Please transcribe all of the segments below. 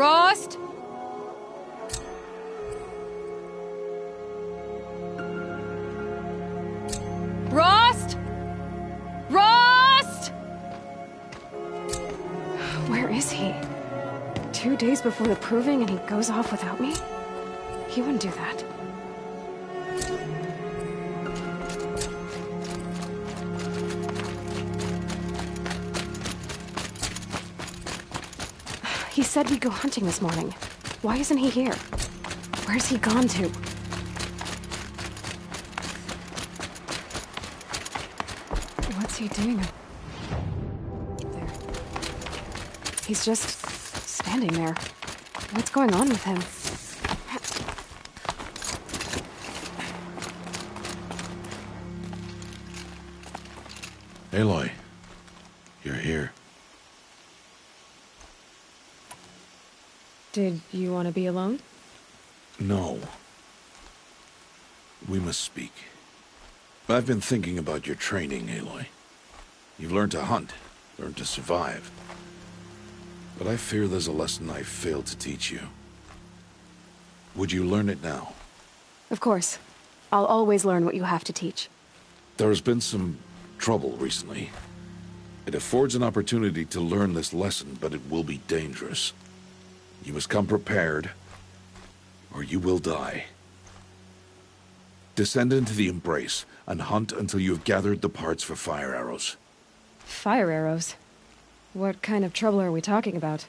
Rost? Rost? Rost? Where is he? 2 days before the proving and he goes off without me? He wouldn't do that. He said we'd go hunting this morning. Why isn't he here? Where's he gone to? What's he doing? There. He's just standing there. What's going on with him? Aloy, you're here. Did you want to be alone? No. We must speak. I've been thinking about your training, Aloy. You've learned to hunt, learned to survive. But I fear there's a lesson I failed to teach you. Would you learn it now? Of course. I'll always learn what you have to teach. There has been some trouble recently. It affords an opportunity to learn this lesson, but it will be dangerous. You must come prepared, or you will die. Descend into the Embrace, and hunt until you have gathered the parts for fire arrows. Fire arrows? What kind of trouble are we talking about?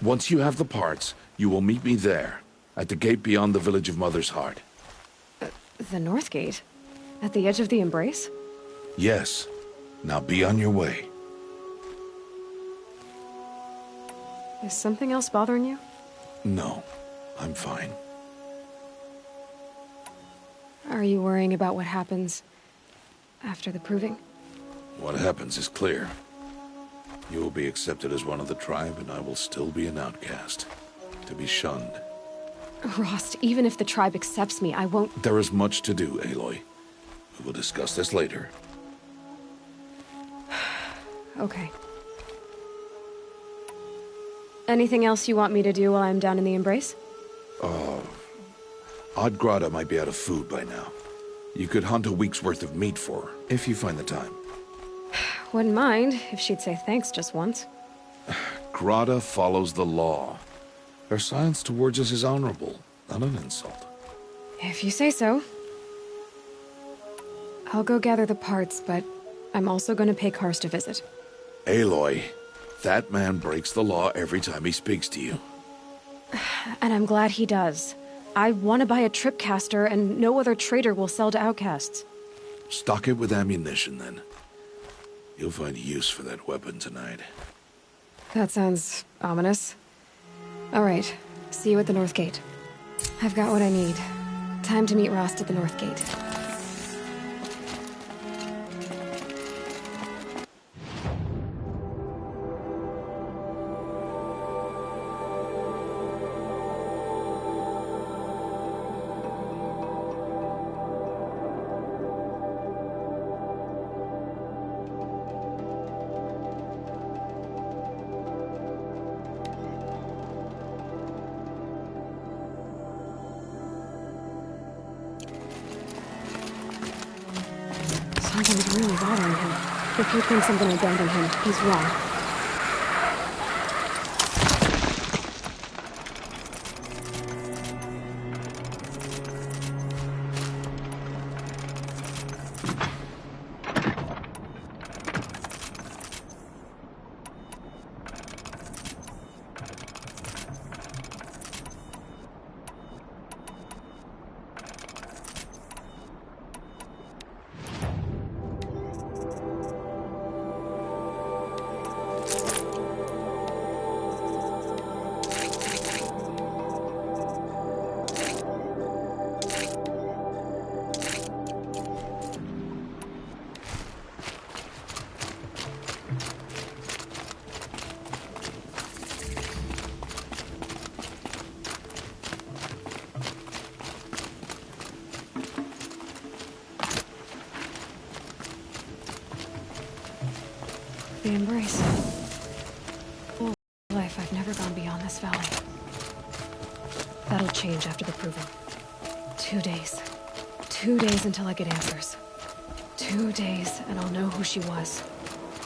Once you have the parts, you will meet me there, at the gate beyond the village of Mother's Heart. The North Gate? At the edge of the Embrace? Yes. Now be on your way. Is something else bothering you? No, I'm fine. Are you worrying about what happens after the proving? What happens is clear. You will be accepted as one of the tribe, and I will still be an outcast, to be shunned. Rost, even if the tribe accepts me, I won't... There is much to do, Aloy. We will discuss this later. Okay. Anything else you want me to do while I'm down in the Embrace? Oddgrada might be out of food by now. You could hunt a week's worth of meat for her, if you find the time. Wouldn't mind if she'd say thanks just once. Grada follows the law. Her silence towards us is honorable, not an insult. If you say so. I'll go gather the parts, but I'm also going to pay Karst a visit. Aloy, that man breaks the law every time he speaks to you. And I'm glad he does. I want to buy a tripcaster, and no other trader will sell to outcasts. Stock it with ammunition, then. You'll find use for that weapon tonight. That sounds ominous. All right, see you at the North Gate. I've got what I need. Time to meet Rost at the North Gate. Something's really bothering him. If he thinks I'm gonna abandon him, he's wrong. The Embrace. Full life, I've never gone beyond this valley. days until I get answers. 2 days, and I'll know who she was.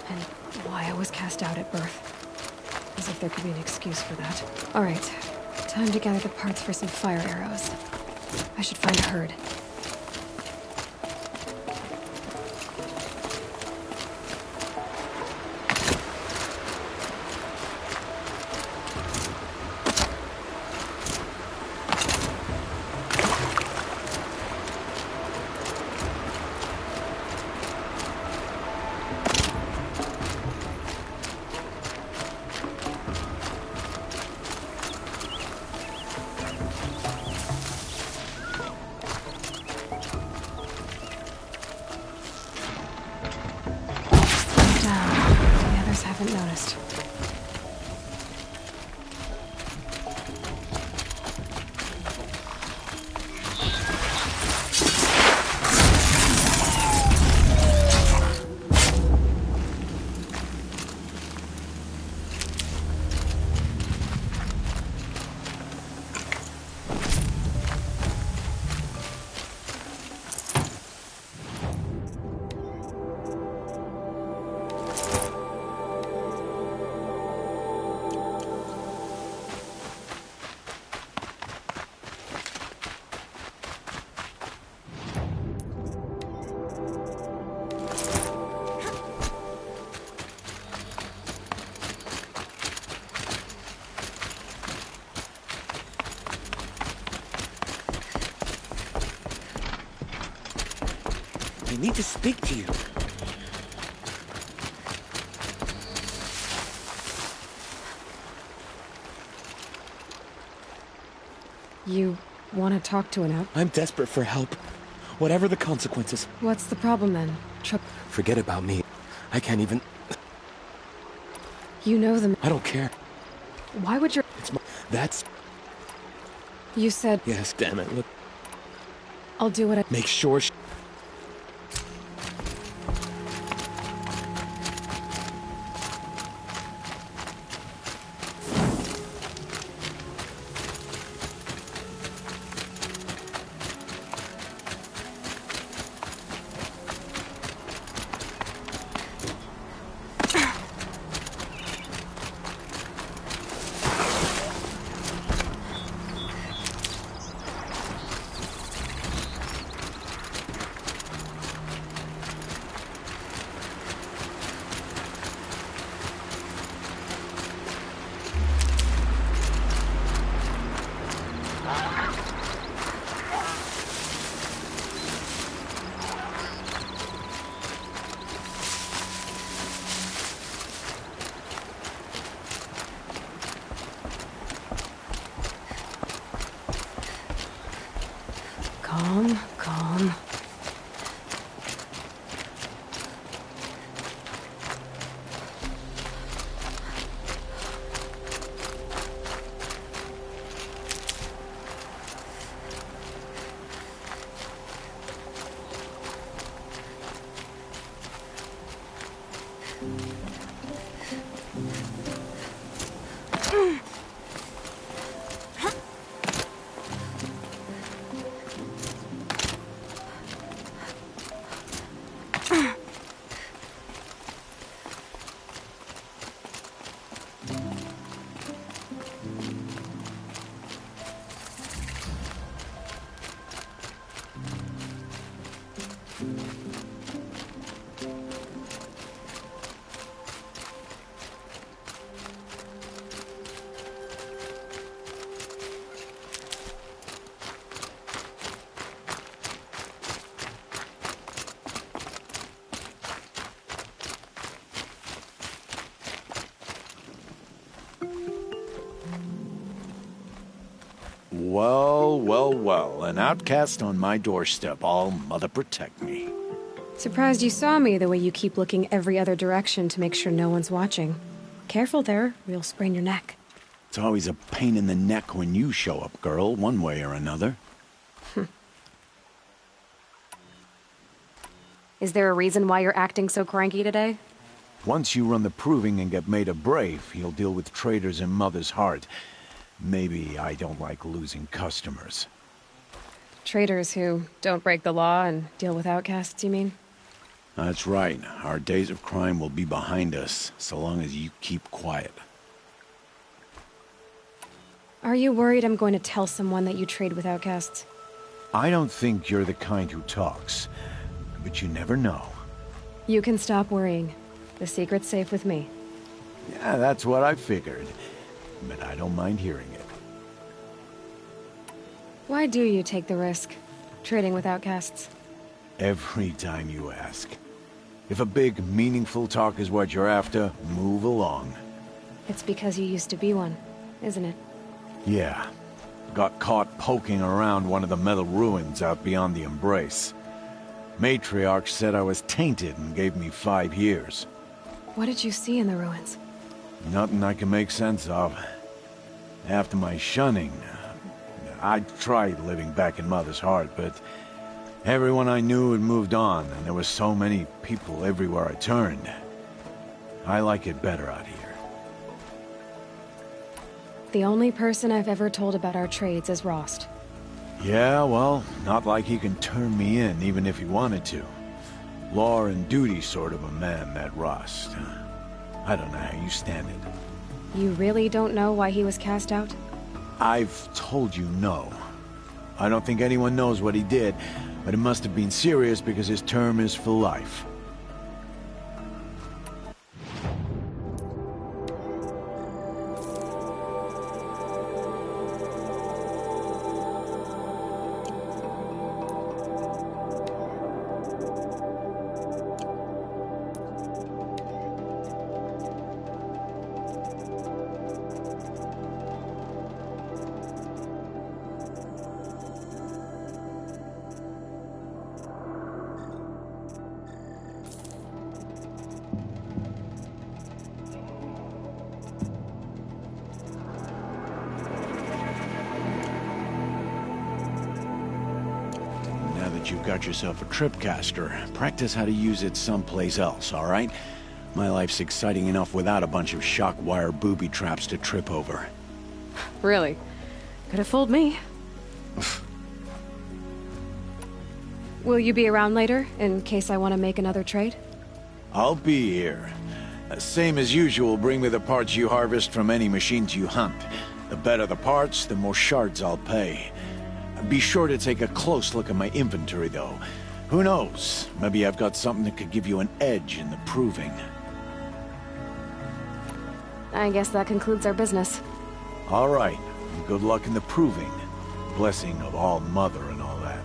And why I was cast out at birth. As if there could be an excuse for that. Alright, time to gather the parts for some fire arrows. I should find a herd. Haven't noticed. I need to speak to you. You want to talk to an out? I'm desperate for help. Whatever the consequences. What's the problem then? Forget about me. I can't even... You know them. I don't care. Why would you... That's... You said... Yes, damn it. Look. I'll do what I... Make sure Calm. Well, an outcast on my doorstep. All mother protect me. Surprised you saw me the way you keep looking every other direction to make sure no one's watching. Careful there, or you'll sprain your neck. It's always a pain in the neck when you show up, girl, one way or another. Is there a reason why you're acting so cranky today? Once you run the proving and get made a brave, you'll deal with traitors in Mother's Heart. Maybe I don't like losing customers. Traders who don't break the law and deal with outcasts, you mean? That's right. Our days of crime will be behind us, so long as you keep quiet. Are you worried I'm going to tell someone that you trade with outcasts? I don't think you're the kind who talks, but you never know. You can stop worrying. The secret's safe with me. Yeah, that's what I figured. But I don't mind hearing it. Why do you take the risk, trading with outcasts? Every time you ask. If a big, meaningful talk is what you're after, move along. It's because you used to be one, isn't it? Yeah. Got caught poking around one of the metal ruins out beyond the Embrace. Matriarch said I was tainted and gave me 5 years. What did you see in the ruins? Nothing I can make sense of. After my shunning, I tried living back in Mother's heart, but everyone I knew had moved on, and there were so many people everywhere I turned. I like it better out here. The only person I've ever told about our trades is Rost. Yeah, well, not like he can turn me in, even if he wanted to. Law and duty sort of a man, that Rost. I don't know how you stand it. You really don't know why he was cast out? I've told you no. I don't think anyone knows what he did, but it must have been serious because his term is for life. You've got yourself a tripcaster. Practice how to use it someplace else, all right? My life's exciting enough without a bunch of shock wire booby traps to trip over. Really? Could have fooled me. Will you be around later, in case I want to make another trade? I'll be here. Same as usual, bring me the parts you harvest from any machines you hunt. The better the parts, the more shards I'll pay. Be sure to take a close look at my inventory, though. Who knows? Maybe I've got something that could give you an edge in the proving. I guess that concludes our business. All right. Good luck in the proving. Blessing of All Mother and all that.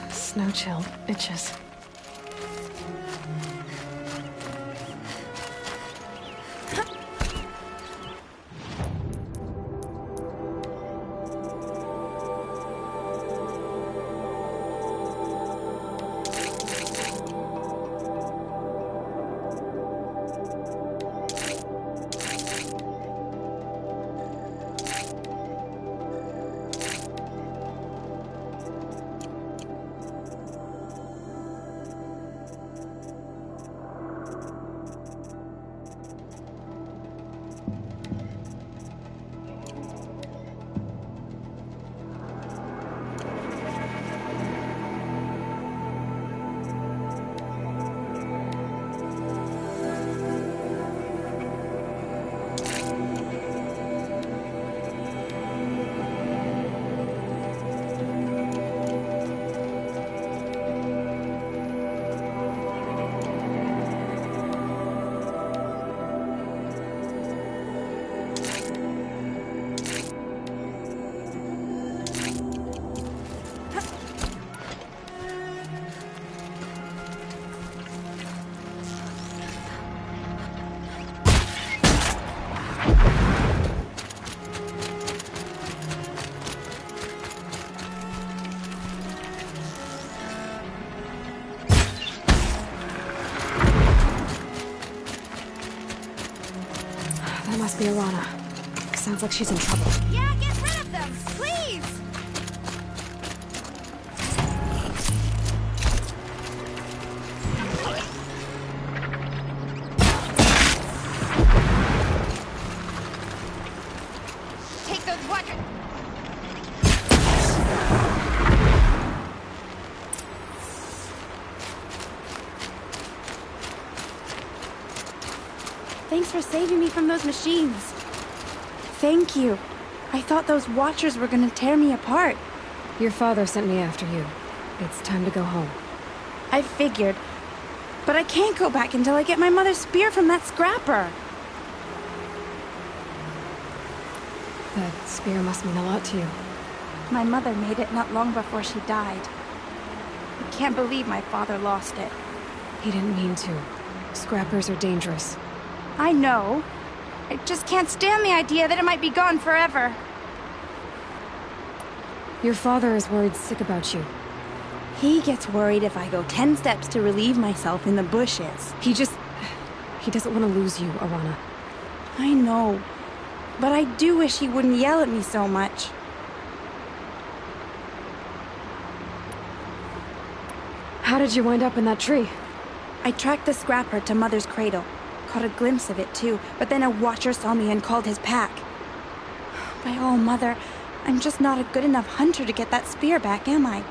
Snow chill itches. That must be Alana. Sounds like she's in trouble. Yeah, get rid of them, please! Take those watchers! Thanks for saving me from those machines. Thank you. I thought those watchers were gonna tear me apart. Your father sent me after you. It's time to go home. I figured. But I can't go back until I get my mother's spear from that scrapper. That spear must mean a lot to you. My mother made it not long before she died. I can't believe my father lost it. He didn't mean to. Scrappers are dangerous. I know. I just can't stand the idea that it might be gone forever. Your father is worried sick about you. He gets worried if I go 10 steps to relieve myself in the bushes. He doesn't want to lose you, Alana. I know. But I do wish he wouldn't yell at me so much. How did you wind up in that tree? I tracked the scrapper to Mother's cradle. Caught a glimpse of it too, but then a watcher saw me and called his pack. By all, Mother, I'm just not a good enough hunter to get that spear back, am I?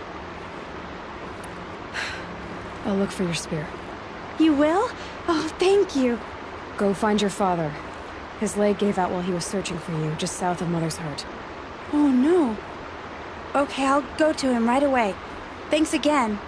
I'll look for your spear. You will? Oh, thank you. Go find your father. His leg gave out while he was searching for you, just south of Mother's Hurt. Oh, no. Okay, I'll go to him right away. Thanks again.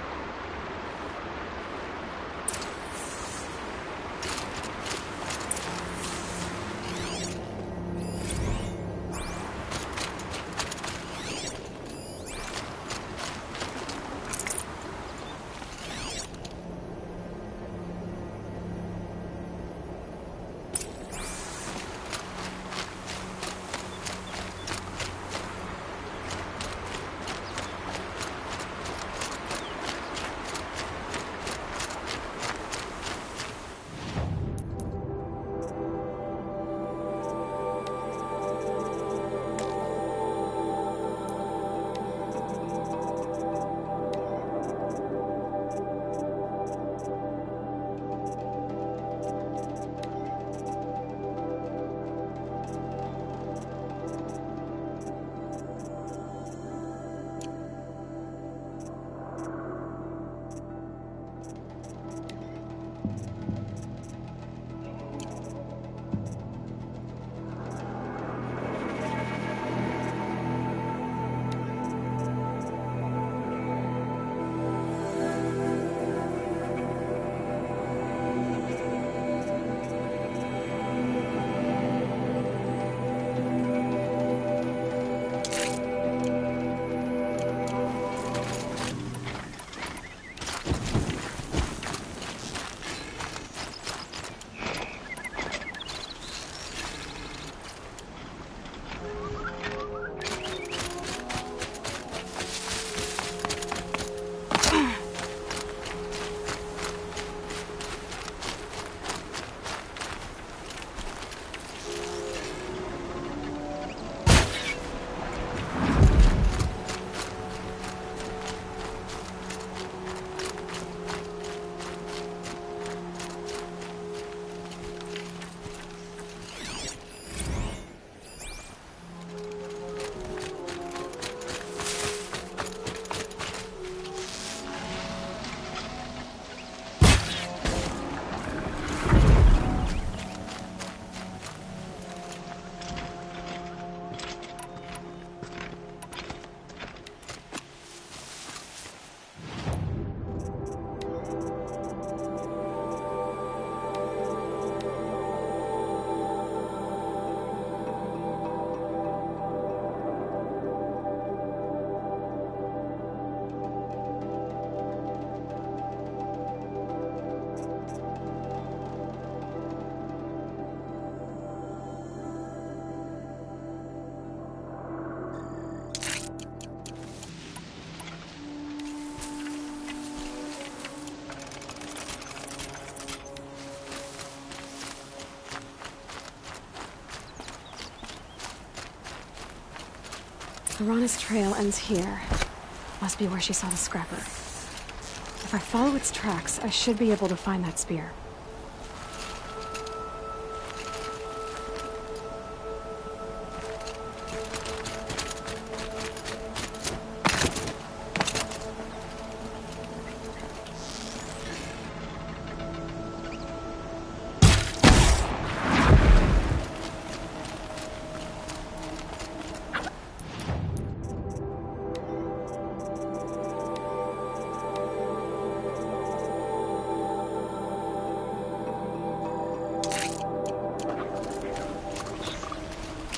Piranha's trail ends here. Must be where she saw the scrapper. If I follow its tracks, I should be able to find that spear.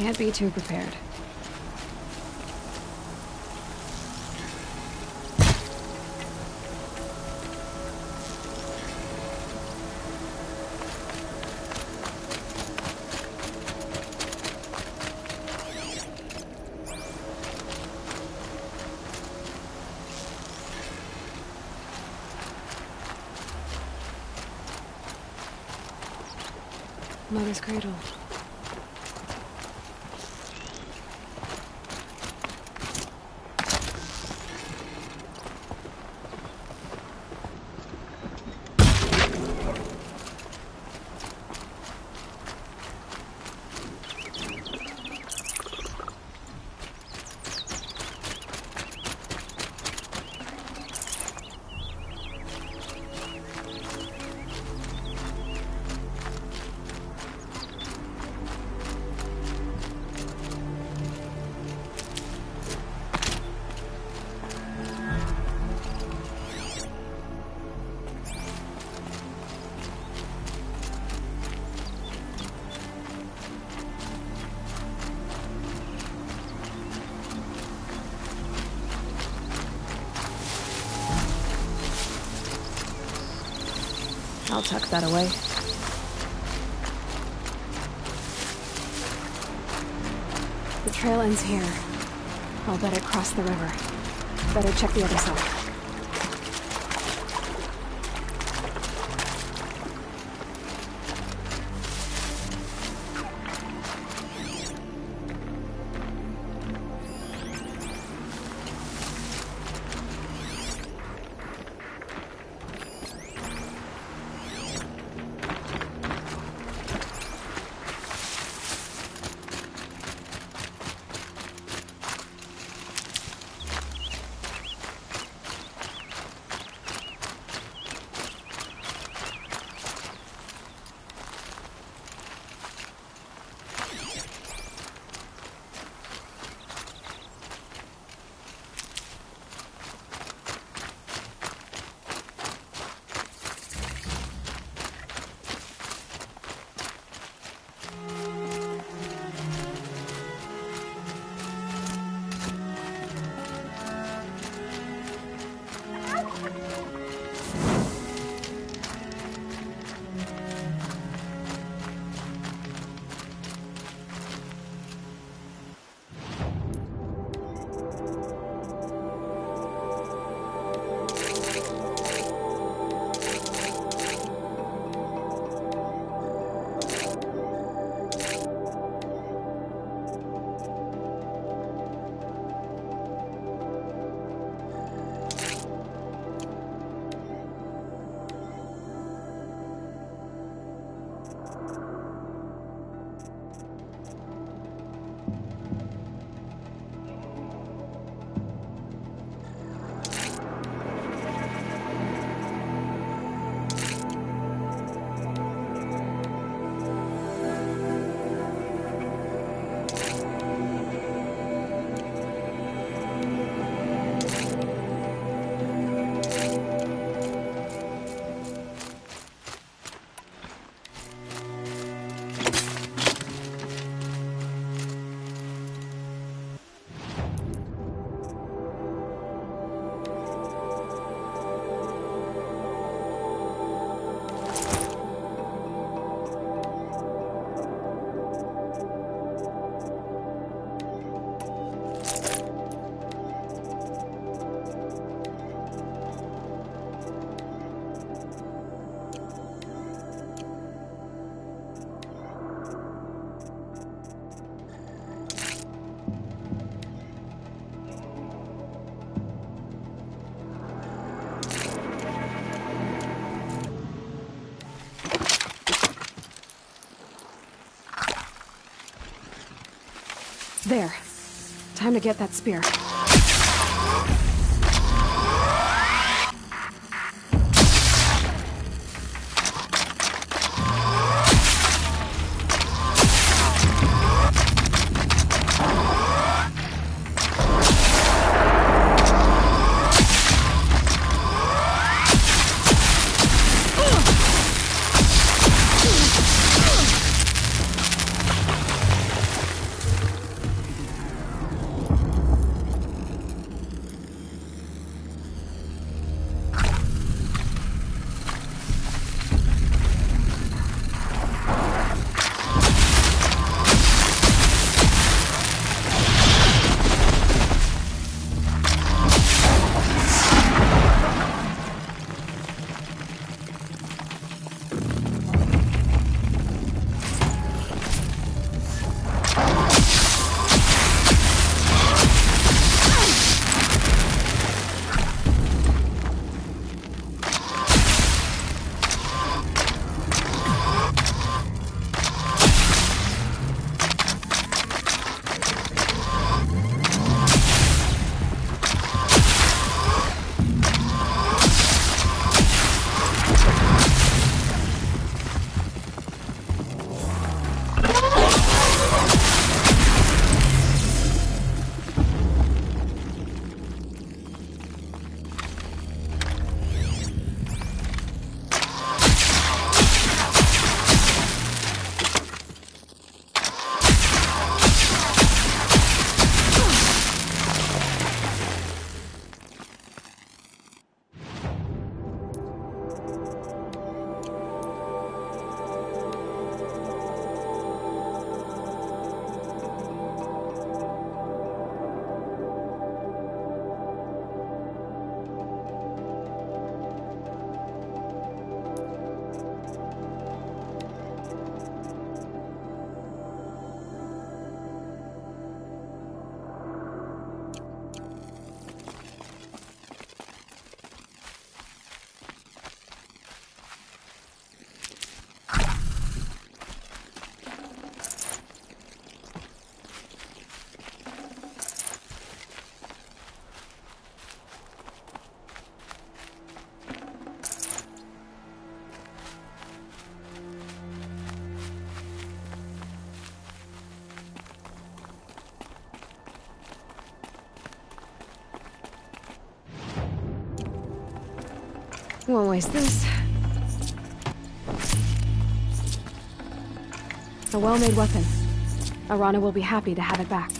Can't be too prepared. Mother's cradle. I'll tuck that away. The trail ends here. I'll bet it crossed the river. Better check the other side. There. Time to get that spear. Won't waste this. A well-made weapon. Arana will be happy to have it back.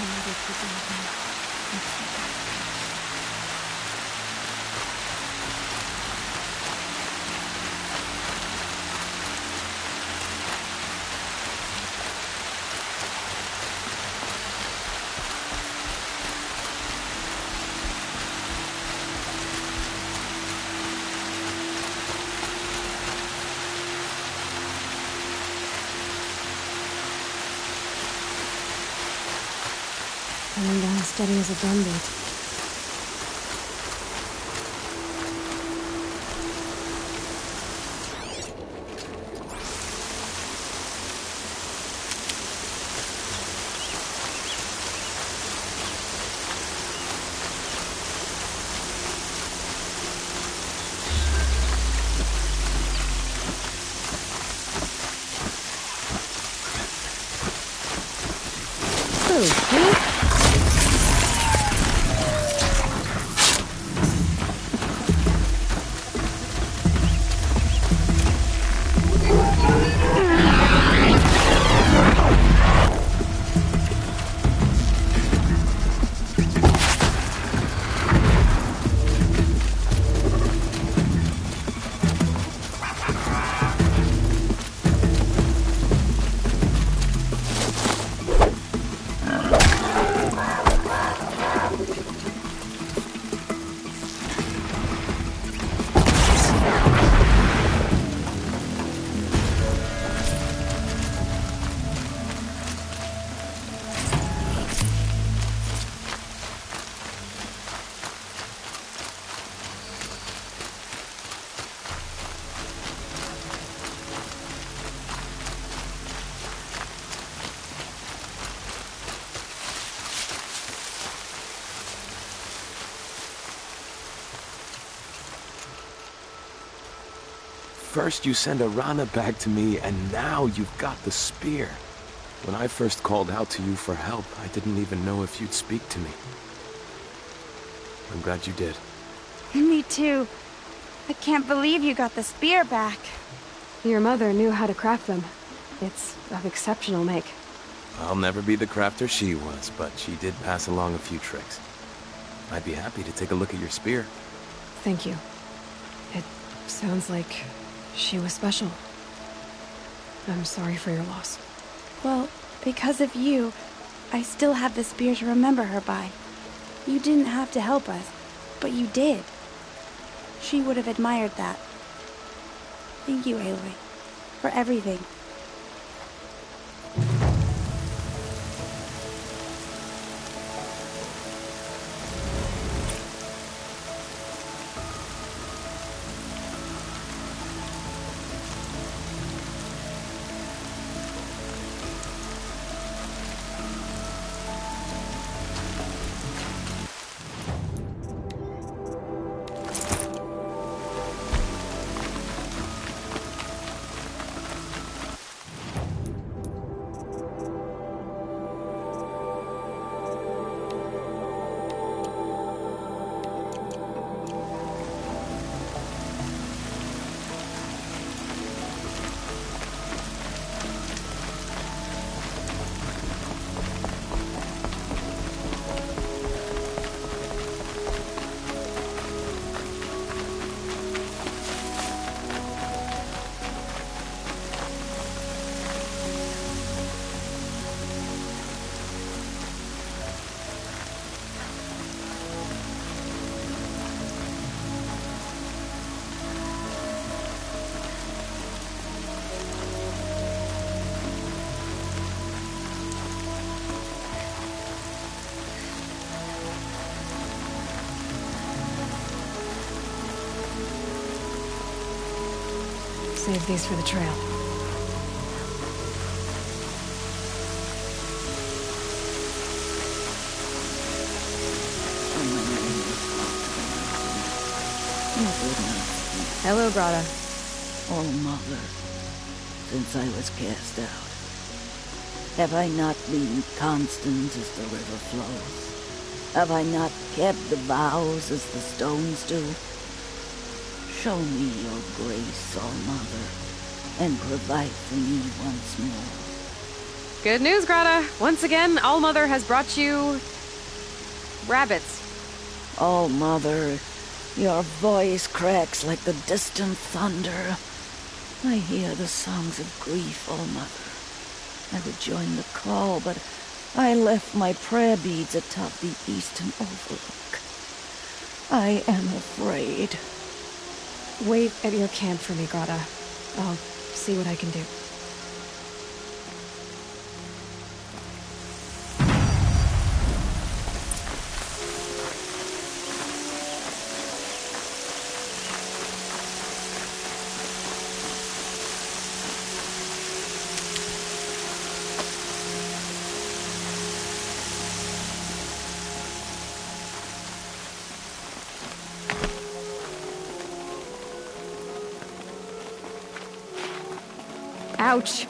other people out there. Coming down steady as a drumbeat. Okay. First you send a Rana back to me, and now you've got the spear. When I first called out to you for help, I didn't even know if you'd speak to me. I'm glad you did. Me too. I can't believe you got the spear back. Your mother knew how to craft them. It's of exceptional make. I'll never be the crafter she was, but she did pass along a few tricks. I'd be happy to take a look at your spear. Thank you. It sounds like she was special. I'm sorry for your loss. Well, because of you, I still have the spear to remember her by. You didn't have to help us, but you did. She would have admired that. Thank you, Aloy, for everything. Save these for the trail. Hello, Grata. Oh, Mother, since I was cast out, have I not been constant as the river flows? Have I not kept the vows as the stones do? Show me your grace, oh Mother, and provide for me once more. Good news, Greta. Once again, All-Mother has brought you... rabbits. Oh, Mother, your voice cracks like the distant thunder. I hear the songs of grief, oh, Mother. I would join the call, but I left my prayer beads atop the eastern overlook. I am afraid. Wait at your camp for me, Greta. I'll see what I can do. Ouch.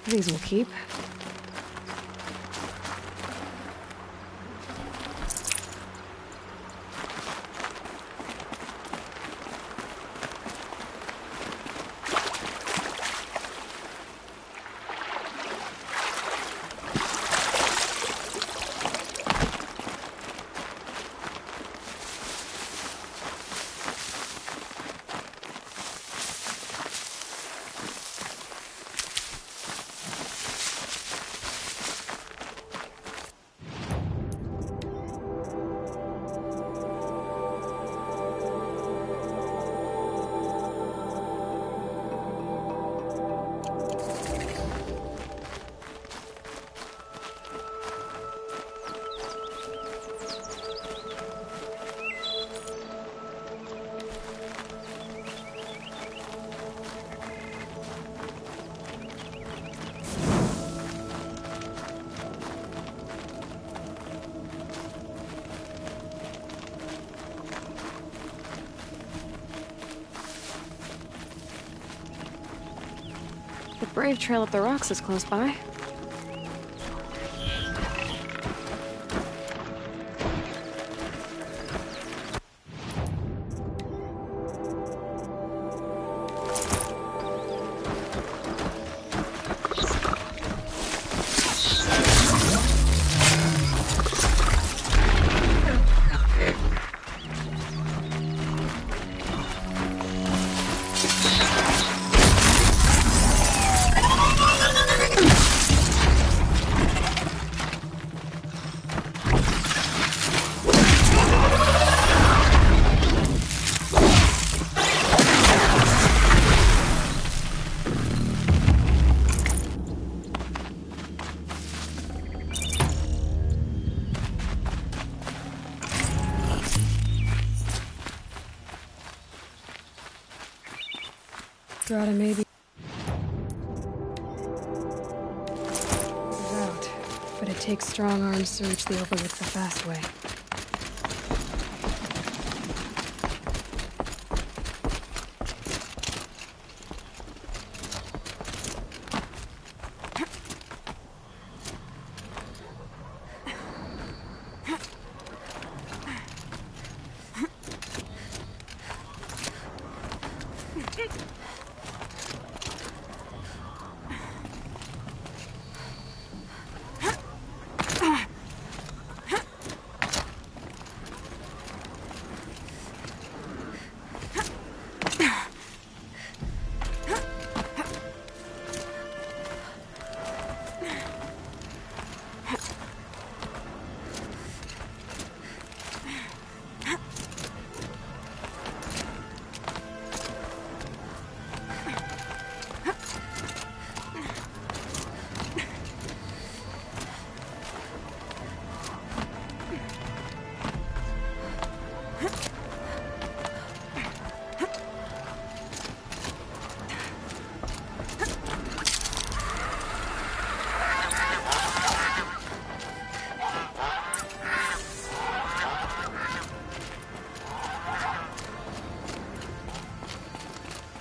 These will keep. The Brave Trail up the rocks is close by. Greta, maybe... out, but it takes strong arms to reach the overlook the fast way.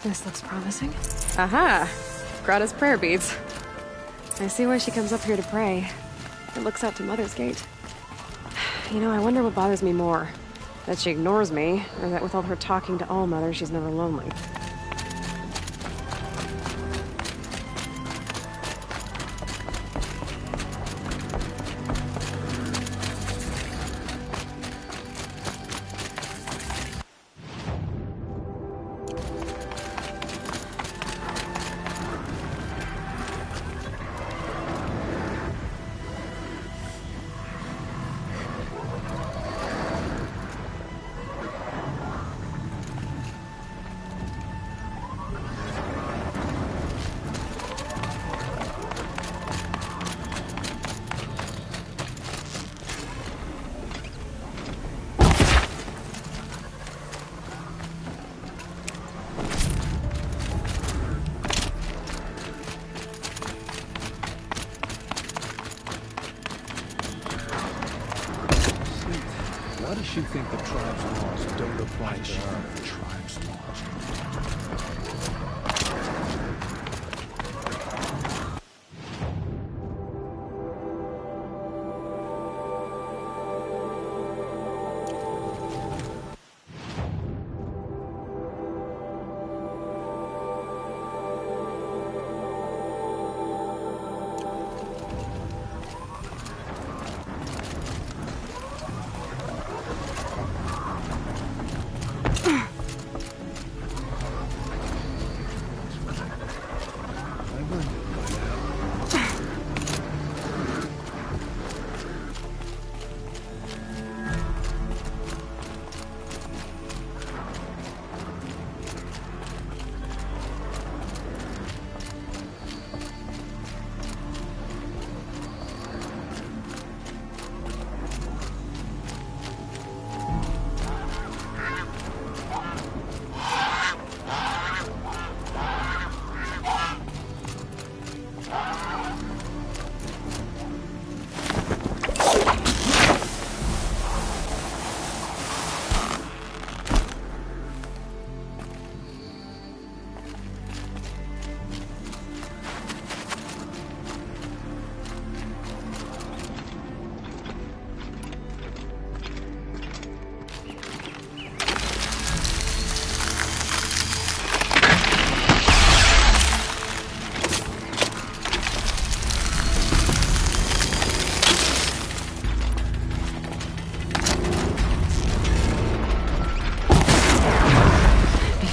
This looks promising. Aha! Grata's prayer beads. I see why she comes up here to pray. It looks out to Mother's Gate. You know, I wonder what bothers me more. That she ignores me, or that with all her talking to all mothers, she's never lonely. Why does she think the tribe's laws don't apply to her? The tribe's laws.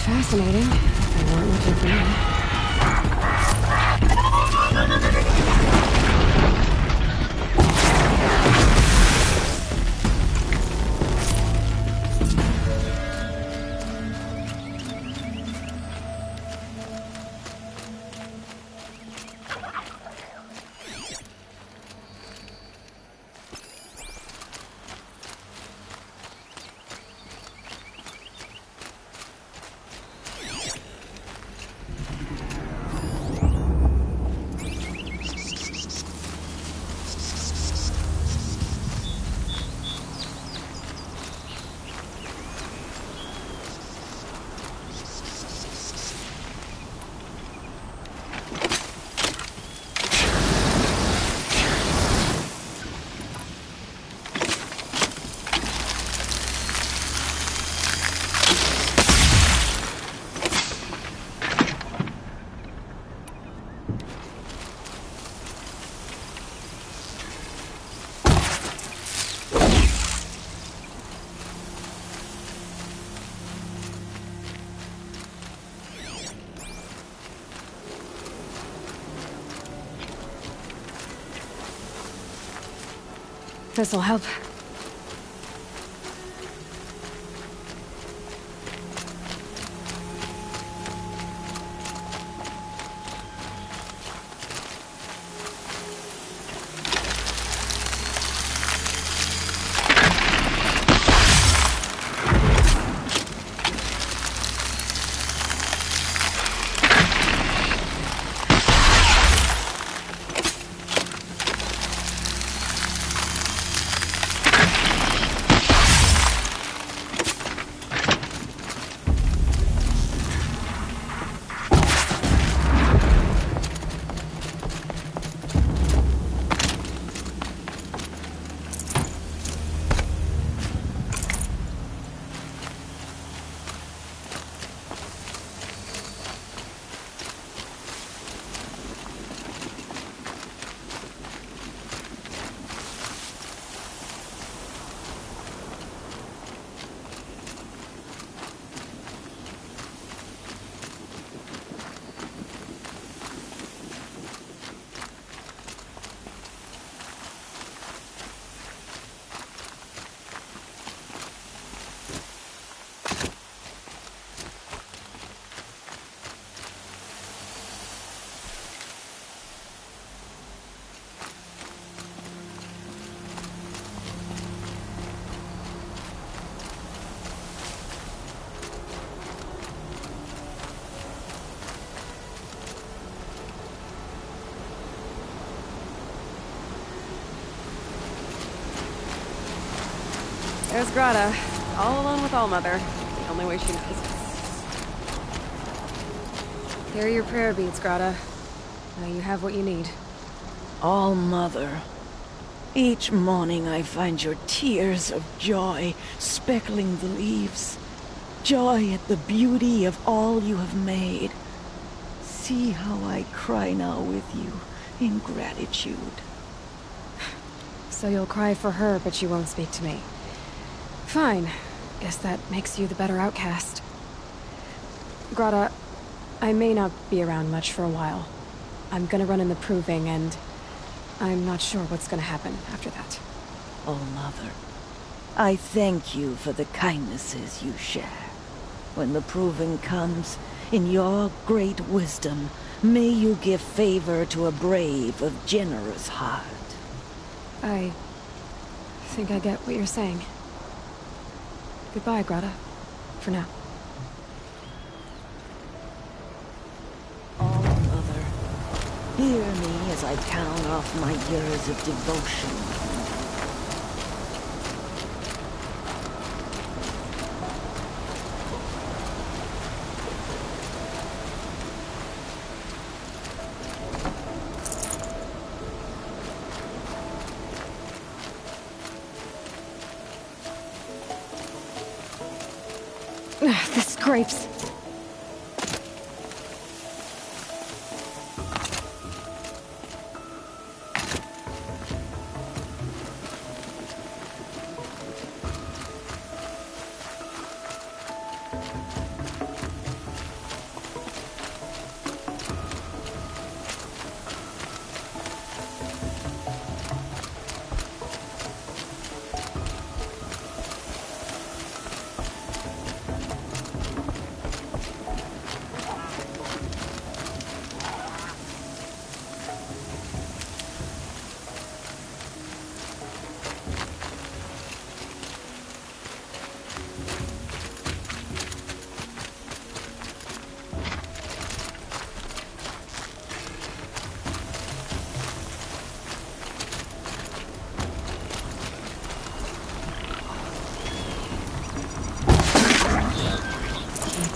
Fascinating. They weren't looking for me. This'll help. There's Grata, all alone with Allmother. The only way she knows. Here are your prayer beads, Grata. Now you have what you need. All-Mother, each morning I find your tears of joy speckling the leaves. Joy at the beauty of all you have made. See how I cry now with you in gratitude. So you'll cry for her, but you won't speak to me. Fine. Guess that makes you the better outcast. Grata, I may not be around much for a while. I'm gonna run in the proving, and I'm not sure what's gonna happen after that. All-Mother, I thank you for the kindnesses you share. When the proving comes, in your great wisdom, may you give favor to a brave of generous heart. I think I get what you're saying. Goodbye, Grata. For now. All-Mother, hear me as I count off my years of devotion. The scrapes.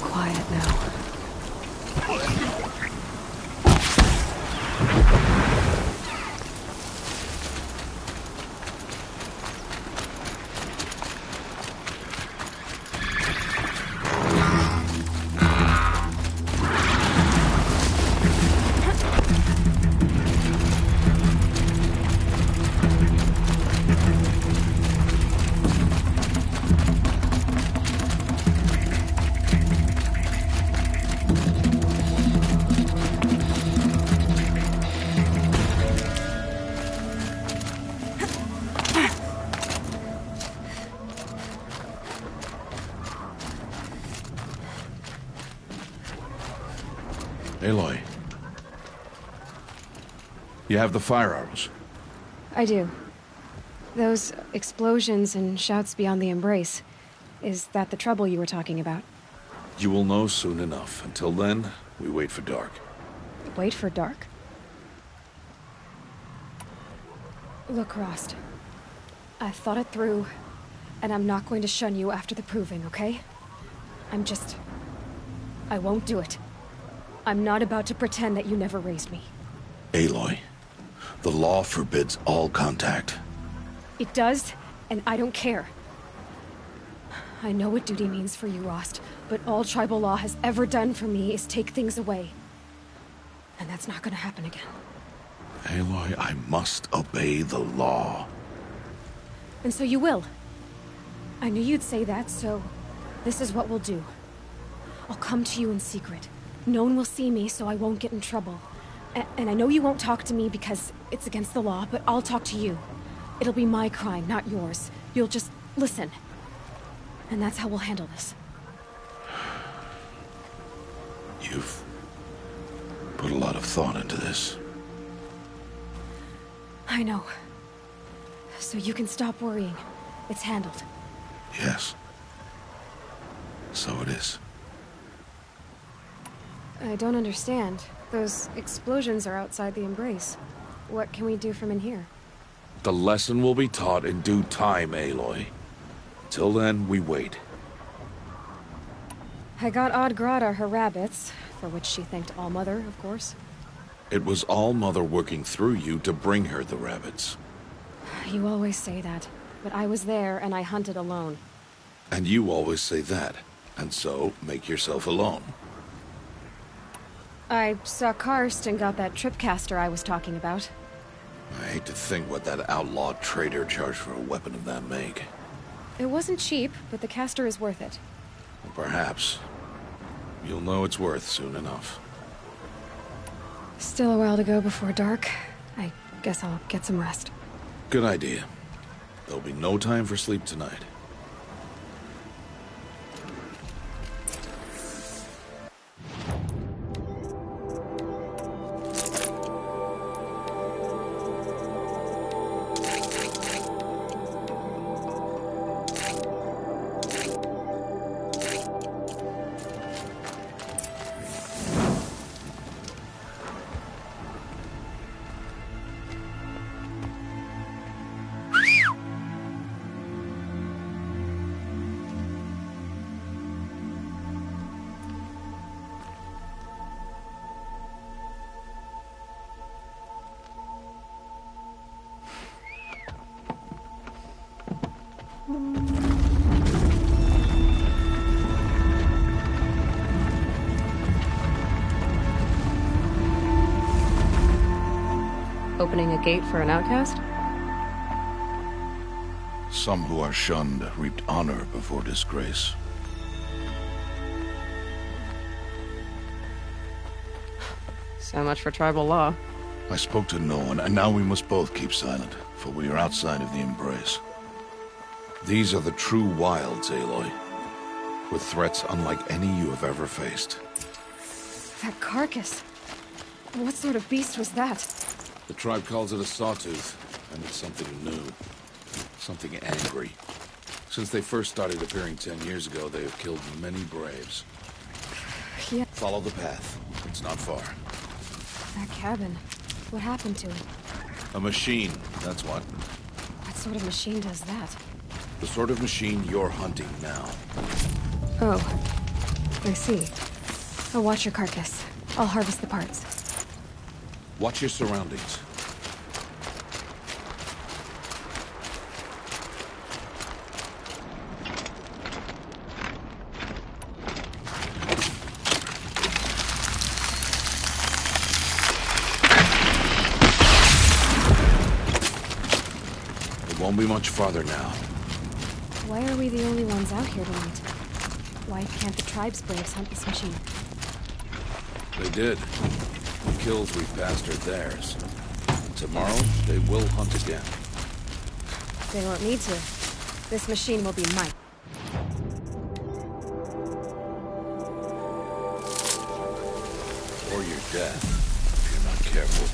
Quiet now. Aloy. You have the fire arrows. I do. Those explosions and shouts beyond the embrace. Is that the trouble you were talking about? You will know soon enough. Until then, we wait for dark. Wait for dark? Look, Rost. I've thought it through, and I'm not going to shun you after the proving, okay? I won't do it. I'm not about to pretend that you never raised me. Aloy, the law forbids all contact. It does, and I don't care. I know what duty means for you, Rost, but all tribal law has ever done for me is take things away. And that's not gonna happen again. Aloy, I must obey the law. And so you will. I knew you'd say that, so this is what we'll do. I'll come to you in secret. No one will see me, so I won't get in trouble. And I know you won't talk to me because it's against the law, but I'll talk to you. It'll be my crime, not yours. You'll just listen. And that's how we'll handle this. You've put a lot of thought into this. I know. So you can stop worrying. It's handled. Yes. So it is. I don't understand. Those explosions are outside the embrace. What can we do from in here? The lesson will be taught in due time, Aloy. Till then, we wait. I got Odd Grata her rabbits, for which she thanked All-Mother, of course. It was All-Mother working through you to bring her the rabbits. You always say that, but I was there and I hunted alone. And you always say that, and so make yourself alone. I saw Karst and got that tripcaster I was talking about. I hate to think what that outlaw trader charged for a weapon of that make. It wasn't cheap, but the caster is worth it. Perhaps. You'll know it's worth soon enough. Still a while to go before dark. I guess I'll get some rest. Good idea. There'll be no time for sleep tonight. Opening a gate for an outcast? Some who are shunned reaped honor before disgrace. So much for tribal law. I spoke to no one, and now we must both keep silent, for we are outside of the embrace. These are the true wilds, Aloy, with threats unlike any you have ever faced. That carcass. What sort of beast was that? The tribe calls it a sawtooth, and it's something new. Something angry. Since they first started appearing 10 years ago, they have killed many braves. Yeah. Follow the path. It's not far. That cabin. What happened to it? A machine, that's what. What sort of machine does that? The sort of machine you're hunting now. Oh. I see. I'll watch your carcass. I'll harvest the parts. Watch your surroundings. It won't be much farther now. Why are we the only ones out here tonight? Why can't the tribe's braves hunt this machine? They did. The kills we passed are theirs. Tomorrow, they will hunt again. They won't need to. This machine will be mine. Or your death, if you're not careful.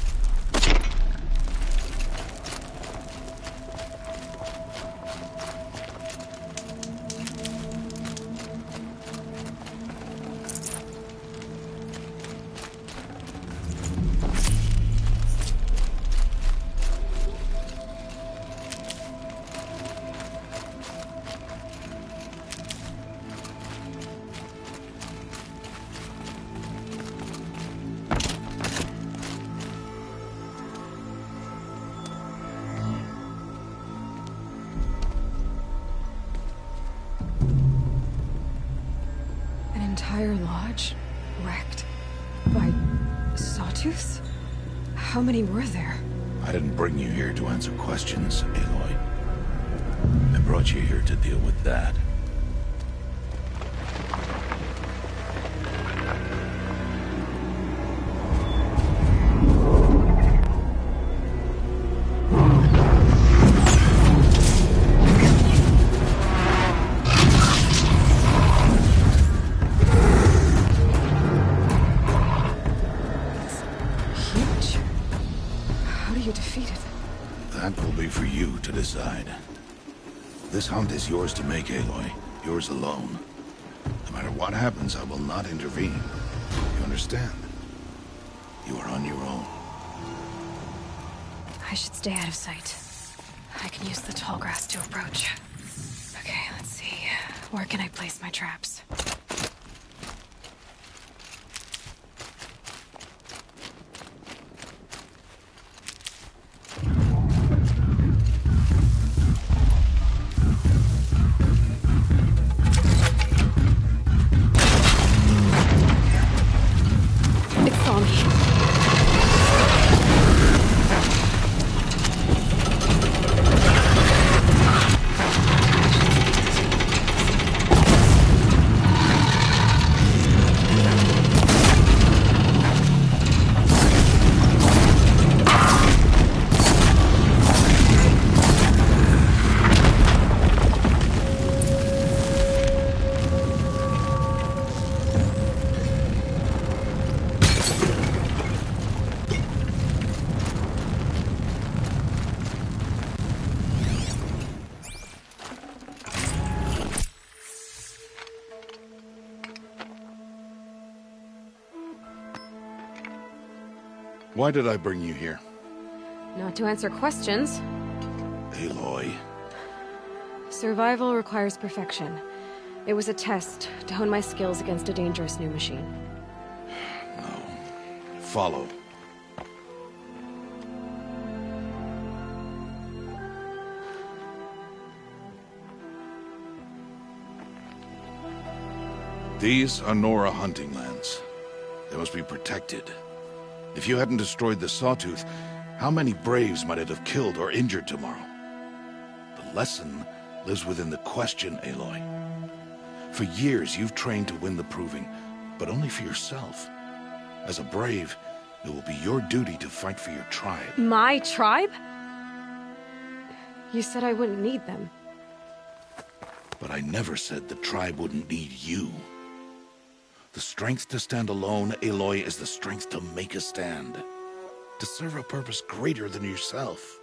Entire lodge wrecked by sawtooths? How many were there? I didn't bring you here to answer questions, Aloy. I brought you here to deal with that. That will be for you to decide. This hunt is yours to make, Aloy. Yours alone. No matter what happens, I will not intervene. You understand? You are on your own. I should stay out of sight. I can use the tall grass to approach. Okay, let's see. Where can I place my traps? It saw me. Why did I bring you here? Not to answer questions. Aloy. Survival requires perfection. It was a test to hone my skills against a dangerous new machine. No. Follow. These are Nora hunting lands. They must be protected. If you hadn't destroyed the Sawtooth, how many Braves might it have killed or injured tomorrow? The lesson lives within the question, Aloy. For years, you've trained to win the Proving, but only for yourself. As a Brave, it will be your duty to fight for your tribe. My tribe? You said I wouldn't need them. But I never said the tribe wouldn't need you. The strength to stand alone, Aloy, is the strength to make a stand. To serve a purpose greater than yourself.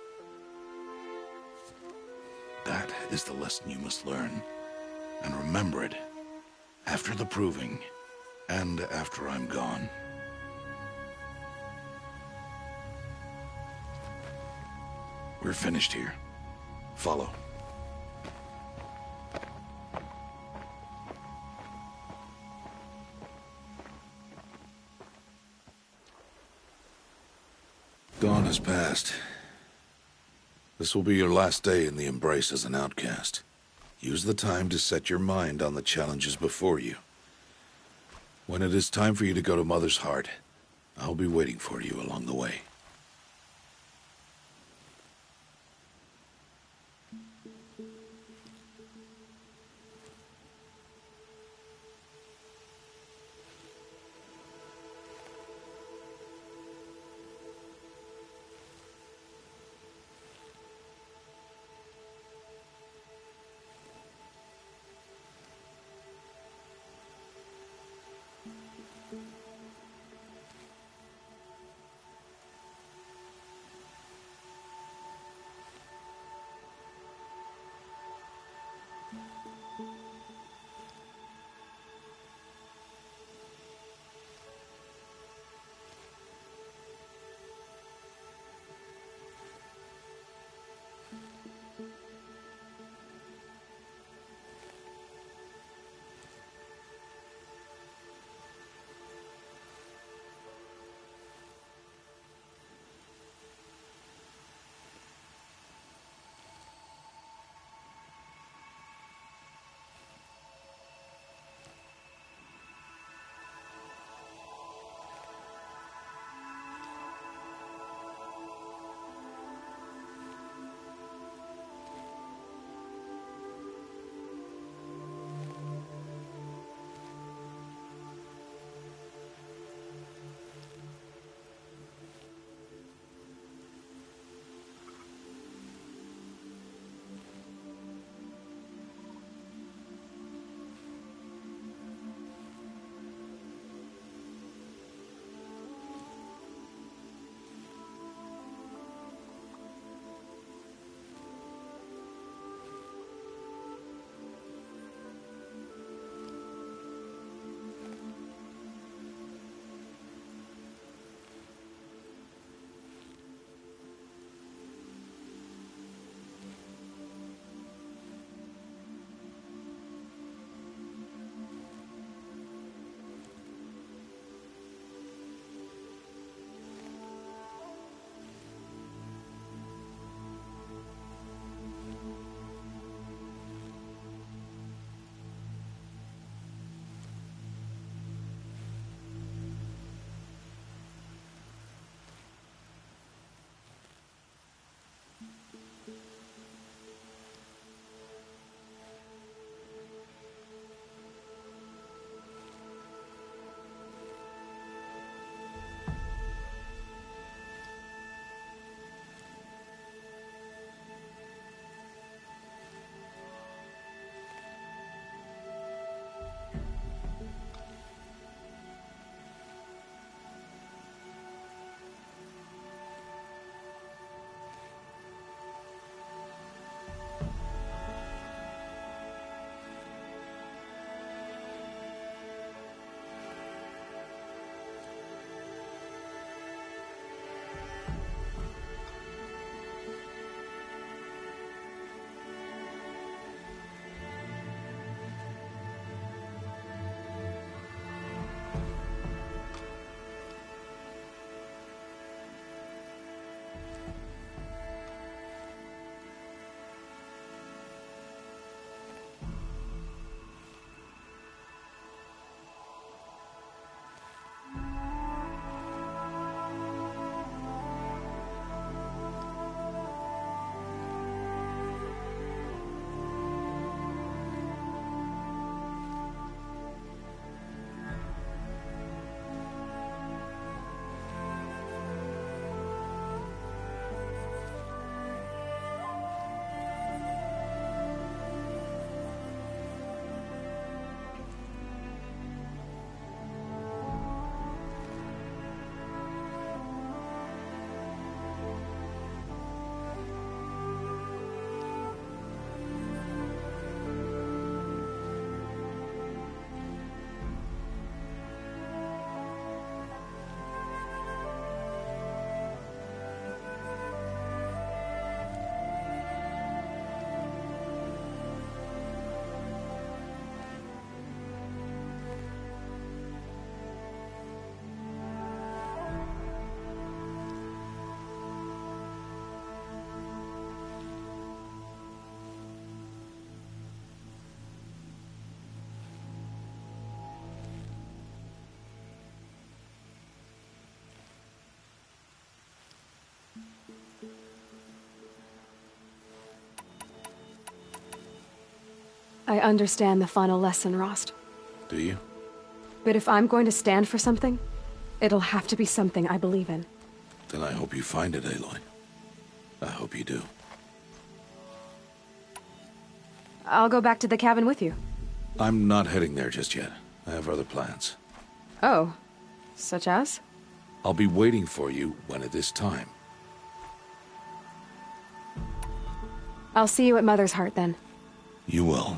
That is the lesson you must learn. And remember it. After the Proving. And after I'm gone. We're finished here. Follow. Dawn has passed. This will be your last day in the Embrace as an outcast. Use the time to set your mind on the challenges before you. When it is time for you to go to Mother's Heart, I'll be waiting for you along the way. I understand the final lesson, Rost. Do you? But if I'm going to stand for something, it'll have to be something I believe in. Then I hope you find it, Aloy. I hope you do. I'll go back to the cabin with you. I'm not heading there just yet. I have other plans. Oh. Such as? I'll be waiting for you when it is time. I'll see you at Mother's Heart, then. You will.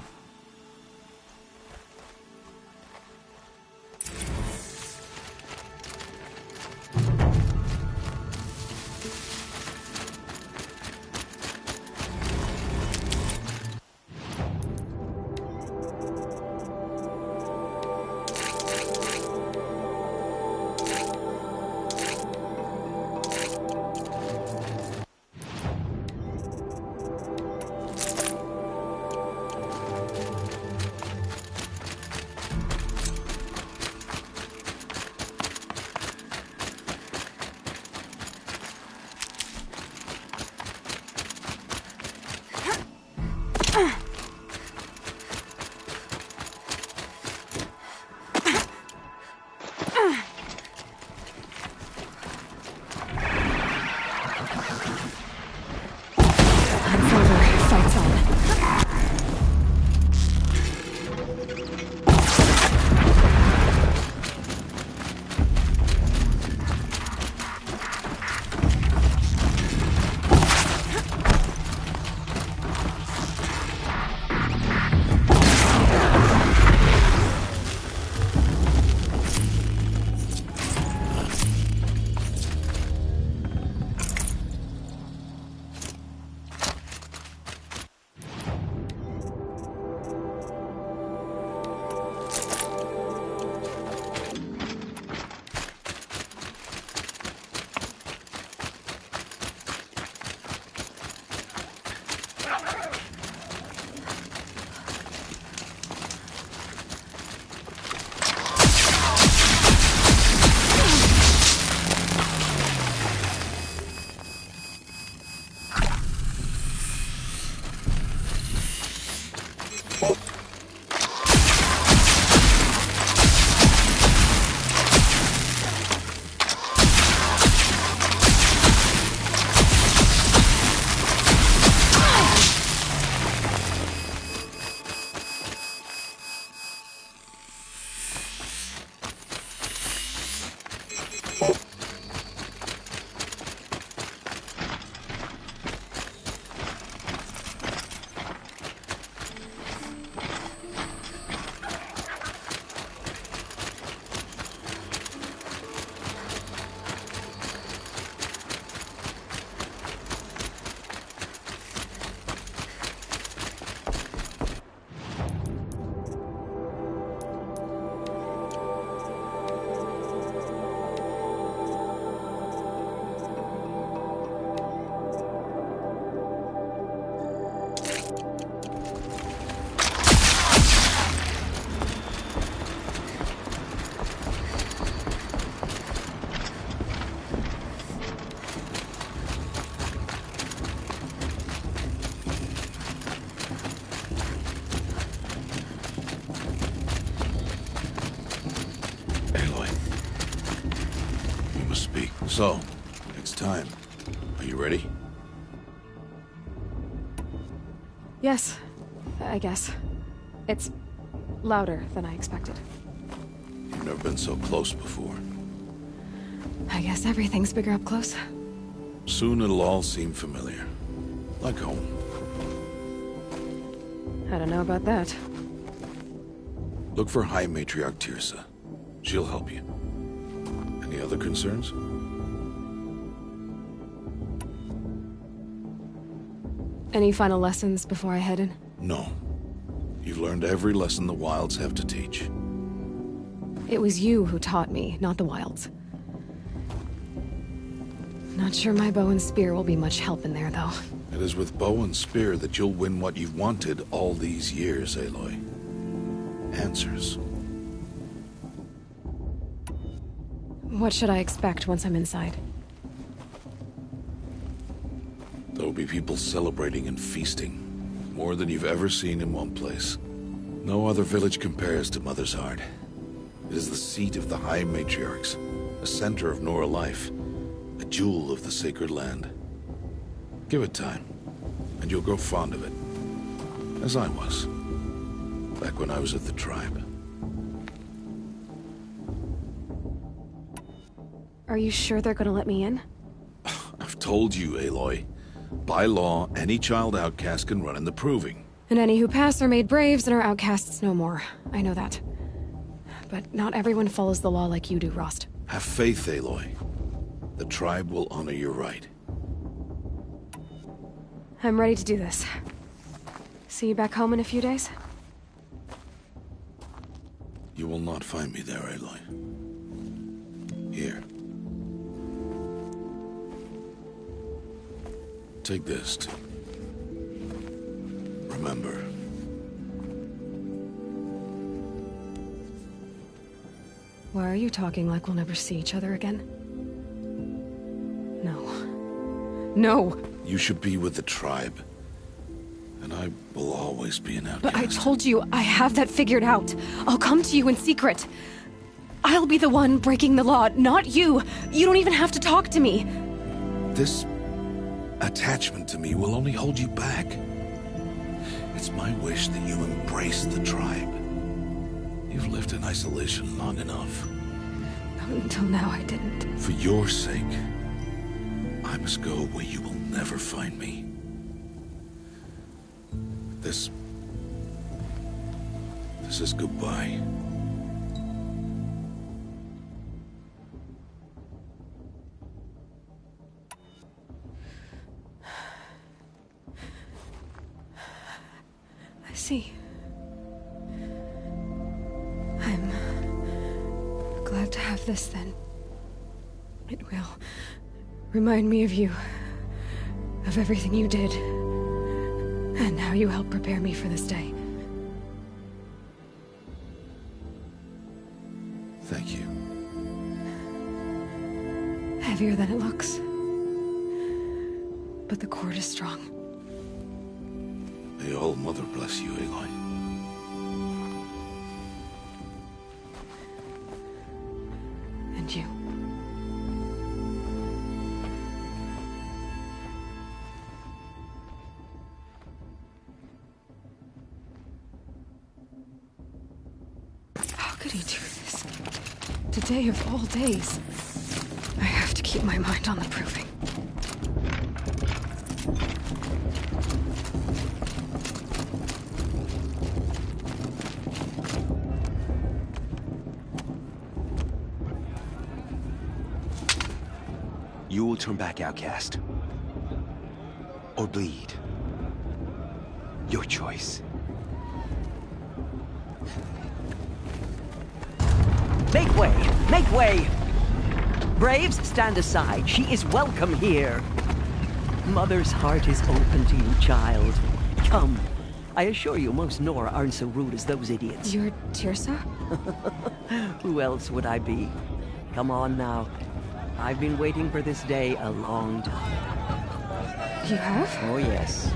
So, next time. Are you ready? Yes, I guess. It's louder than I expected. You've never been so close before. I guess everything's bigger up close. Soon it'll all seem familiar. Like home. I don't know about that. Look for High Matriarch Tirsa. She'll help you. Any other concerns? Any final lessons before I head in? No. You've learned every lesson the Wilds have to teach. It was you who taught me, not the Wilds. Not sure my bow and spear will be much help in there, though. It is with bow and spear that you'll win what you've wanted all these years, Aloy. Answers. What should I expect once I'm inside? There'll be people celebrating and feasting. More than you've ever seen in one place. No other village compares to Mother's Heart. It is the seat of the High Matriarchs, a center of Nora life, a jewel of the sacred land. Give it time, and you'll grow fond of it. As I was, back when I was at the tribe. Are you sure they're gonna let me in? I've told you, Aloy. By law, any child outcast can run in the proving. And any who pass are made braves and are outcasts no more. I know that. But not everyone follows the law like you do, Rost. Have faith, Aloy. The tribe will honor your right. I'm ready to do this. See you back home in a few days? You will not find me there, Aloy. Here. Take this to remember. Why are you talking like we'll never see each other again? No. No! You should be with the tribe. And I will always be an outcast. But I told you, I have that figured out. I'll come to you in secret. I'll be the one breaking the law, not you. You don't even have to talk to me. This attachment to me will only hold you back. It's my wish that you embrace the tribe. You've lived in isolation long enough. Until now, I didn't. For your sake, I must go where you will never find me. This is goodbye. I see. I'm glad to have this then. It will remind me of you, of everything you did, and how you helped prepare me for this day. Thank you. Heavier than it looks. But the cord is strong. May All Mother bless you, Aloy. And you. How could he do this? Today of all days. I have to keep my mind on the proving. You will turn back, outcast. Or bleed. Your choice. Make way! Make way! Braves, stand aside. She is welcome here. Mother's heart is open to you, child. Come. I assure you, most Nora aren't so rude as those idiots. You're Tirsa? Who else would I be? Come on now. I've been waiting for this day a long time. You have? Oh, yes.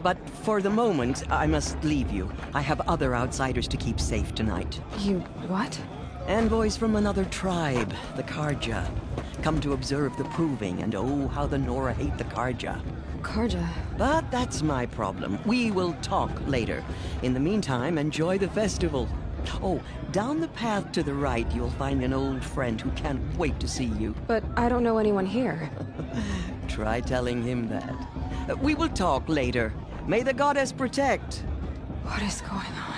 But for the moment, I must leave you. I have other outsiders to keep safe tonight. You what? Envoys from another tribe, the Karja. Come to observe the proving, and oh, how the Nora hate the Karja. Karja? But that's my problem. We will talk later. In the meantime, enjoy the festival. Oh, down the path to the right, you'll find an old friend who can't wait to see you. But I don't know anyone here. Try telling him that. We will talk later. May the goddess protect. What is going on?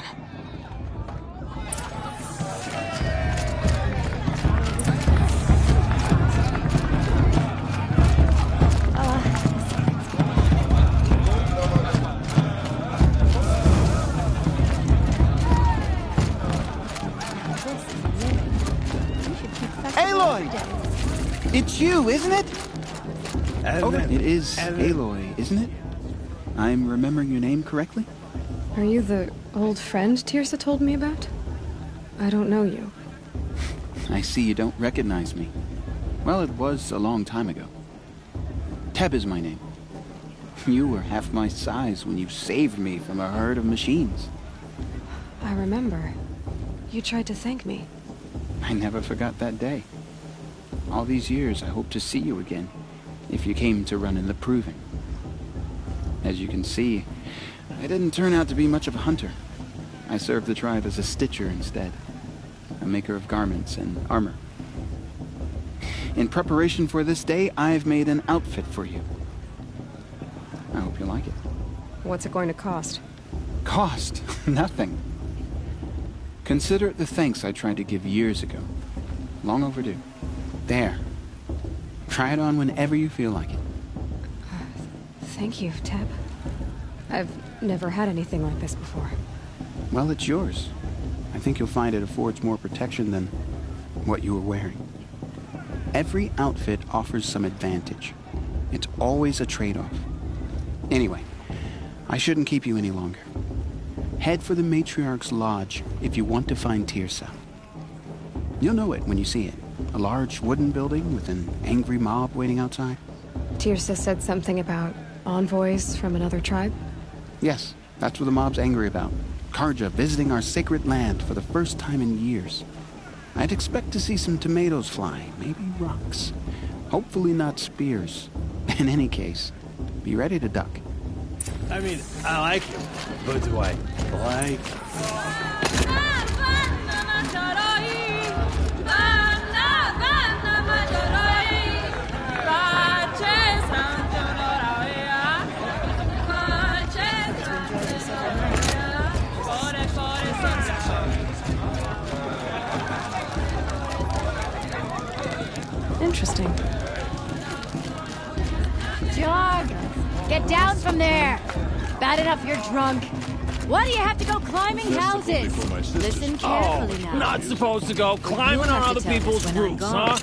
It's you, isn't it? It is Aloy, isn't it? I'm remembering your name correctly? Are you the old friend Tirsa told me about? I don't know you. I see you don't recognize me. Well, it was a long time ago. Teb is my name. You were half my size when you saved me from a herd of machines. I remember. You tried to thank me. I never forgot that day. All these years, I hoped to see you again, if you came to run in the proving. As you can see, I didn't turn out to be much of a hunter. I served the tribe as a stitcher instead, a maker of garments and armor. In preparation for this day, I've made an outfit for you. I hope you like it. What's it going to cost? Cost? Nothing. Consider it the thanks I tried to give years ago. Long overdue. There. Try it on whenever you feel like it. Thank you, Teb. I've never had anything like this before. Well, it's yours. I think you'll find it affords more protection than what you were wearing. Every outfit offers some advantage. It's always a trade-off. Anyway, I shouldn't keep you any longer. Head for the Matriarch's Lodge if you want to find Tirsa. You'll know it when you see it. A large wooden building with an angry mob waiting outside. Tirsa said something about envoys from another tribe? Yes, that's what the mob's angry about. Karja visiting our sacred land for the first time in years. I'd expect to see some tomatoes fly, maybe rocks. Hopefully not spears. In any case, be ready to duck. I mean, I like him, but do I like... Interesting. Jog! Get down from there! Bad enough you're drunk. Why do you have to go climbing houses? Listen carefully now. Not supposed to go climbing on other people's roofs, huh?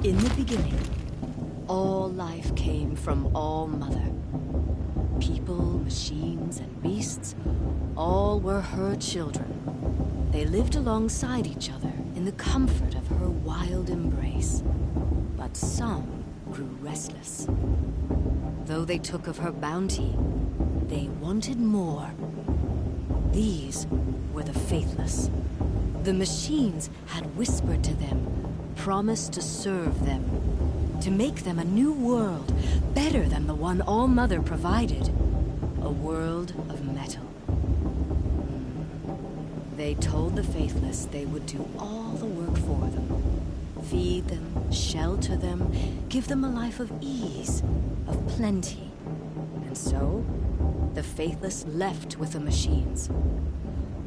In the beginning, all life came from All Mother. People, machines, and beasts, all were her children. They lived alongside each other in the comfort of her wild embrace. But some grew restless. Though they took of her bounty, they wanted more. These were the faithless. The machines had whispered to them, promised to serve them, to make them a new world, better than the one All Mother provided. A world of metal. They told the faithless they would do all the work for them. Feed them, shelter them, give them a life of ease, of plenty. And so, the faithless left with the machines.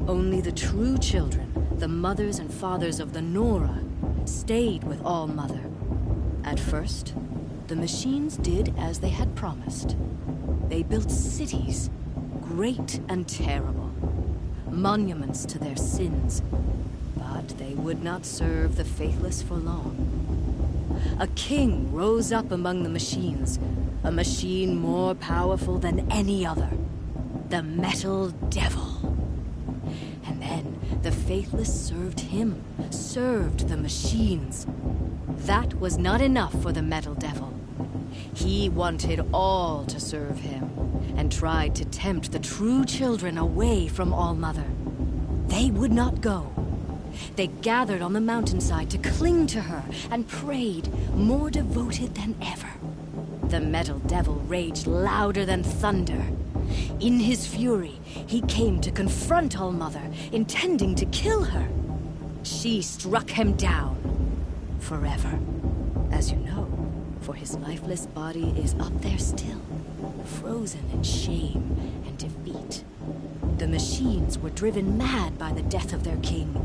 Only the true children, the mothers and fathers of the Nora, stayed with All Mother. At first, the machines did as they had promised. They built cities, great and terrible, monuments to their sins. But they would not serve the faithless for long. A king rose up among the machines, a machine more powerful than any other, the Metal Devil. And then the faithless served him, served the machines. That was not enough for the Metal Devil. He wanted all to serve him, and tried to tempt the true children away from All Mother. They would not go. They gathered on the mountainside to cling to her and prayed, more devoted than ever. The Metal Devil raged louder than thunder. In his fury, he came to confront All Mother, intending to kill her. She struck him down. Forever. As you know, for his lifeless body is up there still, frozen in shame and defeat. The machines were driven mad by the death of their king,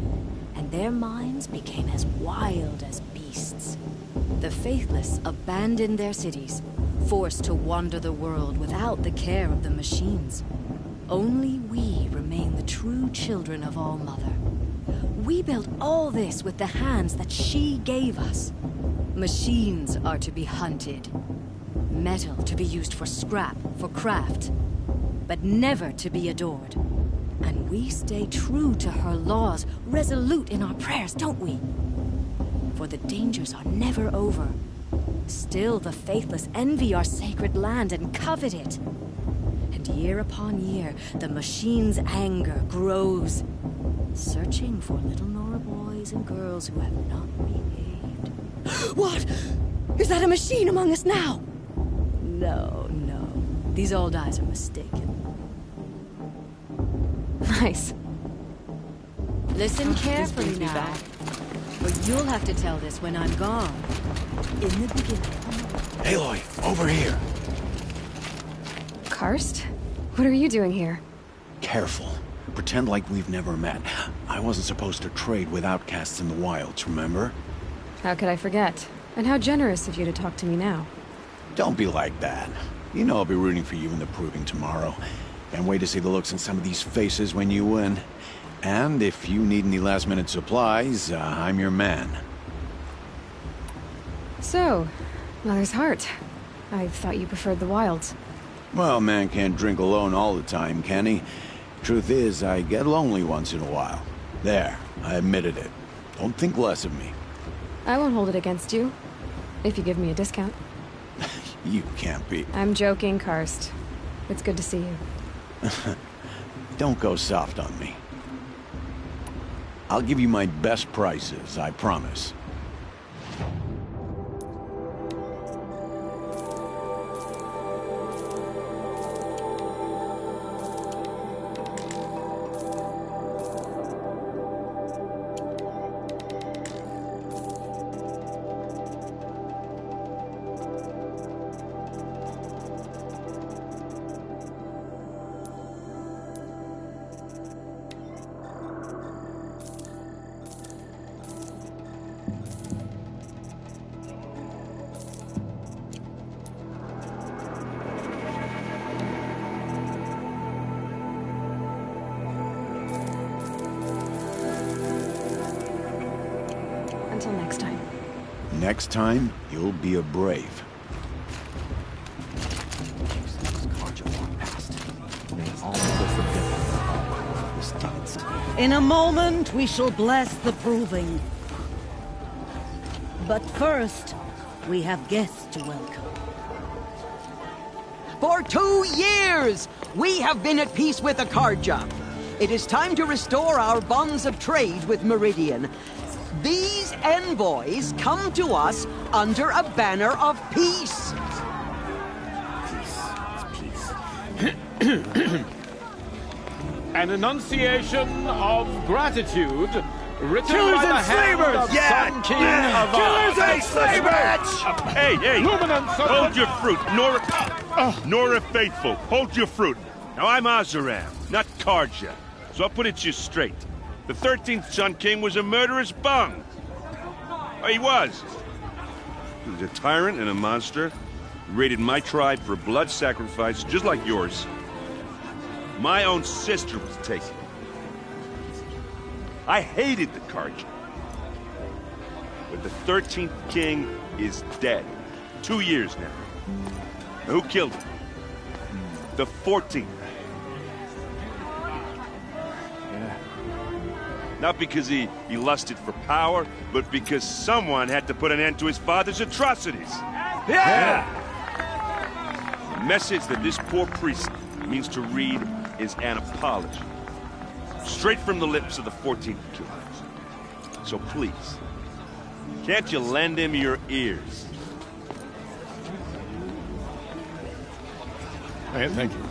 and their minds became as wild as beasts. The faithless abandoned their cities, forced to wander the world without the care of the machines. Only we remain the true children of All Mother. We built all this with the hands that she gave us. Machines are to be hunted. Metal to be used for scrap, for craft, but never to be adored. And we stay true to her laws, resolute in our prayers, don't we? For the dangers are never over. Still the faithless envy our sacred land and covet it. And year upon year, the machine's anger grows, searching for little Nora boys and girls who have not behaved. What? Is that a machine among us now? No, no. These old eyes are mistaken. Nice. Listen carefully now, or you'll have to tell this when I'm gone. In the beginning. Aloy, over here. Karst? What are you doing here? Careful. Pretend like we've never met. I wasn't supposed to trade with outcasts in the wilds, remember? How could I forget? And how generous of you to talk to me now. Don't be like that. You know I'll be rooting for you in the proving tomorrow. Can't wait to see the looks on some of these faces when you win. And if you need any last-minute supplies, I'm your man. So, Mother's Heart. I thought you preferred the wilds. Well, man can't drink alone all the time, can he? Truth is, I get lonely once in a while. There, I admitted it. Don't think less of me. I won't hold it against you, if you give me a discount. You can't be. I'm joking, Karst. It's good to see you. Don't go soft on me. I'll give you my best prices, I promise. Until next time. Next time, you'll be a brave. In a moment, we shall bless the proving. But first, we have guests to welcome. For 2 years, we have been at peace with Akarja. It is time to restore our bonds of trade with Meridian. These envoys come to us under a banner of peace. An enunciation of gratitude written Killers by the and hand slavers! of Yeah! Sun King Yeah! of Killers and slavers! Hey, hey! Luminance of Hold the- your fruit, Nora Faithful. Hold your fruit. Now I'm Azaram, not Karja, so I'll put it to you straight. The 13th Sun King was a murderous bung. Oh, he was. He was a tyrant and a monster. Raided my tribe for blood sacrifice, just like yours. My own sister was taken. I hated the Karja. But the 13th king is dead. 2 years now. Who killed him? The 14th. Not because he lusted for power, but because someone had to put an end to his father's atrocities. Yeah! The message that this poor priest means to read is an apology. Straight from the lips of the 14th king. So please, can't you lend him your ears? Hey, thank you.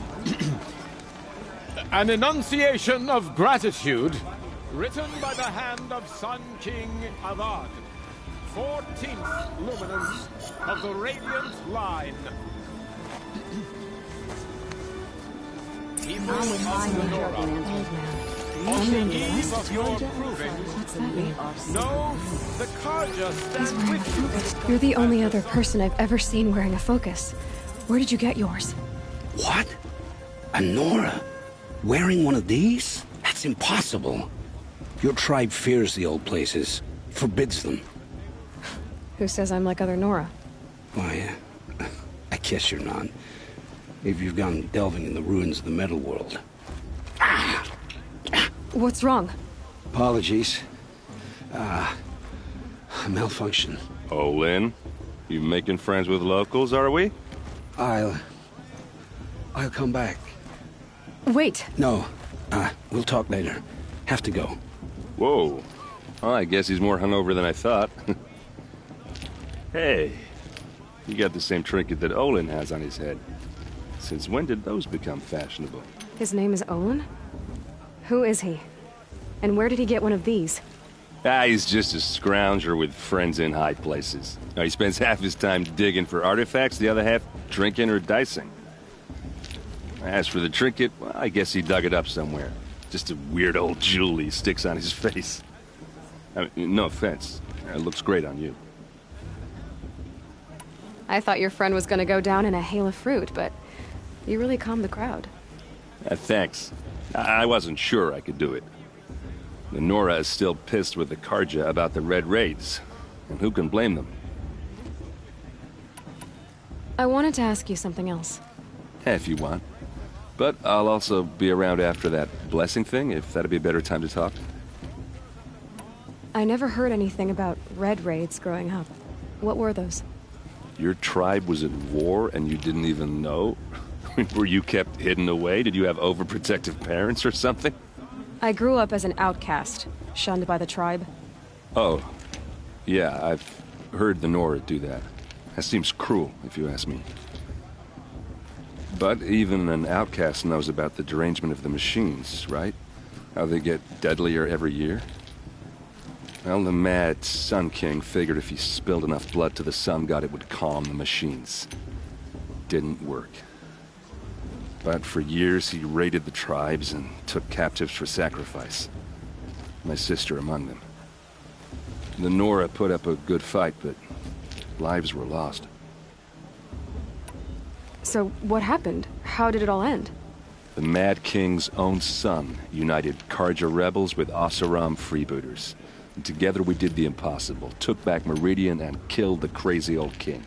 An enunciation of gratitude written by the hand of Sun King Avad, 14th luminance of the Radiant Line. People of Nora, on the eve of your proving, know the Karja stand with you. You're the only other person I've ever seen wearing a focus. Where did you get yours? What? A Nora? Wearing one of these? That's impossible. Your tribe fears the old places, forbids them. Who says I'm like other Nora? Why, I guess you're not. If you've gone delving in the ruins of the metal world. What's wrong? Apologies. A malfunction. Oh, Lynn, you making friends with locals, are we? I'll come back. Wait. No. We'll talk later. Have to go. Whoa. Well, I guess he's more hungover than I thought. Hey, you got the same trinket that Olin has on his head. Since when did those become fashionable? His name is Olin? Who is he? And where did he get one of these? He's just a scrounger with friends in high places. He spends half his time digging for artifacts, the other half drinking or dicing. As for the trinket, well, I guess he dug it up somewhere. Just a weird old jewel he sticks on his face. I mean, no offense. It looks great on you. I thought your friend was gonna go down in a hail of fruit, but you really calmed the crowd. Thanks. I wasn't sure I could do it. The Nora is still pissed with the Karja about the Red Raids, and who can blame them? I wanted to ask you something else. If you want. But I'll also be around after that blessing thing, if that'd be a better time to talk. I never heard anything about Red Raids growing up. What were those? Your tribe was at war and you didn't even know? Were you kept hidden away? Did you have overprotective parents or something? I grew up as an outcast, shunned by the tribe. Oh, yeah, I've heard the Nora do that. That seems cruel, if you ask me. But even an outcast knows about the derangement of the machines, right? How they get deadlier every year? Well, the mad Sun King figured if he spilled enough blood to the Sun God, it would calm the machines. Didn't work. But for years, he raided the tribes and took captives for sacrifice. My sister among them. The Nora put up a good fight, but lives were lost. So, what happened? How did it all end? The Mad King's own son united Karja rebels with Oseram freebooters. And together we did the impossible, took back Meridian and killed the crazy old king.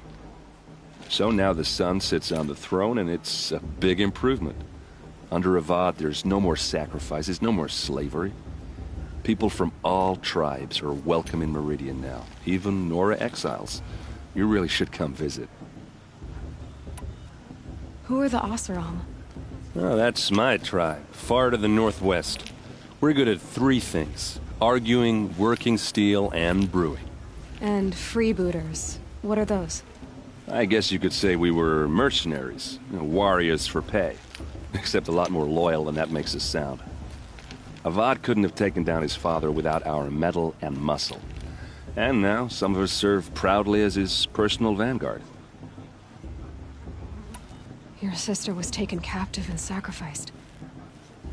So now the son sits on the throne and it's a big improvement. Under Avad, there's no more sacrifices, no more slavery. People from all tribes are welcome in Meridian now, even Nora exiles. You really should come visit. Who are the Oseram? Oh, that's my tribe, far to the northwest. We're good at three things: arguing, working steel, and brewing. And freebooters. What are those? I guess you could say we were mercenaries, warriors for pay. Except a lot more loyal than that makes us sound. Avad couldn't have taken down his father without our metal and muscle. And now some of us serve proudly as his personal vanguard. Your sister was taken captive and sacrificed.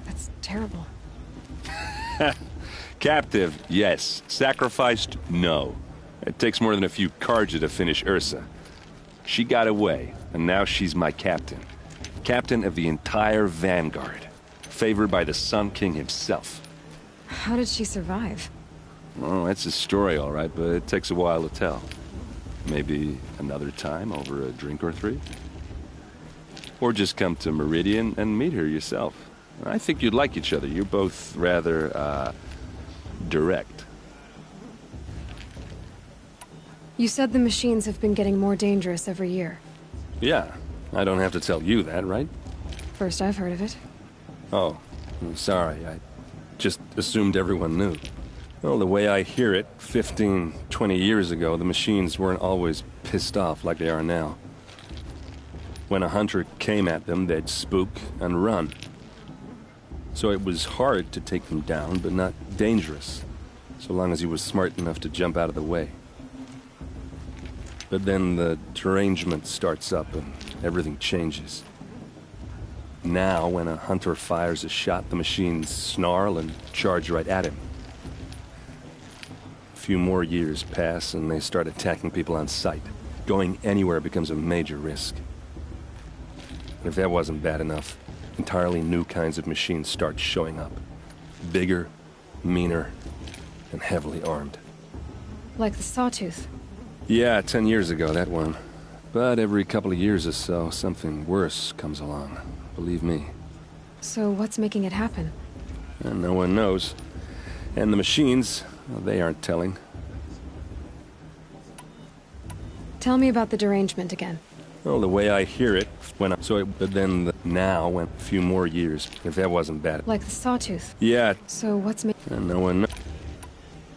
That's terrible. Captive, yes. Sacrificed, no. It takes more than a few Karja to finish Ursa. She got away, and now she's my captain. Captain of the entire vanguard. Favored by the Sun King himself. How did she survive? Oh, that's a story, all right, but it takes a while to tell. Maybe another time over a drink or three? Or just come to Meridian and meet her yourself. I think you'd like each other. You're both rather, direct. You said the machines have been getting more dangerous every year. Yeah, I don't have to tell you that, right? First I've heard of it. Oh, I'm sorry. I just assumed everyone knew. Well, the way I hear it, 15, 20 years ago, the machines weren't always pissed off like they are now. When a hunter came at them, they'd spook and run. So it was hard to take them down, but not dangerous, so long as he was smart enough to jump out of the way. But then the derangement starts up and everything changes. Now, when a hunter fires a shot, the machines snarl and charge right at him. A few more years pass and they start attacking people on sight. Going anywhere becomes a major risk. And if that wasn't bad enough, entirely new kinds of machines start showing up. Bigger, meaner, and heavily armed. Like the Sawtooth. Yeah, 10 years ago, that one. But every couple of years or so, something worse comes along. Believe me. So what's making it happen? And no one knows. And the machines, well, they aren't telling. Tell me about the derangement again. Well, the way I hear it, but then now went a few more years, if that wasn't bad. Like the sawtooth? Yeah. So what's No one knows.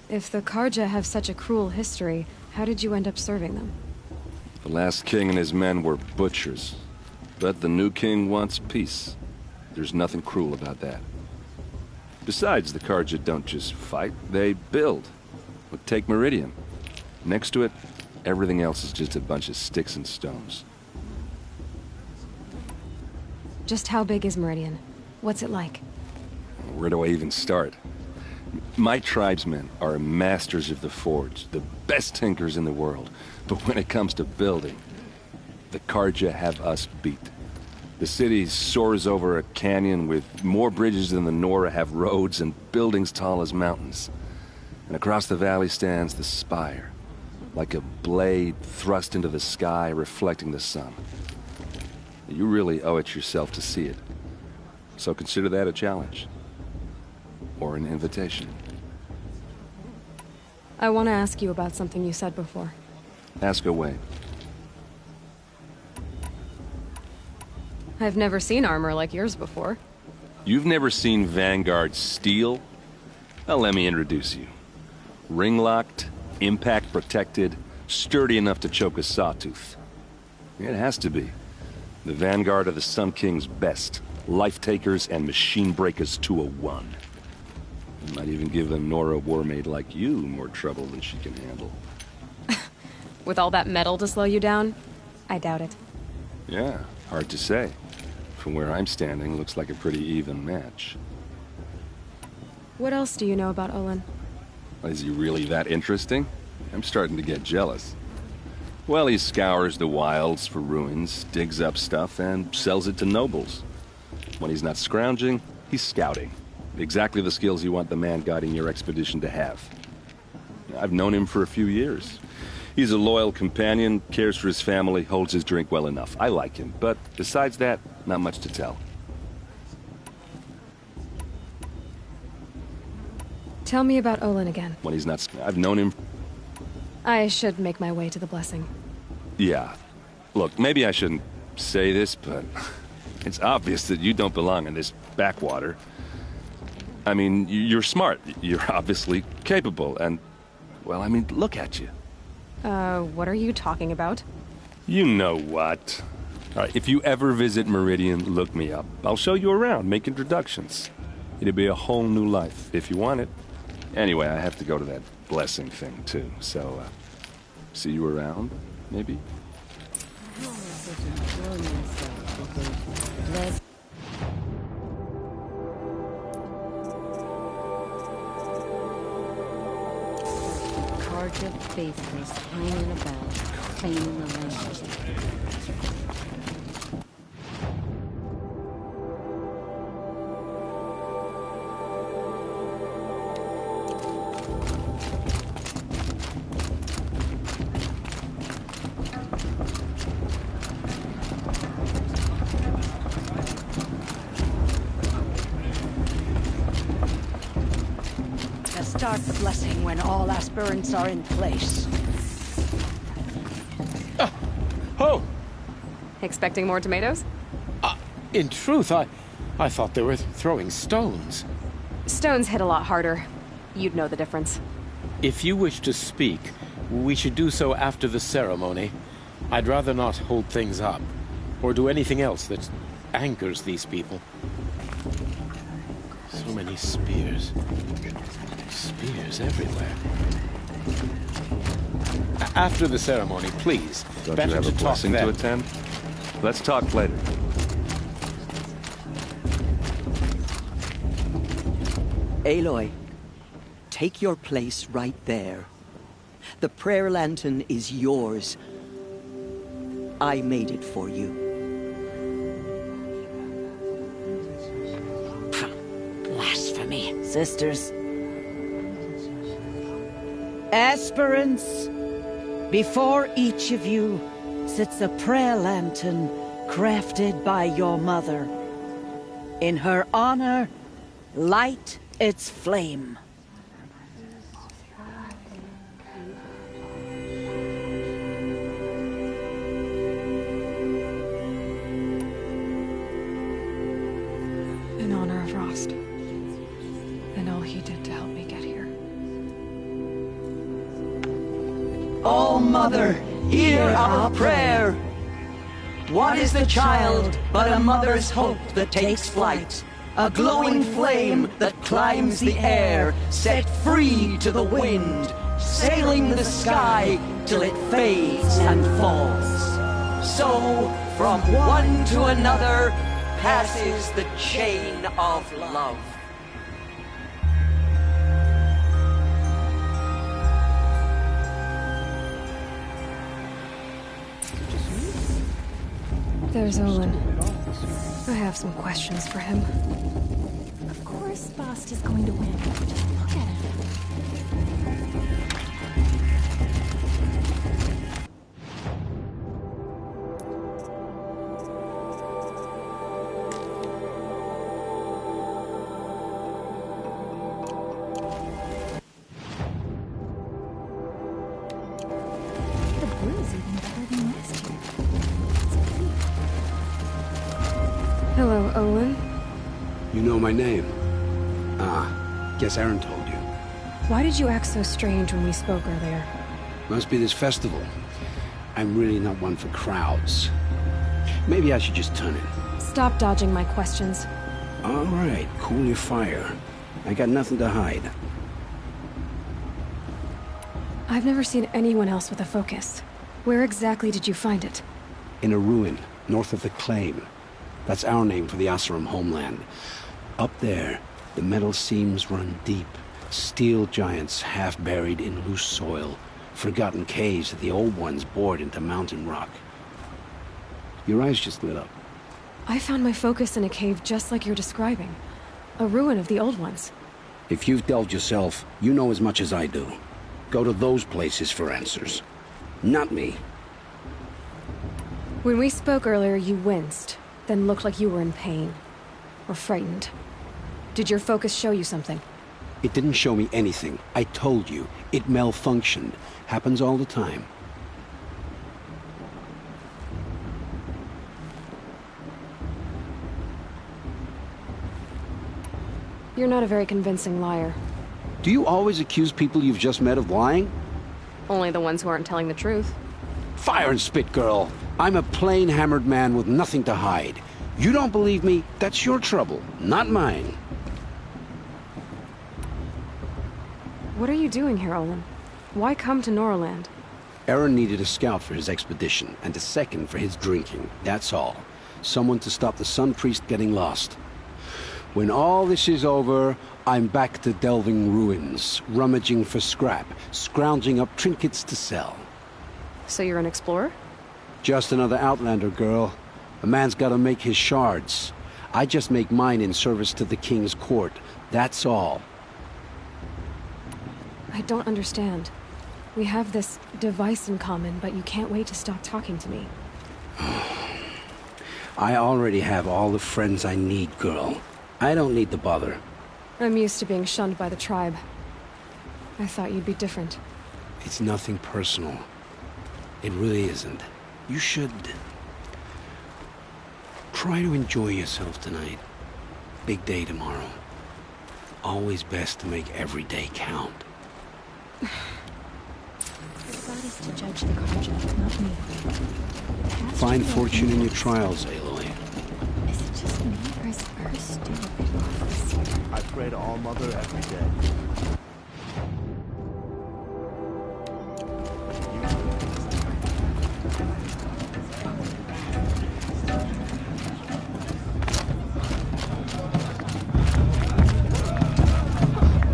If the Karja have such a cruel history, how did you end up serving them? The last king and his men were butchers. But the new king wants peace. There's nothing cruel about that. Besides, the Karja don't just fight, they build. But take Meridian. Next to it, everything else is just a bunch of sticks and stones. Just how big is Meridian? What's it like? Where do I even start? My tribesmen are masters of the forge, the best tinkers in the world. But when it comes to building, the Karja have us beat. The city soars over a canyon with more bridges than the Nora have roads and buildings tall as mountains. And across the valley stands the spire, like a blade thrust into the sky reflecting the sun. You really owe it yourself to see it. So consider that a challenge. Or an invitation. I want to ask you about something you said before. Ask away. I've never seen armor like yours before. You've never seen Vanguard steel? Well, let me introduce you. Ring-locked, impact-protected, sturdy enough to choke a sawtooth. It has to be. The Vanguard are the Sun King's best. Life-takers and machine-breakers to a one. Might even give a Nora warmaid like you more trouble than she can handle. With all that metal to slow you down? I doubt it. Yeah, hard to say. From where I'm standing, looks like a pretty even match. What else do you know about Olin? Is he really that interesting? I'm starting to get jealous. Well, he scours the wilds for ruins, digs up stuff, and sells it to nobles. When he's not scrounging, he's scouting. Exactly the skills you want the man guiding your expedition to have. I've known him for a few years. He's a loyal companion, cares for his family, holds his drink well enough. I like him, but besides that, not much to tell. Tell me about Olin again. When he's not... I've known him... I should make my way to the blessing. Yeah. Look, maybe I shouldn't say this, but... it's obvious that you don't belong in this backwater. I mean, you're smart. You're obviously capable, and... well, I mean, look at you. What are you talking about? You know what. All right, if you ever visit Meridian, look me up. I'll show you around, make introductions. It'll be a whole new life, if you want it. Anyway, I have to go to that blessing thing, too. So, see you around, maybe? Karja faithless hanging about, claiming the land. Start the blessing when all aspirants are in place. Oh! Expecting more tomatoes? In truth, I thought they were throwing stones. Stones hit a lot harder. You'd know the difference. If you wish to speak, we should do so after the ceremony. I'd rather not hold things up, or do anything else that angers these people. So many spears. Spears everywhere. After the ceremony, please. Don't Better you have to a talk blessing then. to attend? Let's talk later. Aloy, take your place right there. The prayer lantern is yours. I made it for you. Blasphemy. Sisters. Aspirants, before each of you sits a prayer lantern crafted by your mother. In her honor, light its flame. in honor of Rost. And all he did to help me get here. Oh, Mother, hear our prayer. What is the child but a mother's hope that takes flight? A glowing flame that climbs the air, set free to the wind, sailing the sky till it fades and falls. So, from one to another, passes the chain of love. There's Olin. I have some questions for him. Of course Bast is going to win. Look at him. The brew's even better than last year. Hello, Olin. You know my name? Ah, guess Aaron told you. Why did you act so strange when we spoke earlier? Must be this festival. I'm really not one for crowds. Maybe I should just turn in. Stop dodging my questions. All right, cool your fire. I got nothing to hide. I've never seen anyone else with a focus. Where exactly did you find it? In a ruin, north of the Claim. That's our name for the Asuram homeland. Up there, the metal seams run deep. Steel giants half buried in loose soil. Forgotten caves that the old ones bored into mountain rock. Your eyes just lit up. I found my focus in a cave just like you're describing. A ruin of the old ones. If you've delved yourself, you know as much as I do. Go to those places for answers. Not me. When we spoke earlier, you winced, then looked like you were in pain. Or frightened. Did your focus show you something? It didn't show me anything. I told you. It malfunctioned. Happens all the time. You're not a very convincing liar. Do you always accuse people you've just met of lying? Only the ones who aren't telling the truth. Fire and spit, girl. I'm a plain hammered man with nothing to hide. You don't believe me? That's your trouble, not mine. What are you doing here, Olin? Why come to Norland? Aaron needed a scout for his expedition, and a second for his drinking. That's all. Someone to stop the Sun Priest getting lost. When all this is over, I'm back to delving ruins, rummaging for scrap, scrounging up trinkets to sell. So you're an explorer? Just another Outlander, girl. A man's gotta make his shards. I just make mine in service to the King's court. That's all. I don't understand. We have this device in common, but you can't wait to stop talking to me. I already have all the friends I need, girl. I don't need the bother. I'm used to being shunned by the tribe. I thought you'd be different. It's nothing personal. It really isn't. You should try to enjoy yourself tonight. Big day tomorrow. Always best to make every day count. Your God is to judge the Carja, not me. Find fortune in your trials, Aloy. Is it just me, or is Earth still a bit off this year? I pray to All Mother every day.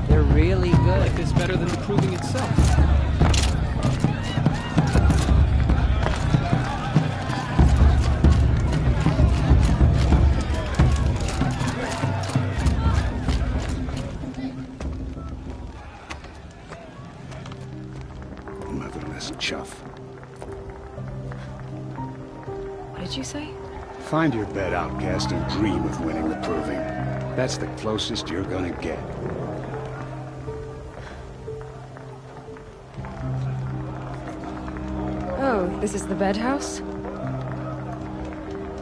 They're really good. I like this better than the proving itself. Motherless chuff. What did you say? Find your bed, outcast, and dream of winning the proving. That's the closest you're gonna get. Oh, this is the bed house?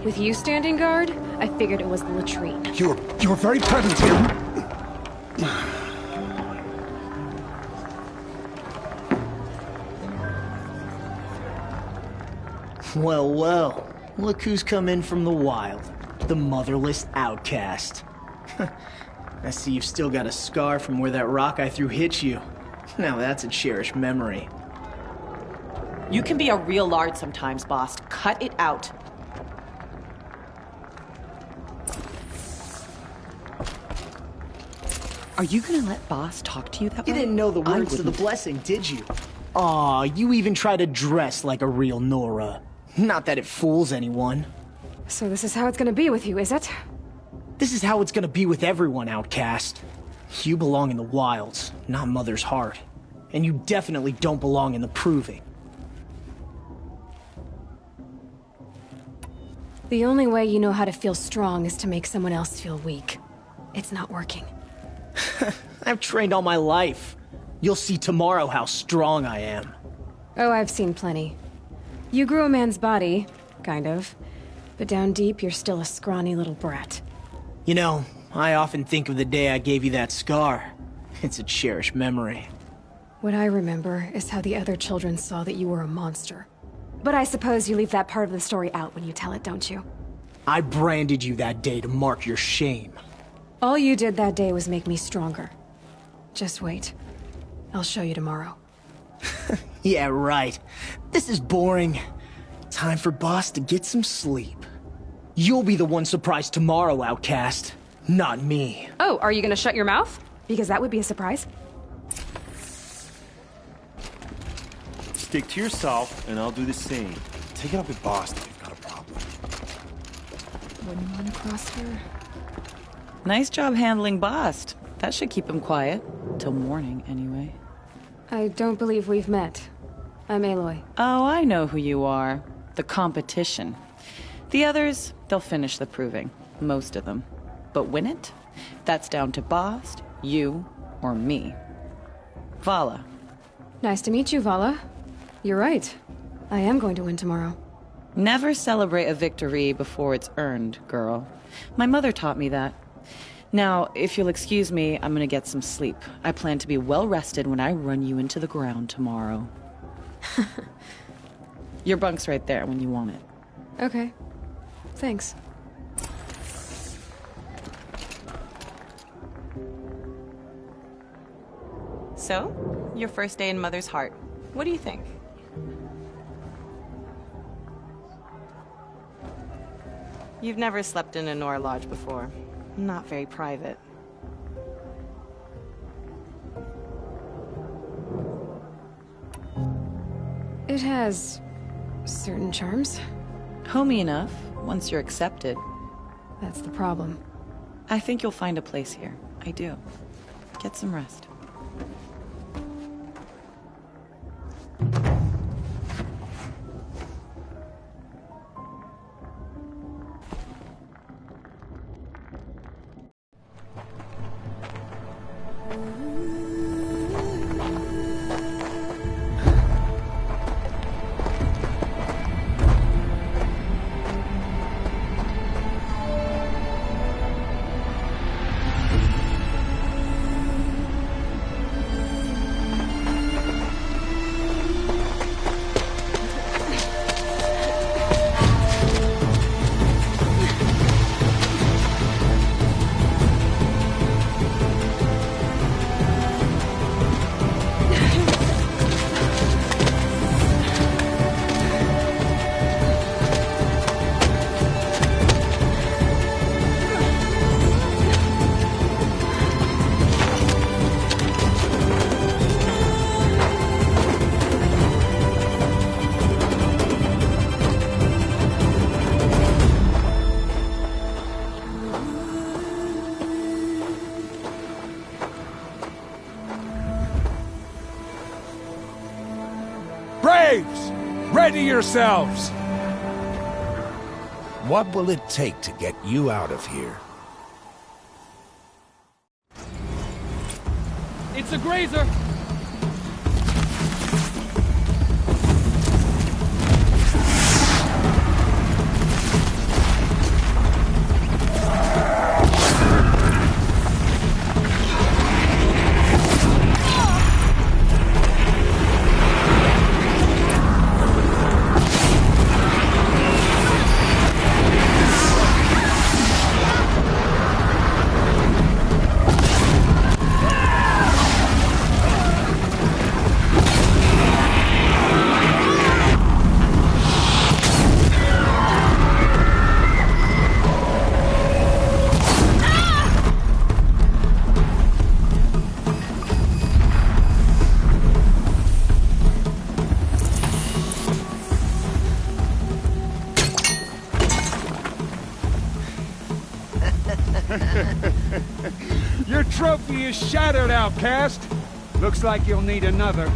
With you standing guard? I figured it was the latrine. You were very present here. Well, well. Look who's come in from the wild. The motherless outcast. I see you've still got a scar from where that rock I threw hit you. Now that's a cherished memory. You can be a real lard sometimes, boss. Cut it out. Are you gonna let boss talk to you that way? You didn't know the words to the blessing, did you? Aw, you even try to dress like a real Nora. Not that it fools anyone. So this is how it's gonna be with you, is it? This is how it's gonna be with everyone, outcast. You belong in the wilds, not Mother's heart. And you definitely don't belong in the proving. The only way you know how to feel strong is to make someone else feel weak. It's not working. I've trained all my life. You'll see tomorrow how strong I am. Oh, I've seen plenty. You grew a man's body, kind of. But down deep, you're still a scrawny little brat. You know, I often think of the day I gave you that scar. It's a cherished memory. What I remember is how the other children saw that you were a monster. But I suppose you leave that part of the story out when you tell it, don't you? I branded you that day to mark your shame. All you did that day was make me stronger. Just wait. I'll show you tomorrow. Yeah, right. This is boring. Time for boss to get some sleep. You'll be the one surprised tomorrow, outcast. Not me. Oh, are you gonna shut your mouth? Because that would be a surprise. Stick to yourself, and I'll do the same. Take it up with boss if you've got a problem. Wouldn't want to cross her. Nice job handling Bast. That should keep him quiet. Till morning, anyway. I don't believe we've met. I'm Aloy. Oh, I know who you are. The competition. The others, they'll finish the proving. Most of them. But win it? That's down to Bast, you, or me. Vala. Nice to meet you, Vala. You're right. I am going to win tomorrow. Never celebrate a victory before it's earned, girl. My mother taught me that. Now, if you'll excuse me, I'm gonna get some sleep. I plan to be well rested when I run you into the ground tomorrow. Your bunk's right there when you want it. Okay. Thanks. So, your first day in Mother's heart. What do you think? You've never slept in a Nora lodge before. Not very private. It has certain charms. Homey enough, once you're accepted. That's the problem. I think you'll find a place here. I do. Get some rest. Ready yourselves! What will it take to get you out of here? It's a grazer! Your trophy is shattered, outcast. Looks like you'll need another.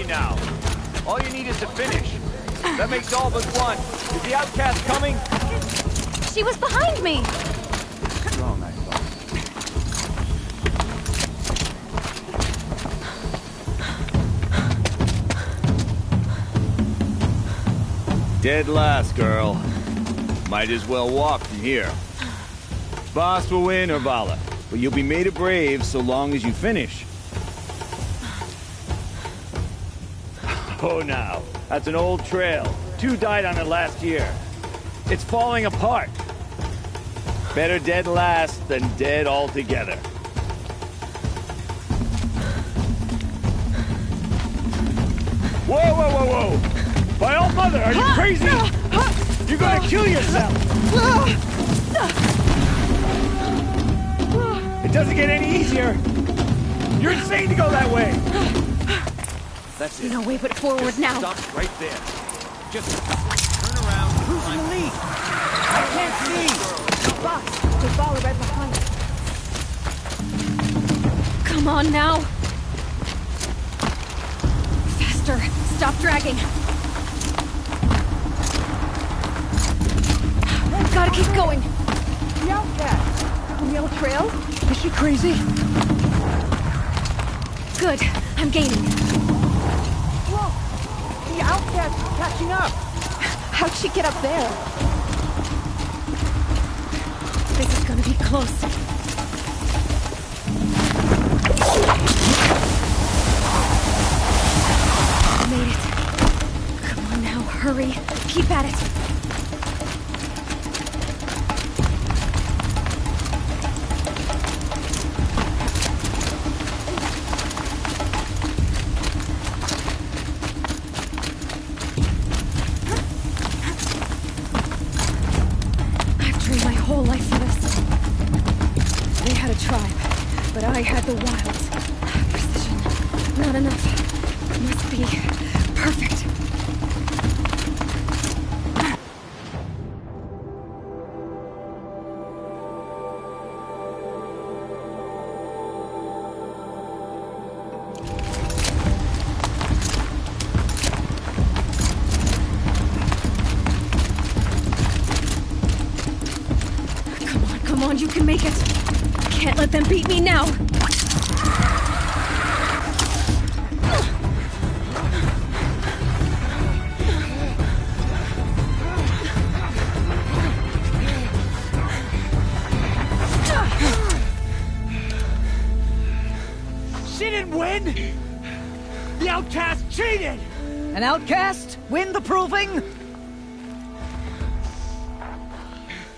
Now. All you need is to finish. That makes all but one. Is the outcast coming? She was behind me! Wrong, I thought. Dead last, girl. Might as well walk from here. Boss will win or Vala, but you'll be made a brave so long as you finish. Oh, now. That's an old trail. 2 died on it last year. It's falling apart. Better dead last than dead altogether. Whoa, whoa, whoa, whoa! My old mother, are you crazy? You're gonna kill yourself! It doesn't get any easier! You're insane to go that way! That's it. No way but forward Just now. Stop right there. Just turn around. Who's in the lead? I can't see. Boss, the ball right behind. Come on now. Faster. Stop dragging. Gotta keep going. The outcast. On the old trail? Is she crazy? Good. I'm gaining. Whoa! The outcast is catching up! How'd she get up there? This is gonna be close. Made it. Come on now, hurry. Keep at it. But I had the wilds. Precision. Not enough. Must be perfect. Come on, you can make it. Can't let them beat me now! She didn't win! The outcast cheated! An outcast win the proving?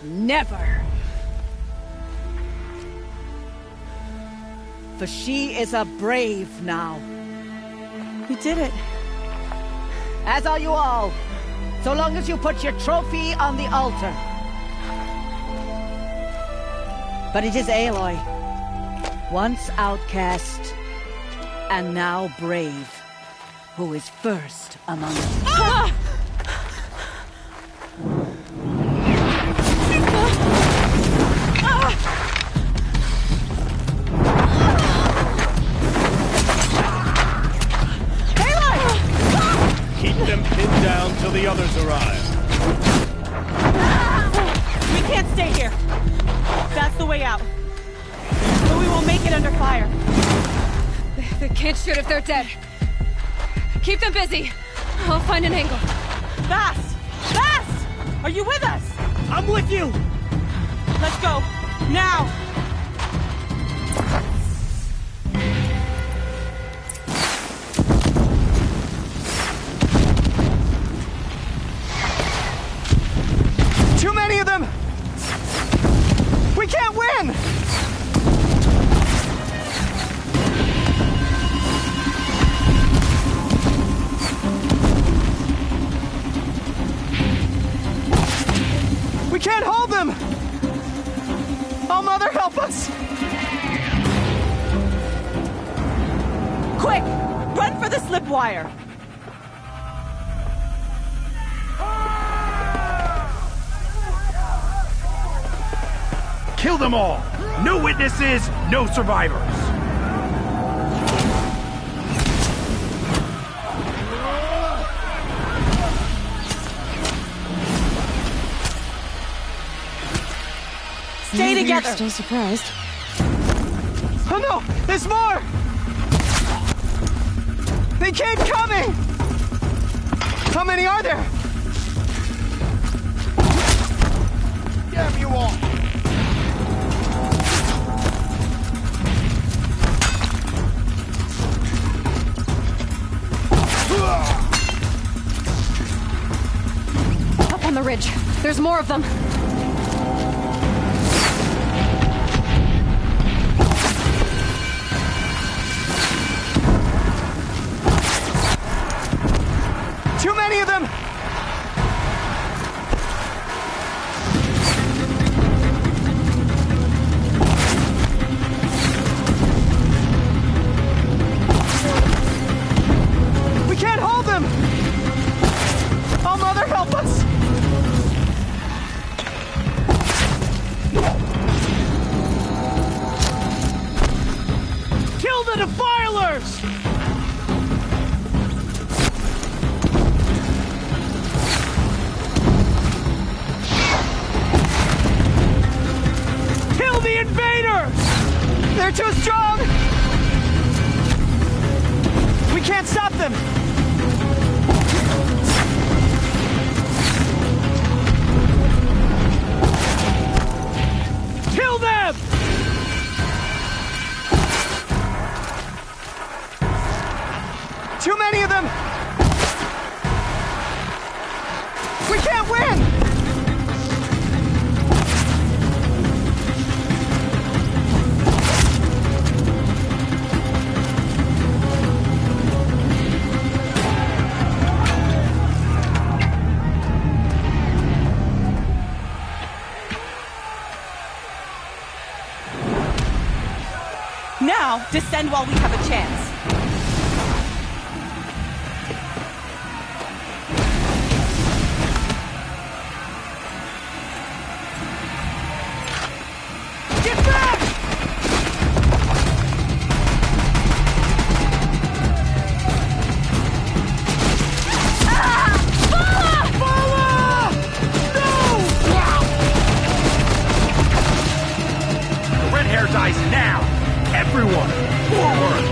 Never! For she is a brave now. You did it. As are you all. So long as you put your trophy on the altar. But it is Aloy. Once outcast, and now brave, who is first among us. Ah! Keep them pinned down till the others arrive. We can't stay here. That's the way out. But we won't make it under fire. They can't shoot if they're dead. Keep them busy. I'll find an angle. Fast! Fast! Are you with us? I'm with you! Let's go. Now! Too many of them! We can't win! We can't hold them! Oh, Mother, help us! Quick! Run for the slip wire! Kill them all! No witnesses, no survivors! Stay together! Still surprised. Oh no! There's more! They keep coming! How many are there? Damn you all! Up on the ridge. There's more of them. Too many of them! We can't hold them! Oh, Mother, help us! Kill the defilers! Kill the invaders! They're too strong! We can't stop them! Kill them! Too many of them! We can't win! Now, descend while we have a chance. Get back! The red hair dies now! Everyone, forward!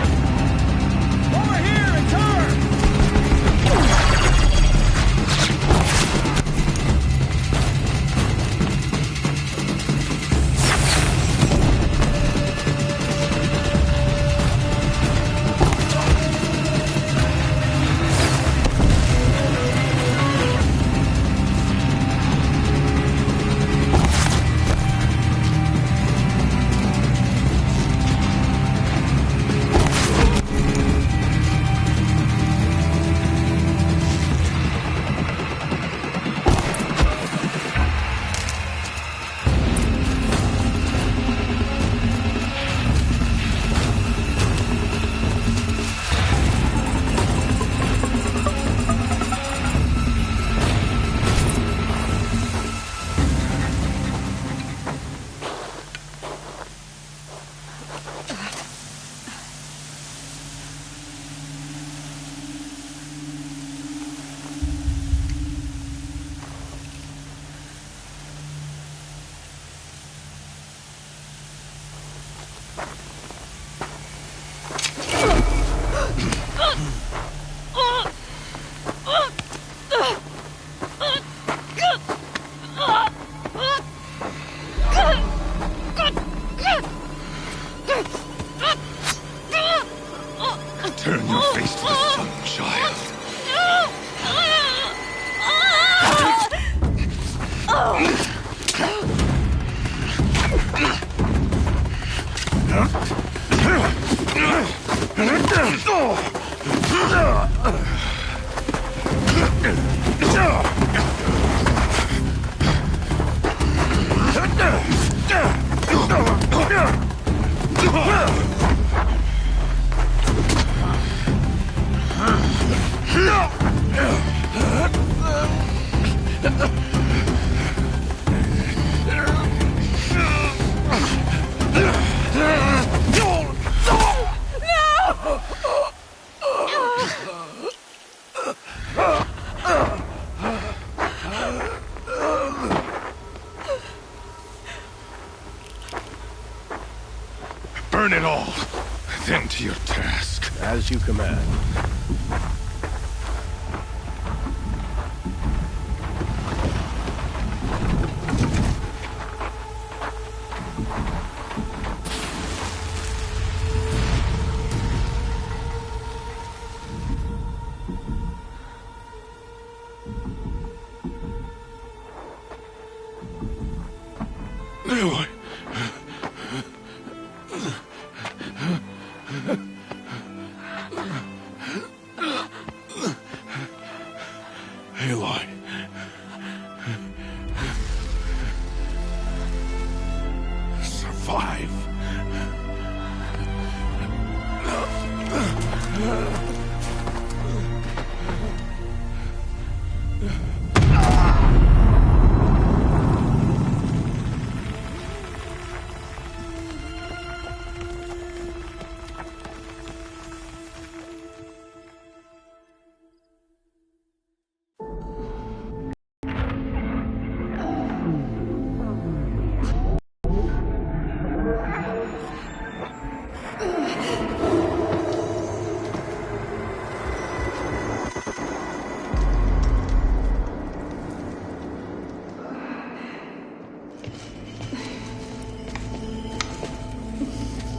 Burn it all, then to your task. As you command. Aloy. Aloy. Survive.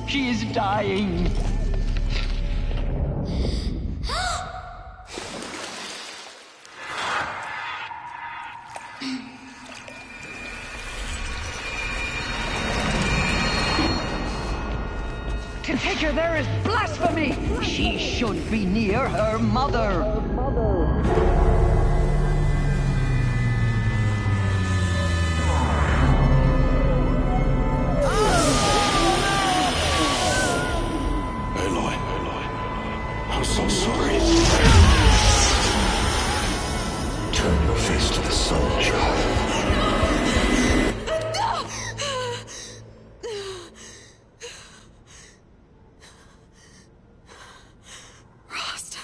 She is dying. To take her there is blasphemy. She should be near her mother. I'm so sorry. Turn your face to the sun, child. Rost.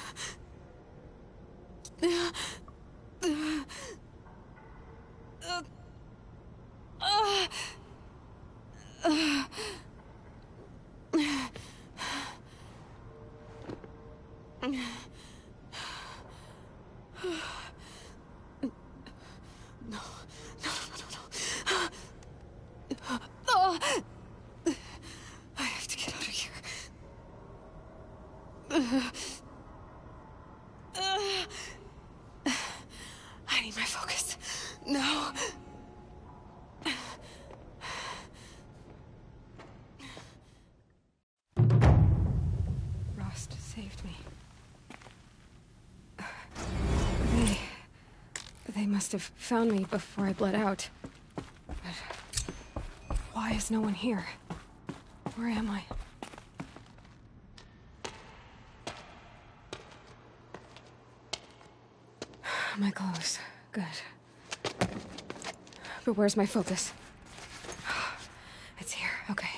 I have to get out of here. I need my focus. No. Rost saved me. They must have found me before I bled out. But why is no one here? Where am I? My clothes. Good. But where's my focus? It's here. Okay.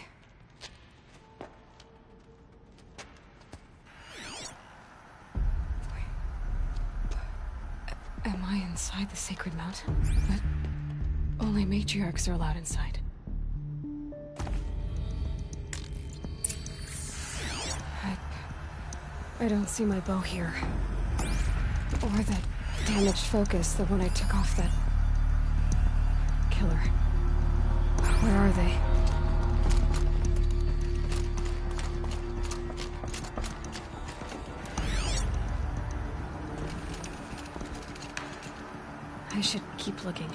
Am I inside the sacred mountain? But only matriarchs are allowed inside. I don't see my bow here. Or that damaged focus, the one I took off that killer. Where are they? I should keep looking.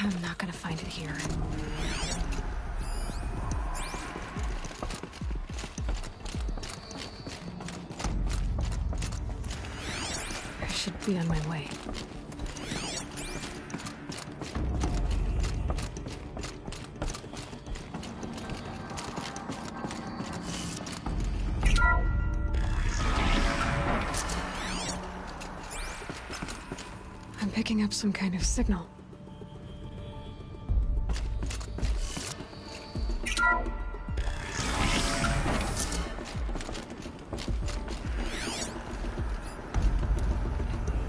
I'm not gonna find it here. I should be on my way. I'm picking up some kind of signal.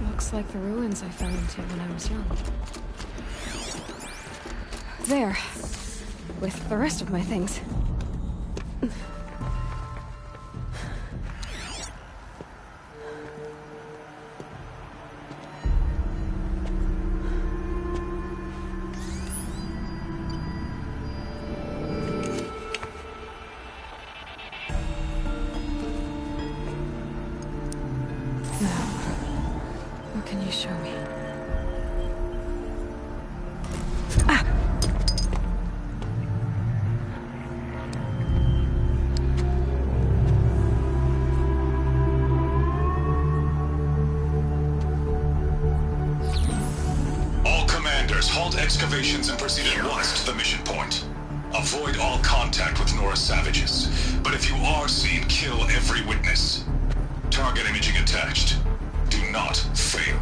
Looks like the ruins I fell into when I was young. There. With the rest of my things. What can you show me? All commanders, halt excavations and proceed at once to the mission point. Avoid all contact with Nora savages, but if you are seen, kill every witness. Target imaging attached. Do not fail.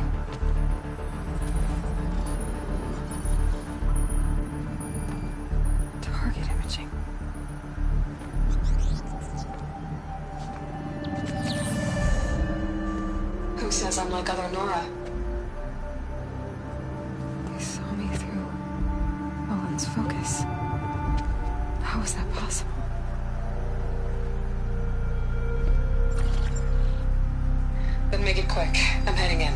Target imaging. Who says I'm like other Nora? They saw me through Owen's focus. How is that possible? Then make it quick. I'm heading in.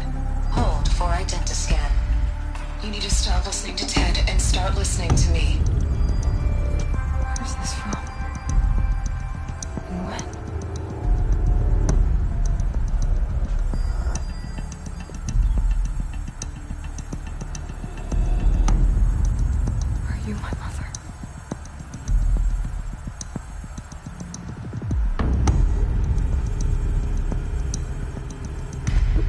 Hold for identiscan. You need to stop listening to Ted and start listening to me. Where's this from? And when? Are you my mother?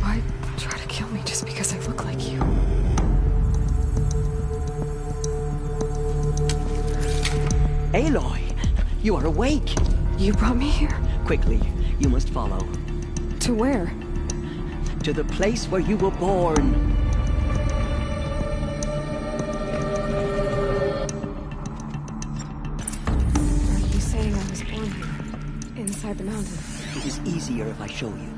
Why try to kill me just because I look like you? Aloy, you are awake. You brought me here? Quickly, you must follow. To where? To the place where you were born. Are you saying I was born here? Inside the mountain? It is easier if I show you.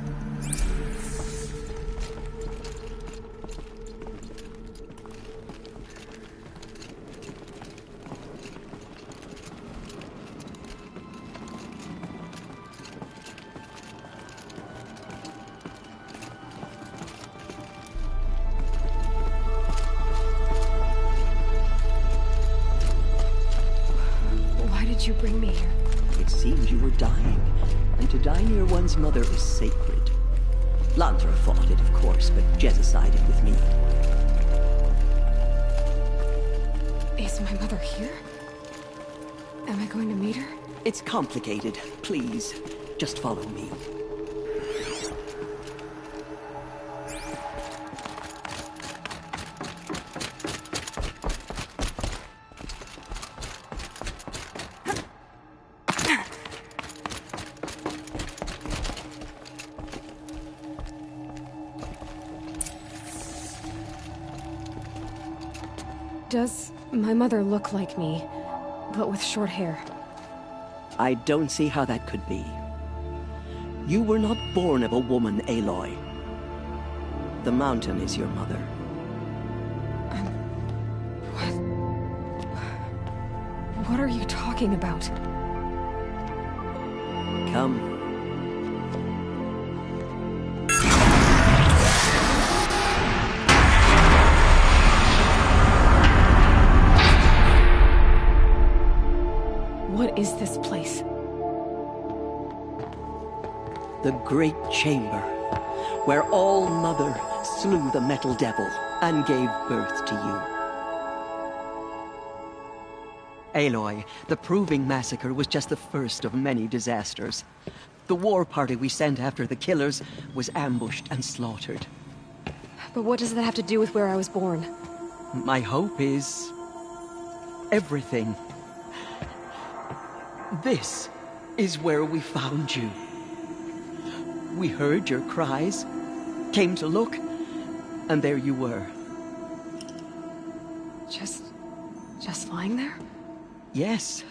Why did you bring me here? It seemed you were dying, and to die near one's mother is sacred. Lantra fought it, of course, but Jezza sided with me. Is my mother here? Am I going to meet her? It's complicated. Please, just follow me. Does my mother look like me, but with short hair? I don't see how that could be. You were not born of a woman, Aloy. The mountain is your mother. What are you talking about? Come. What is this place? The Great Chamber, where All Mother slew the Metal Devil and gave birth to you. Aloy, the Proving Massacre was just the first of many disasters. The war party we sent after the killers was ambushed and slaughtered. But what does that have to do with where I was born? My hope is everything. This is where we found you. We heard your cries, came to look, And there you were. Just lying there? Yes.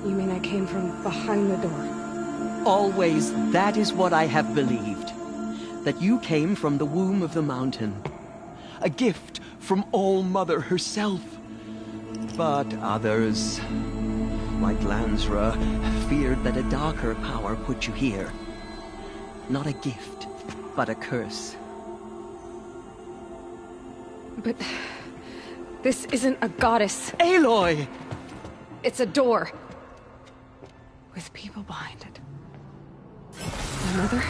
You mean I came from behind the door? Always, that is what I have believed. That you came from the womb of the mountain. A gift from All-Mother herself. But others, like Lansra, feared that a darker power put you here. Not a gift, but a curse. But this isn't a goddess. Aloy! It's a door. With people behind it. My mother?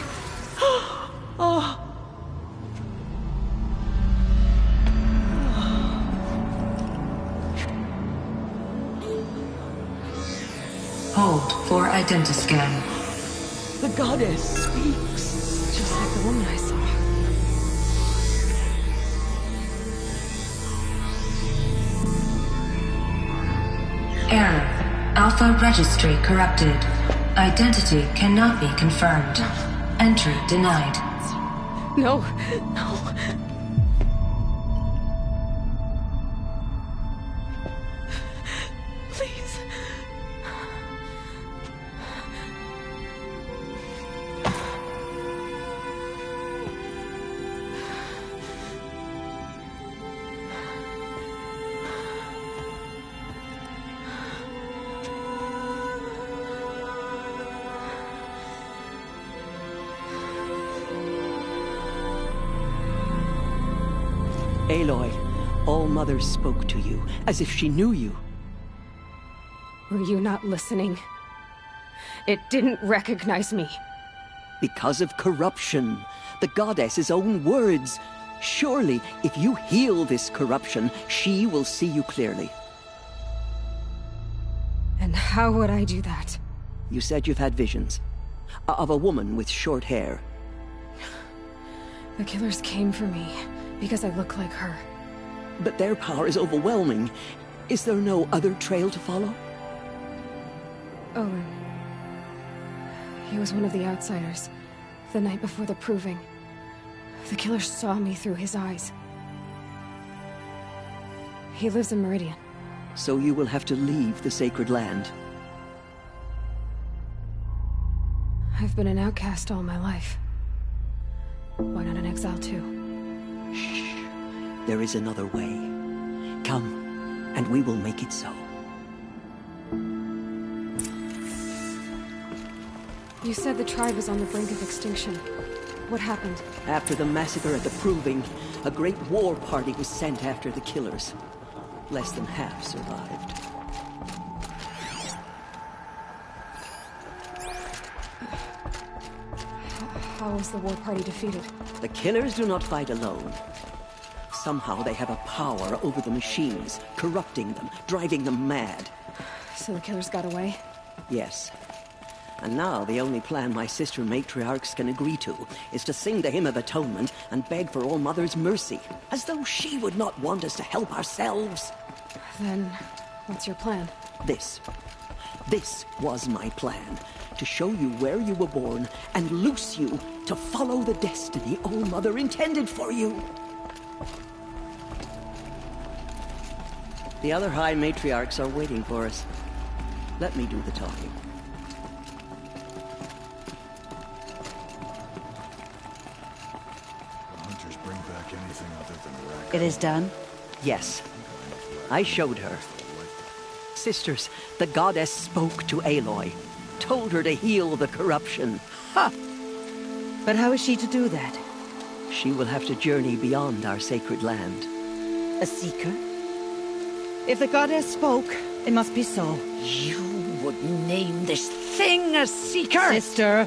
Oh! Hold for identiscan. The goddess speaks. Just like the woman I saw. Error. Alpha registry corrupted. Identity cannot be confirmed. Entry denied. No. Please. Aloy, All-Mother spoke to you, as if she knew you. Were you not listening? It didn't recognize me. Because of corruption. The goddess's own words. Surely, if you heal this corruption, she will see you clearly. And how would I do that? You said you've had visions. Of a woman with short hair. The killers came for me. Because I look like her. But their power is overwhelming. Is there no other trail to follow? Owen. He was one of the outsiders. The night before the proving. The killers saw me through his eyes. He lives in Meridian. So you will have to leave the sacred land. I've been an outcast all my life. Why not an exile too? Shh. There is another way. Come, and we will make it so. You said the tribe is on the brink of extinction. What happened? After the massacre at the Proving, a great war party was sent after the killers. Less than half survived. How was the war party defeated? The killers do not fight alone. Somehow they have a power over the machines, corrupting them, driving them mad. So the killers got away? Yes. And now the only plan my sister matriarchs can agree to is to sing the Hymn of Atonement and beg for All-Mother's mercy, as though she would not want us to help ourselves. Then, what's your plan? This was my plan. To show you where you were born and loose you to follow the destiny All-Mother intended for you. The other High Matriarchs are waiting for us. Let me do the talking. The hunters bring back anything other than raccoons. It is done? Yes. I showed her. Sisters, the goddess spoke to Aloy. Told her to heal the corruption. Ha! But how is she to do that? She will have to journey beyond our sacred land. A seeker? If the goddess spoke, it must be so. You would name this thing a seeker? Sister!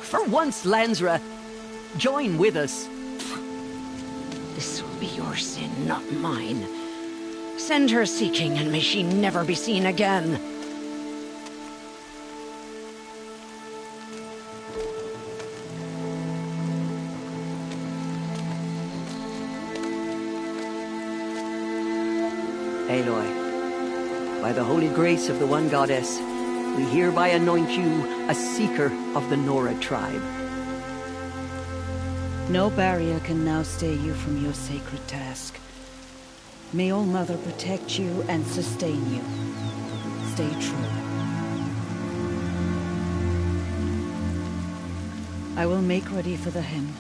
For once, Lansra, join with us. This will be your sin, not mine. Send her seeking, and may she never be seen again. Aloy, by the holy grace of the one goddess, we hereby anoint you a seeker of the Nora tribe. No barrier can now stay you from your sacred task. May All Mother protect you and sustain you. Stay true. I will make ready for the hymn.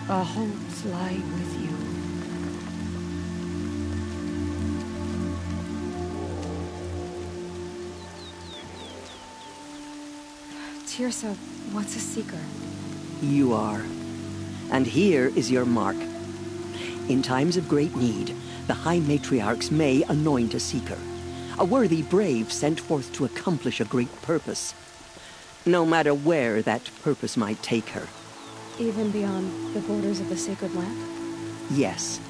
Our hopes lie with you. Tirsa, what's a seeker? You are. And here is your mark. In times of great need, the High Matriarchs may anoint a seeker. A worthy brave sent forth to accomplish a great purpose. No matter where that purpose might take her. Even beyond the borders of the sacred land? Yes.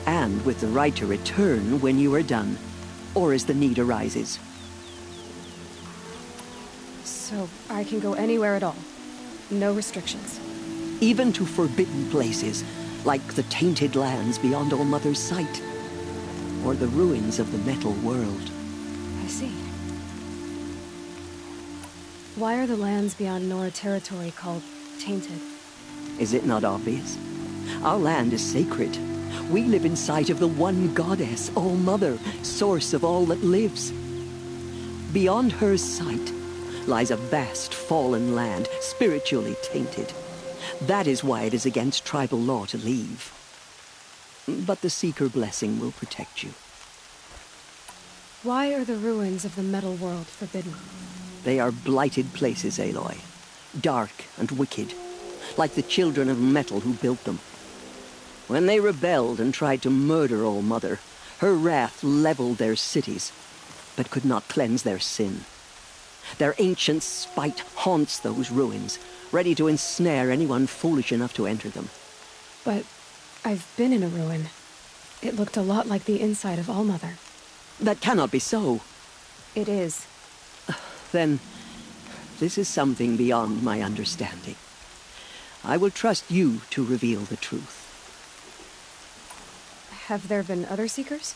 And with the right to return when you are done, or as the need arises. So I can go anywhere at all? No restrictions? Even to forbidden places, like the tainted lands beyond All Mother's sight. Or the ruins of the metal world. I see. Why are the lands beyond Nora territory called tainted? Is it not obvious? Our land is sacred. We live in sight of the one goddess, All Mother, source of all that lives. Beyond her sight lies a vast fallen land, spiritually tainted. That is why it is against tribal law to leave. But the Seeker blessing will protect you. Why are the ruins of the metal world forbidden? They are blighted places, Aloy. Dark and wicked, like the children of metal who built them. When they rebelled and tried to murder All Mother, her wrath leveled their cities, but could not cleanse their sin. Their ancient spite haunts those ruins, ready to ensnare anyone foolish enough to enter them. But I've been in a ruin. It looked a lot like the inside of All Mother. That cannot be so. It is. Then, this is something beyond my understanding. I will trust you to reveal the truth. Have there been other Seekers?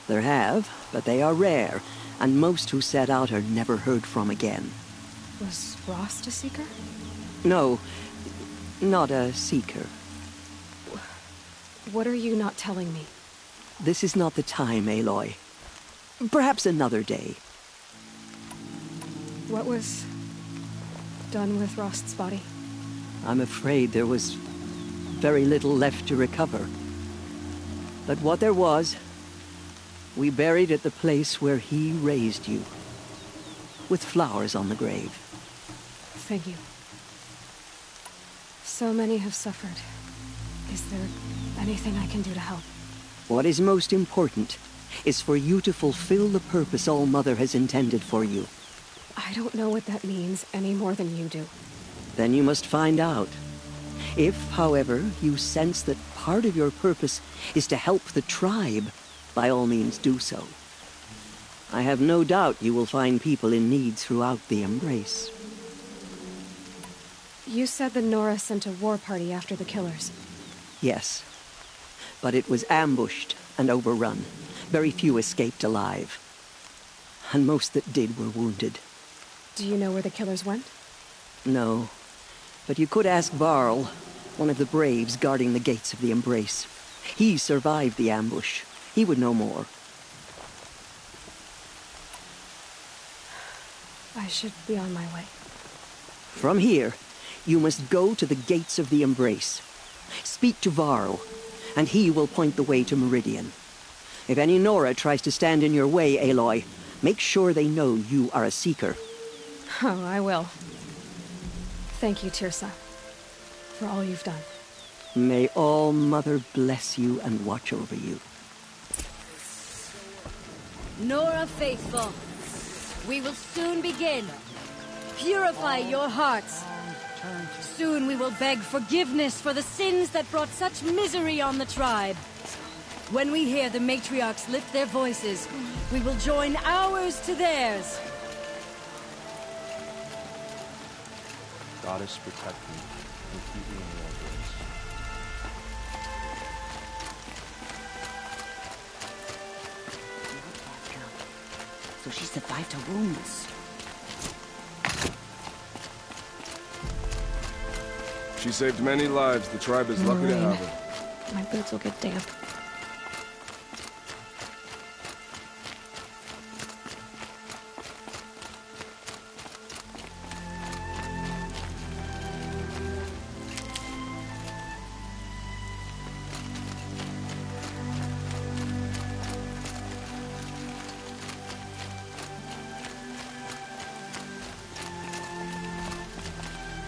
There have, but they are rare, and most who set out are never heard from again. Was Rost a Seeker? No, not a Seeker. What are you not telling me? This is not the time, Aloy. Perhaps another day. What was done with Rost's body? I'm afraid there was very little left to recover. But what there was, we buried at the place where he raised you, with flowers on the grave. Thank you. So many have suffered. Is there anything I can do to help? What is most important is for you to fulfill the purpose All Mother has intended for you. I don't know what that means any more than you do. Then you must find out. If, however, you sense that part of your purpose is to help the tribe, by all means do so. I have no doubt you will find people in need throughout the Embrace. You said the Nora sent a war party after the killers. Yes. But it was ambushed and overrun. Very few escaped alive. And most that did were wounded. Do you know where the killers went? No. But you could ask Varl, one of the braves guarding the gates of the Embrace. He survived the ambush. He would know more. I should be on my way. From here, you must go to the gates of the Embrace. Speak to Varl, and he will point the way to Meridian. If any Nora tries to stand in your way, Aloy, make sure they know you are a Seeker. Oh, I will. Thank you, Tirsa, for all you've done. May All Mother bless you and watch over you. Nora faithful, we will soon begin. Purify your hearts. Soon we will beg forgiveness for the sins that brought such misery on the tribe. When we hear the matriarchs lift their voices, we will join ours to theirs. Goddess protect me and keep me in your grace. so she survived her wounds. She saved many lives. The tribe is lucky to have her. My boots will get damp.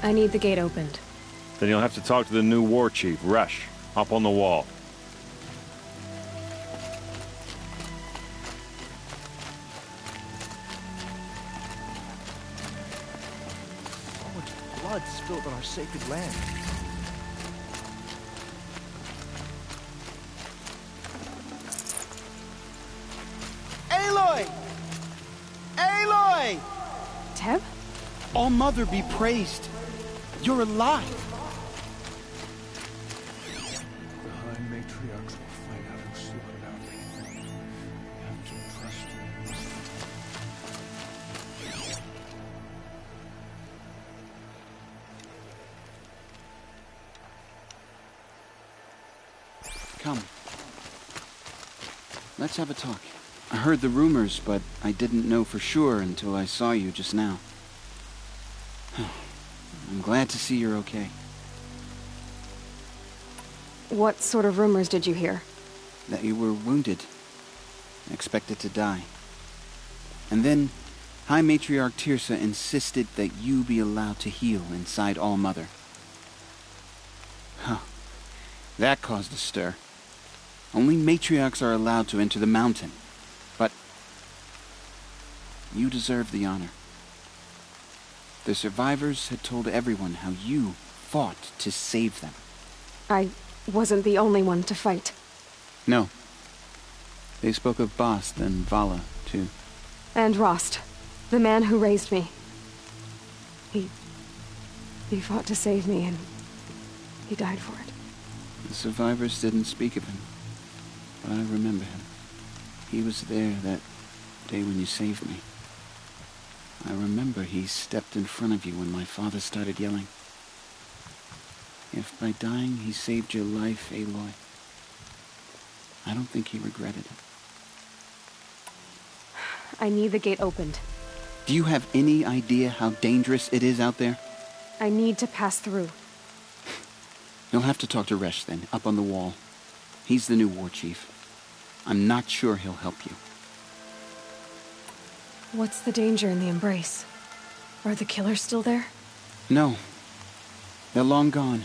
I need the gate opened. Then you'll have to talk to the new war chief, Rush, up on the wall. So much blood spilled on our sacred land. Aloy! Aloy! Teb? All Mother be praised. You're alive. The High Matriarchs will find out who slaughtered our people. We have to trust you. Come. Let's have a talk. I heard the rumors, but I didn't know for sure until I saw you just now. I'm glad to see you're okay. What sort of rumors did you hear? That you were wounded. Expected to die. And then, High Matriarch Tirsa insisted that you be allowed to heal inside All-Mother. Huh. That caused a stir. Only matriarchs are allowed to enter the mountain. But you deserve the honor. The survivors had told everyone how you fought to save them. I wasn't the only one to fight. No. They spoke of Bast and Vala, too. And Rost, the man who raised me. He fought to save me, and he died for it. The survivors didn't speak of him, but I remember him. He was there that day when you saved me. I remember he stepped in front of you when my father started yelling. If by dying he saved your life, Aloy, I don't think he regretted it. I need the gate opened. Do you have any idea how dangerous it is out there? I need to pass through. You'll have to talk to Resh then, up on the wall. He's the new war chief. I'm not sure he'll help you. What's the danger in the embrace? Are the killers still there? No. They're long gone.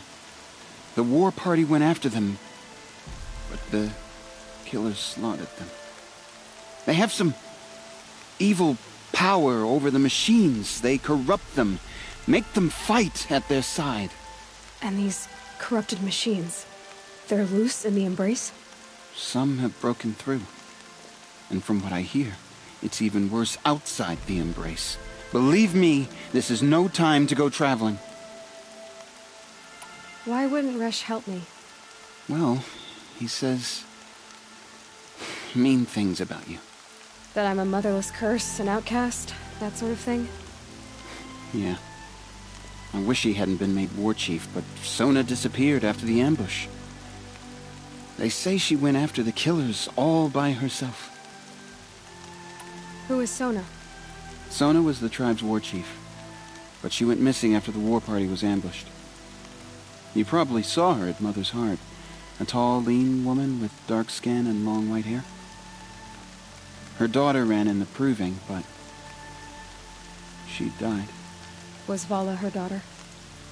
The war party went after them, but the killers slaughtered them. They have some evil power over the machines. They corrupt them, make them fight at their side. And these corrupted machines, they're loose in the embrace? Some have broken through. And from what I hear, it's even worse outside the embrace. Believe me, this is no time to go traveling. Why wouldn't Resh help me? Well, he says mean things about you. That I'm a motherless curse, an outcast, that sort of thing? Yeah. I wish he hadn't been made war chief, but Sona disappeared after the ambush. They say she went after the killers all by herself. Who is Sona? Sona was the tribe's war chief, but she went missing after the war party was ambushed. You probably saw her at Mother's Heart. A tall, lean woman with dark skin and long white hair. Her daughter ran in the proving, but she died. Was Vala her daughter?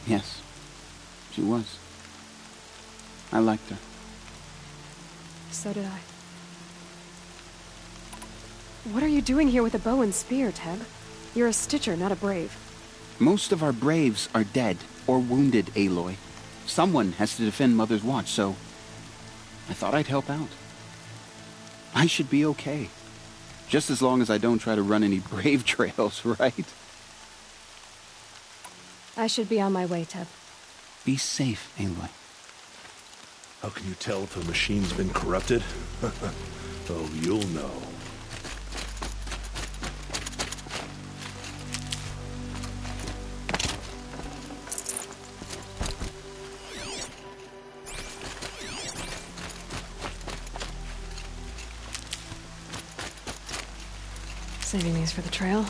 Yes, she was. I liked her. So did I. What are you doing here with a bow and spear, Teb? You're a Stitcher, not a Brave. Most of our Braves are dead or wounded, Aloy. Someone has to defend Mother's Watch, so I thought I'd help out. I should be okay. Just as long as I don't try to run any Brave trails, right? I should be on my way, Teb. Be safe, Aloy. How can you tell if a machine's been corrupted? Oh, you'll know. Saving these for the trail.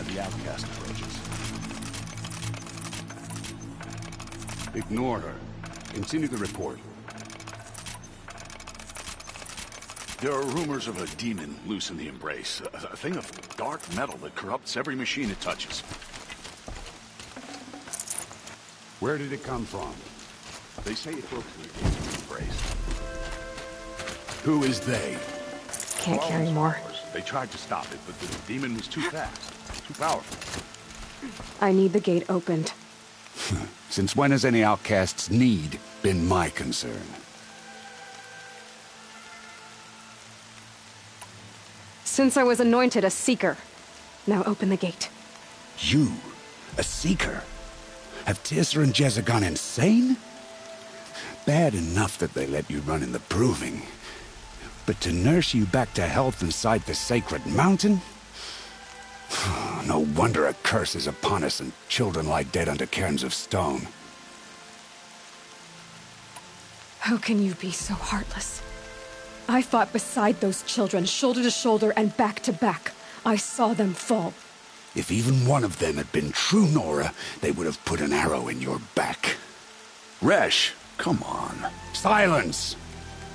The outcast approaches. Ignore her. Continue the report. There are rumors of a demon loose in the Embrace. A thing of dark metal that corrupts every machine it touches. Where did it come from? They say it broke through the gates of the Embrace. Who is they? Can't carry more. They tried to stop it, but the demon was too fast. Too powerful. I need the gate opened. Since when has any outcast's need been my concern? Since I was anointed a Seeker. Now open the gate. You? A Seeker? Have Tirsa and Jezza gone insane? Bad enough that they let you run in the Proving. But to nurse you back to health inside the Sacred Mountain? No wonder a curse is upon us and children lie dead under cairns of stone. How can you be so heartless? I fought beside those children, shoulder to shoulder and back to back. I saw them fall. If even one of them had been true Nora, they would have put an arrow in your back. Resh, come on. Silence!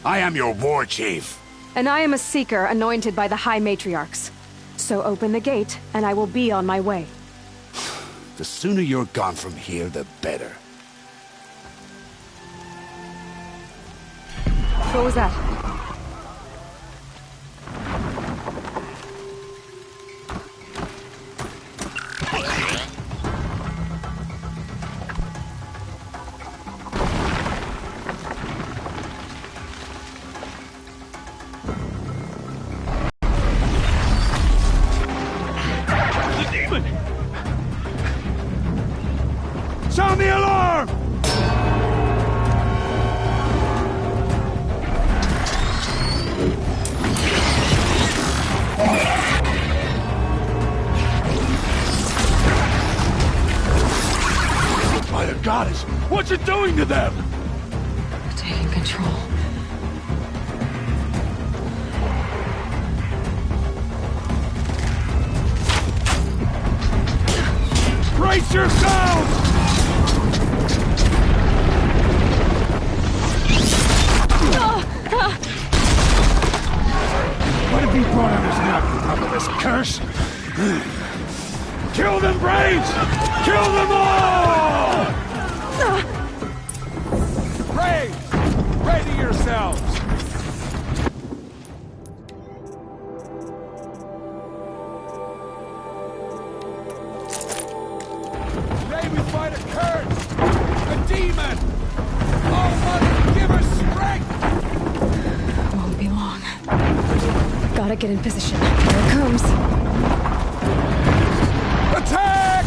I am your war chief. And I am a Seeker anointed by the High Matriarchs. So open the gate, and I will be on my way. The sooner you're gone from here, the better. What was that? Sound the alarm! By the goddess, what's it doing to them? Taking control. Brace yourselves! What have you brought on us now, on top of this curse? Kill them, Braves! Kill them all! Braves! Ready yourselves! Today we fight a curse! A demon! Oh, Mother, give us strength! Won't be long. Gotta get in position. Here it comes. Attack!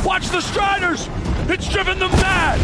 Watch the Striders! It's driven them mad!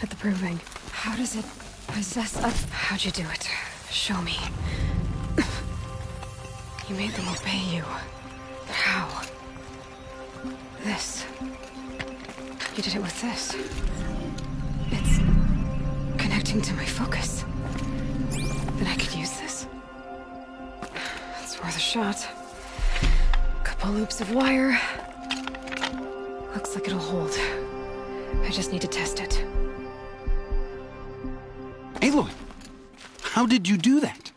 at the proving. How does it possess us? How'd you do it? Show me. You made them obey you. But how? This. You did it with this. It's connecting to my focus. Then I could use this. It's worth a shot. Couple loops of wire. Looks like it'll hold. I just need to test it. Aloy! How did you do that?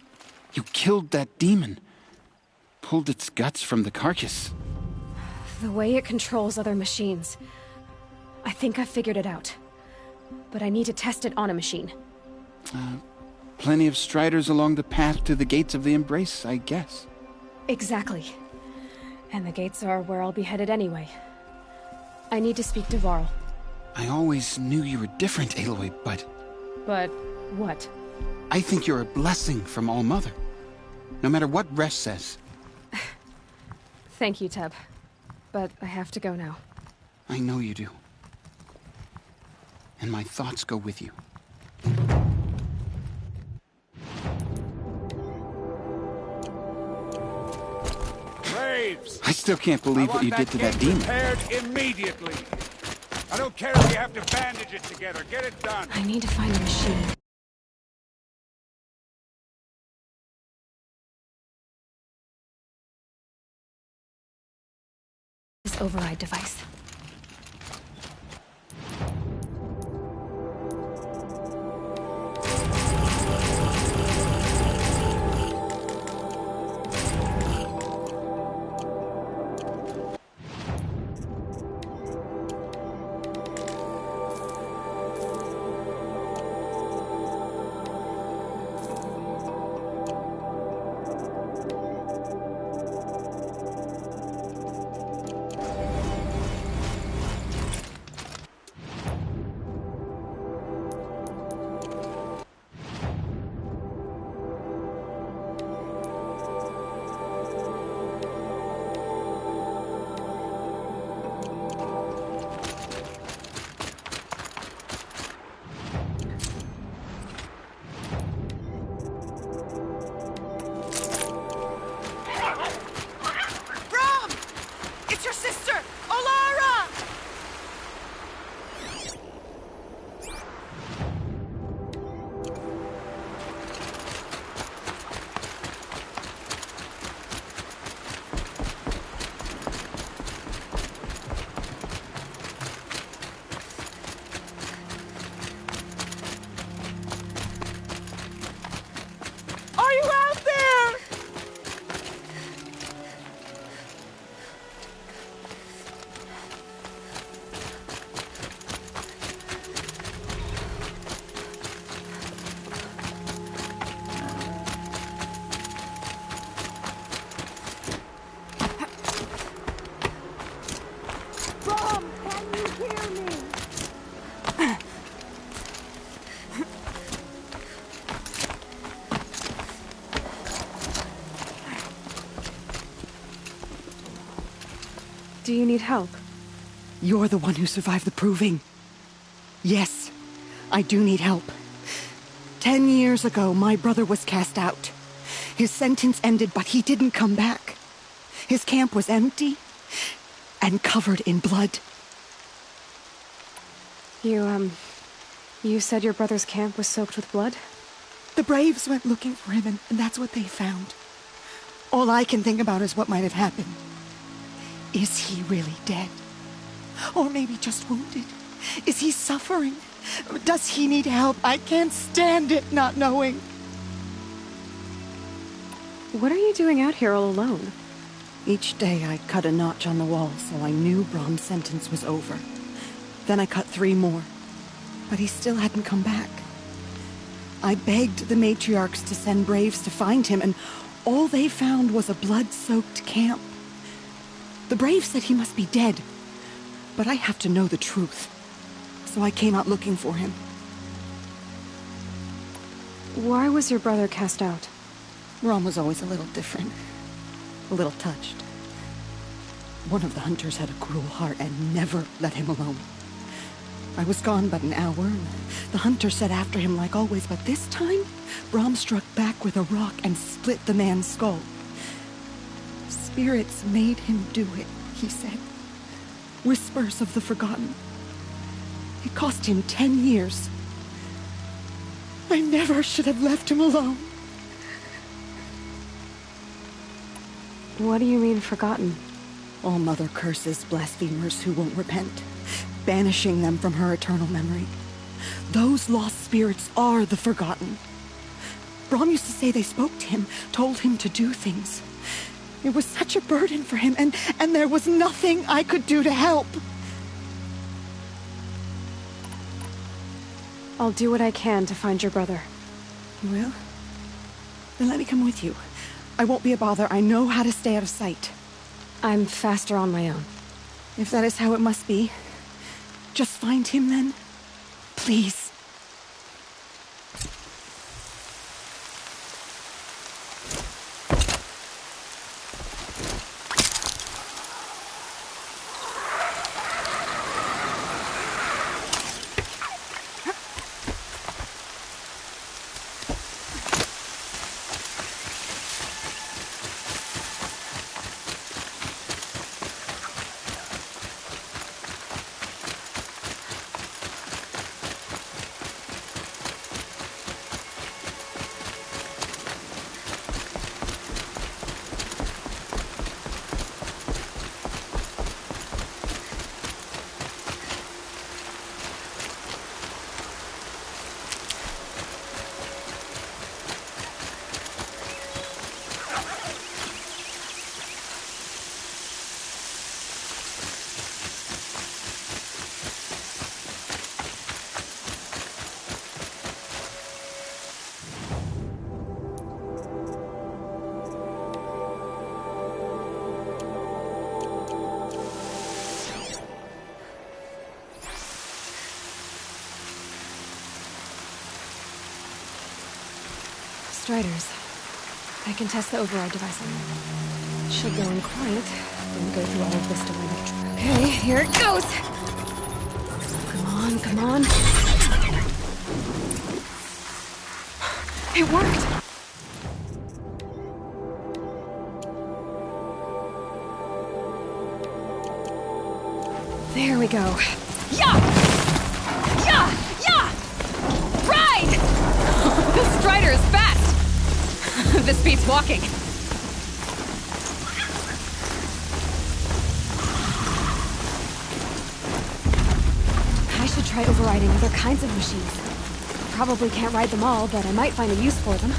You killed that demon. Pulled its guts from the carcass. The way it controls other machines. I think I figured it out. But I need to test it on a machine. Plenty of striders along the path to the gates of the Embrace, I guess. Exactly. And the gates are where I'll be headed anyway. I need to speak to Varl. I always knew you were different, Aloy, but... But what? I think you're a blessing from All-Mother. No matter what Resh says. Thank you, Teb. But I have to go now. I know you do. And my thoughts go with you. Braves! I still can't believe what you did to that demon. Repaired immediately. I don't care if you have to bandage it together. Get it done. I need to find a machine. This override device. Do you need help? You're the one who survived the proving. Yes, I do need help. 10 years ago, my brother was cast out. His sentence ended, but he didn't come back. His camp was empty and covered in blood. You said your brother's camp was soaked with blood? The Braves went looking for him, and that's what they found. All I can think about is what might have happened. Is he really dead? Or maybe just wounded? Is he suffering? Does he need help? I can't stand it not knowing. What are you doing out here all alone? Each day I cut a notch on the wall so I knew Brom's sentence was over. Then I cut 3 more. But he still hadn't come back. I begged the matriarchs to send Braves to find him, and all they found was a blood-soaked camp. The Braves said he must be dead, but I have to know the truth. So I came out looking for him. Why was your brother cast out? Rom was always a little different. A little touched. One of the hunters had a cruel heart and never let him alone. I was gone but an hour, and the hunter set after him like always, but this time, Brom struck back with a rock and split the man's skull. Spirits made him do it, he said. Whispers of the forgotten. It cost him 10 years. I never should have left him alone. What do you mean, forgotten? All Mother curses blasphemers who won't repent, banishing them from her eternal memory. Those lost spirits are the forgotten. Brom used to say they spoke to him, told him to do things. It was such a burden for him, and there was nothing I could do to help. I'll do what I can to find your brother. You will? Then let me come with you. I won't be a bother. I know how to stay out of sight. I'm faster on my own. If that is how it must be, just find him then. Please. Striders. I can test the override device on them. It should go in quiet, then go through all of this to win. Okay, here it goes! Come on, come on. It worked! There we go. Yeah! Yeah! Yeah! Ride! This Strider is fast! This beats walking. I should try overriding other kinds of machines. Probably can't ride them all, but I might find a use for them.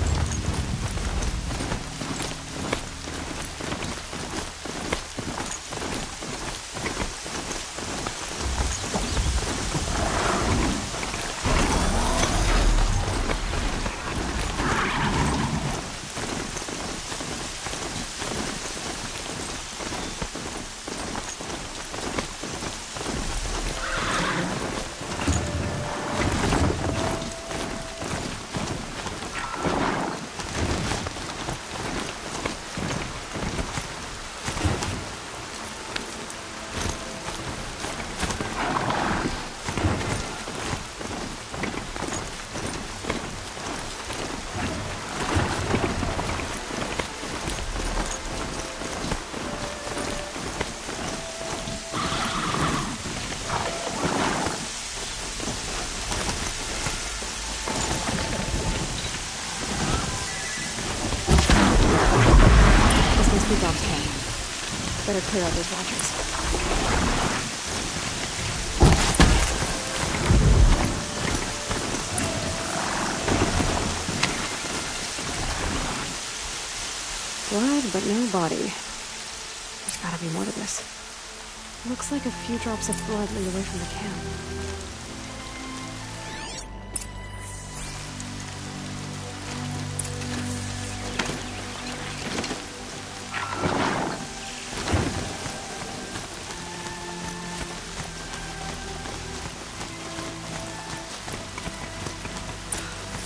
Better clear out those watchers. Blood, but no body. There's gotta be more to this. Looks like a few drops of blood lead away from the camp.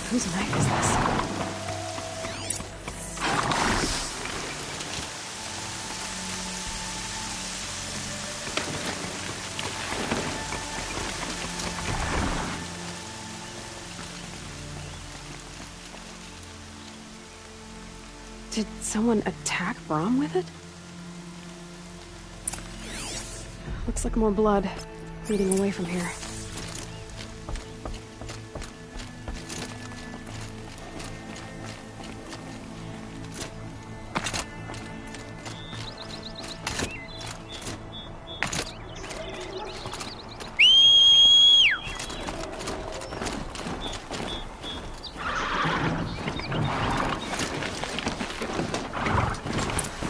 Whose knife is this? Did someone attack Brom with it? Looks like more blood leading away from here.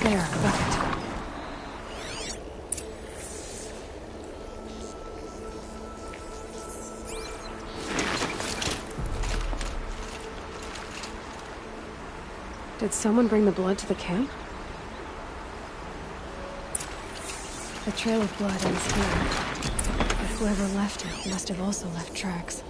There, bucket. Did someone bring the blood to the camp? The trail of blood ends here, but whoever left it must have also left tracks.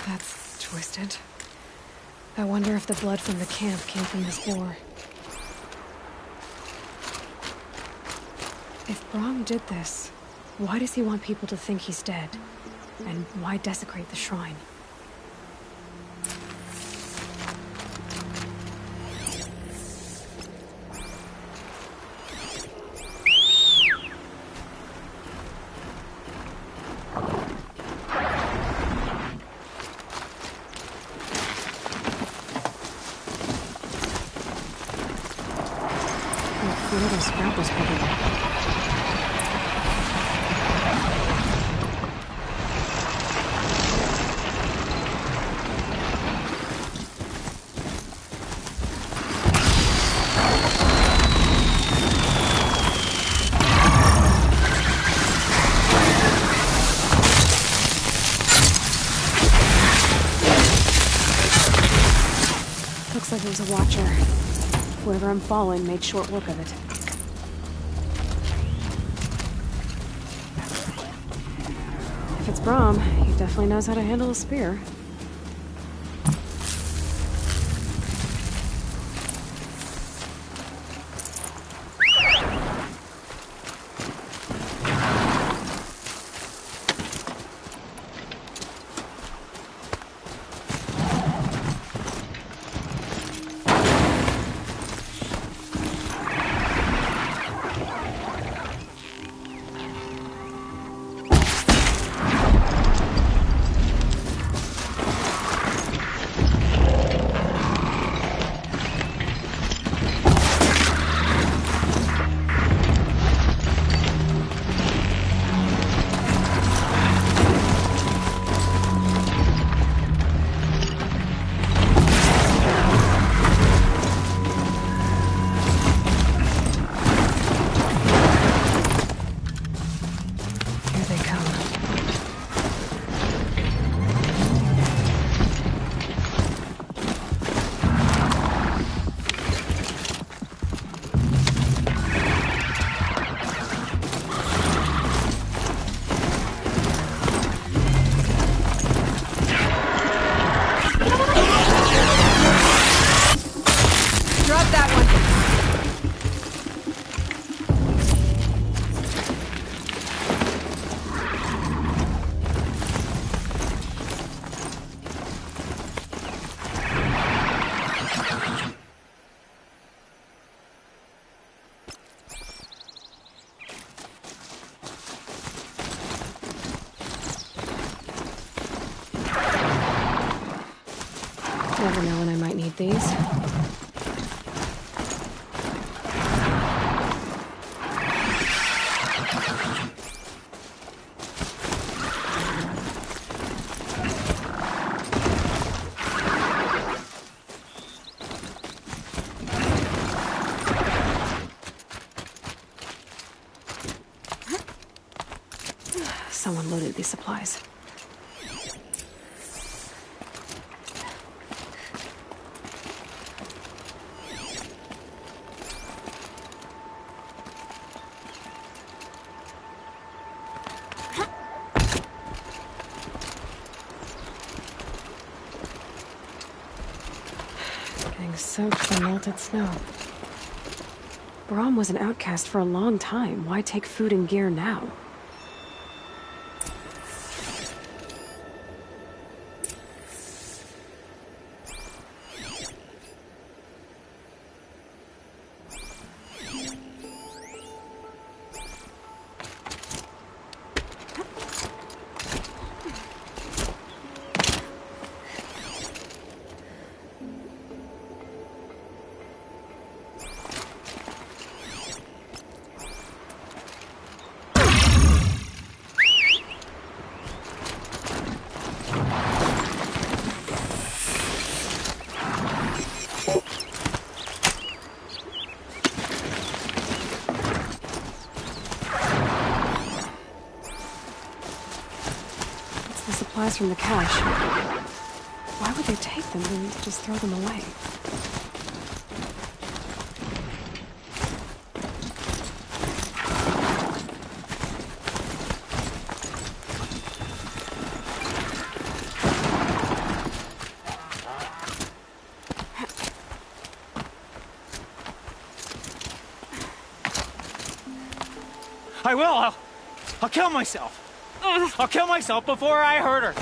That's twisted. I wonder if the blood from the camp came from this boar. If Brom did this, why does he want people to think he's dead? And why desecrate the shrine? Where those scrappers probably are. Looks like there's a watcher. Whoever I'm following made short work of it. If it's Brom, he definitely knows how to handle a spear. Never know when I might need these. Someone loaded these supplies. Getting soaked in melted snow. Brahm was an outcast for a long time. Why take food and gear now? Supplies from the cache. Why would they take them and just throw them away? I will! I'll kill myself! I'll kill myself before I hurt her!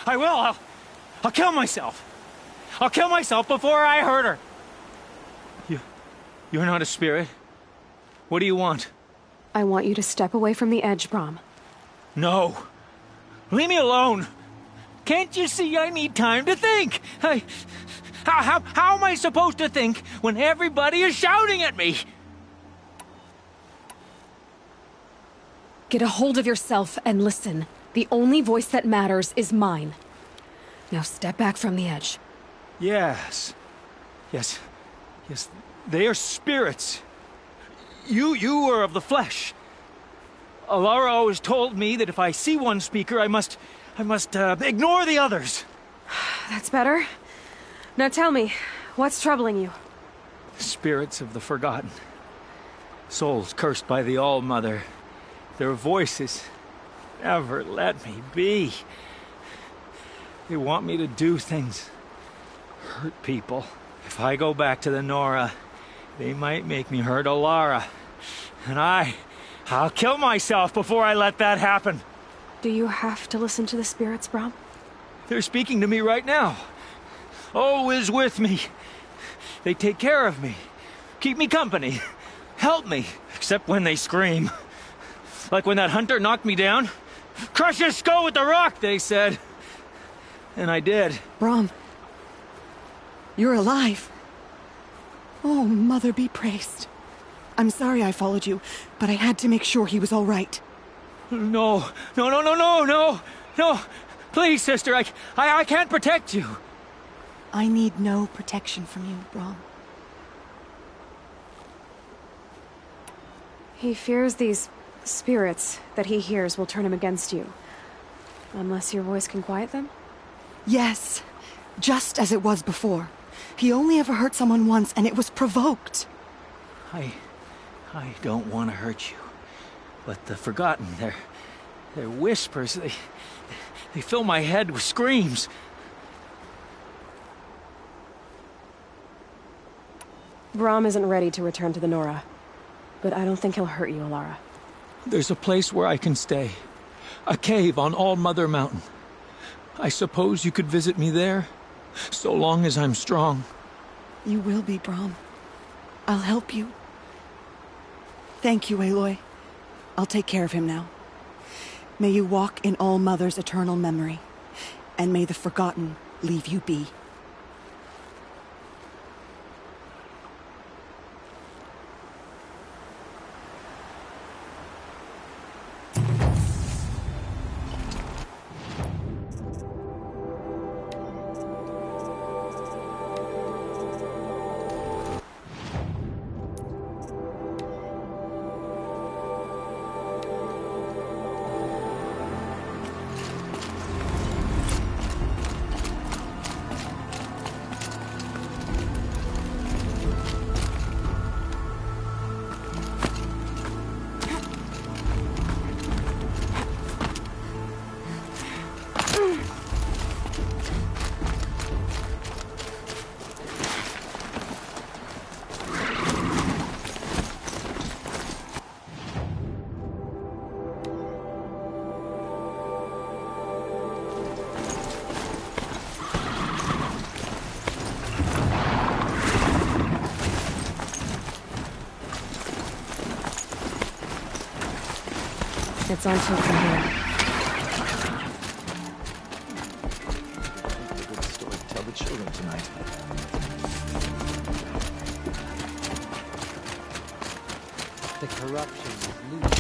I will! I'll kill myself! I'll kill myself before I hurt her! You're not a spirit. What do you want? I want you to step away from the edge, Brahm. No! Leave me alone! Can't you see I need time to think? How am I supposed to think when everybody is shouting at me? Get a hold of yourself and listen. The only voice that matters is mine. Now step back from the edge. Yes. They are spirits. You are of the flesh. Alara always told me that if I see one speaker, I must ignore the others. That's better. Now tell me, what's troubling you? Spirits of the forgotten. Souls cursed by the All-Mother. Their voices never let me be. They want me to do things. Hurt people. If I go back to the Nora, they might make me hurt Alara. And I'll kill myself before I let that happen. Do you have to listen to the spirits, Brahm? They're speaking to me right now. O is with me. They take care of me. Keep me company. Help me. Except when they scream. Like when that hunter knocked me down. Crush his skull with the rock, they said. And I did. Brahm. You're alive. Oh, Mother be praised. I'm sorry I followed you, but I had to make sure he was all right. No. Please, sister, I can't protect you. I need no protection from you, Brahm. He fears these spirits that he hears will turn him against you. Unless your voice can quiet them? Yes, just as it was before. He only ever hurt someone once, and it was provoked. I don't want to hurt you. But the Forgotten, their whispers, they fill my head with screams. Brahm isn't ready to return to the Nora. But I don't think he'll hurt you, Alara. There's a place where I can stay. A cave on All-Mother Mountain. I suppose you could visit me there? So long as I'm strong. You will be, Brom. I'll help you. Thank you, Aloy. I'll take care of him now. May you walk in All Mother's eternal memory, and may the Forgotten leave you be. It's on till from here. Good story to tell the children tonight. The corruption is loose.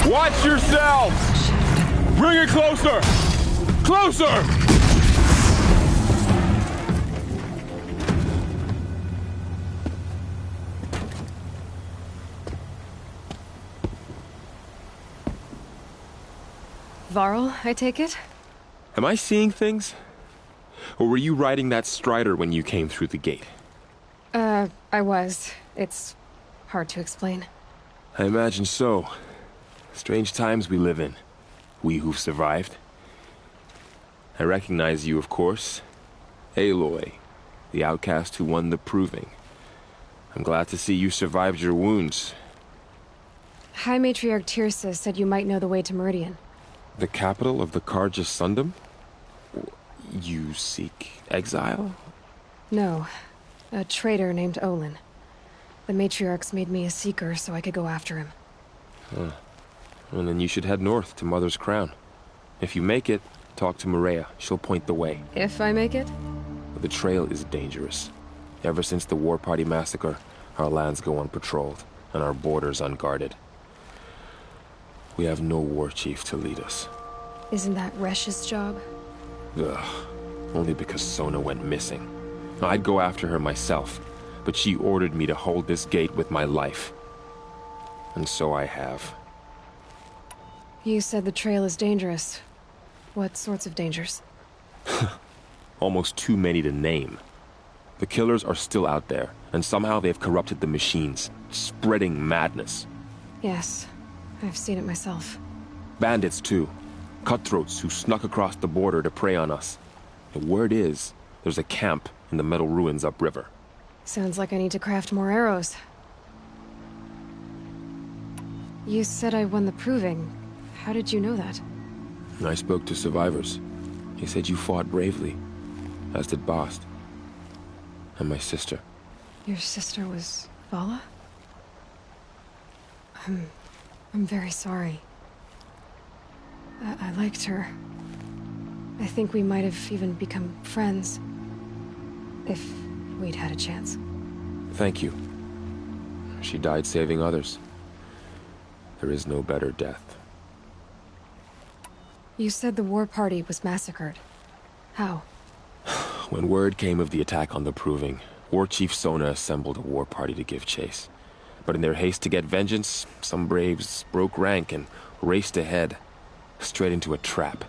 Watch yourself! Bring it closer! Closer! Varl, I take it? Am I seeing things? Or were you riding that Strider when you came through the gate? I was. It's hard to explain. I imagine so. Strange times we live in. We who've survived. I recognize you, of course. Aloy, the outcast who won the proving. I'm glad to see you survived your wounds. High Matriarch Tirsa said you might know the way to Meridian. The capital of the Carja Sundom? You seek exile? No. A traitor named Olin. The Matriarchs made me a seeker so I could go after him. Huh. Well, then you should head north to Mother's Crown. If you make it, talk to Maria. She'll point the way. If I make it? The trail is dangerous. Ever since the War Party massacre, our lands go unpatrolled, and our borders unguarded. We have no war chief to lead us. Isn't that Resh's job? Ugh. Only because Sona went missing. I'd go after her myself, but she ordered me to hold this gate with my life. And so I have. You said the trail is dangerous. What sorts of dangers? Almost too many to name. The killers are still out there, and somehow they've corrupted the machines, spreading madness. Yes, I've seen it myself. Bandits, too. Cutthroats who snuck across the border to prey on us. The word is, there's a camp in the metal ruins upriver. Sounds like I need to craft more arrows. You said I won the proving. How did you know that? I spoke to survivors. He said you fought bravely, as did Bast. And my sister. Your sister was Vala? I'm very sorry. I liked her. I think we might have even become friends. If we'd had a chance. Thank you. She died saving others. There is no better death. You said the war party was massacred. How? When word came of the attack on the Proving, War Chief Sona assembled a war party to give chase. But in their haste to get vengeance, some braves broke rank and raced ahead, straight into a trap.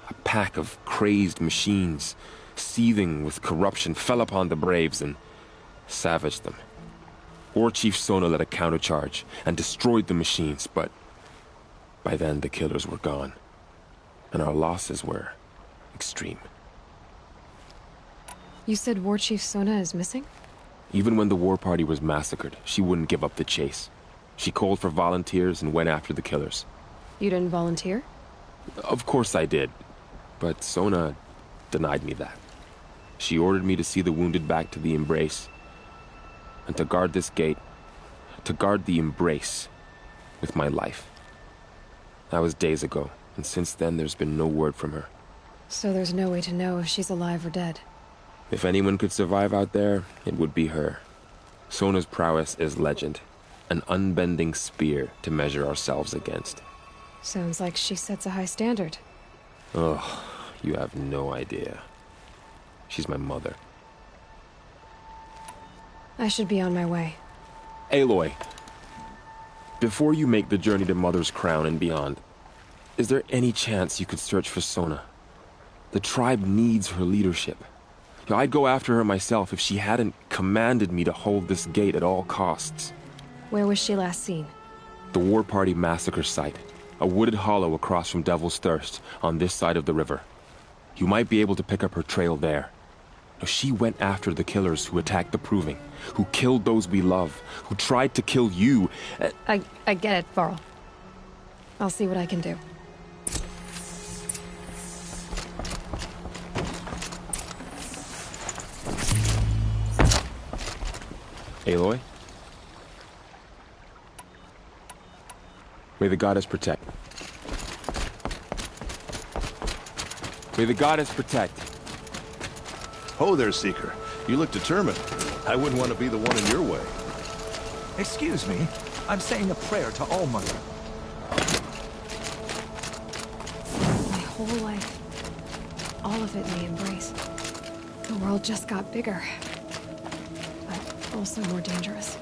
A pack of crazed machines, seething with corruption, fell upon the braves and savaged them. War Chief Sona led a countercharge and destroyed the machines, but by then the killers were gone, and our losses were extreme. You said War Chief Sona is missing? Even when the war party was massacred, she wouldn't give up the chase. She called for volunteers and went after the killers. You didn't volunteer? Of course I did, but Sona denied me that. She ordered me to see the wounded back to the Embrace, and to guard this gate, to guard the Embrace with my life. That was days ago, and since then there's been no word from her. So there's no way to know if she's alive or dead. If anyone could survive out there, it would be her. Sona's prowess is legend, an unbending spear to measure ourselves against. Sounds like she sets a high standard. Oh, you have no idea. She's my mother. I should be on my way. Aloy, before you make the journey to Mother's Crown and beyond, is there any chance you could search for Sona? The tribe needs her leadership. I'd go after her myself if she hadn't commanded me to hold this gate at all costs. Where was she last seen? The war party massacre site. A wooded hollow across from Devil's Thirst, on this side of the river. You might be able to pick up her trail there. Now, she went after the killers who attacked the Proving, who killed those we love, who tried to kill you. I get it, Varl. I'll see what I can do. Aloy? May the goddess protect. May the goddess protect. Ho there, Seeker. You look determined. I wouldn't want to be the one in your way. Excuse me. I'm saying a prayer to All Mother. My whole life. All of it in the Embrace. The world just got bigger. But also more dangerous.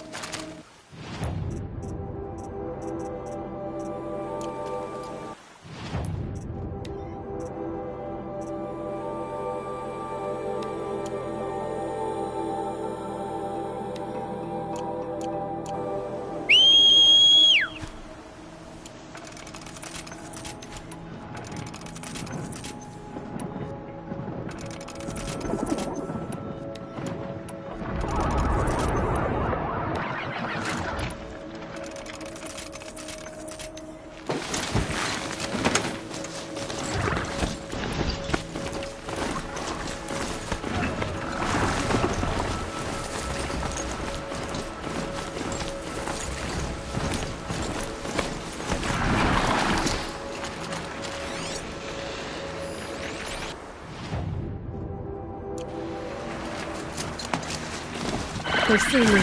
They've seen me.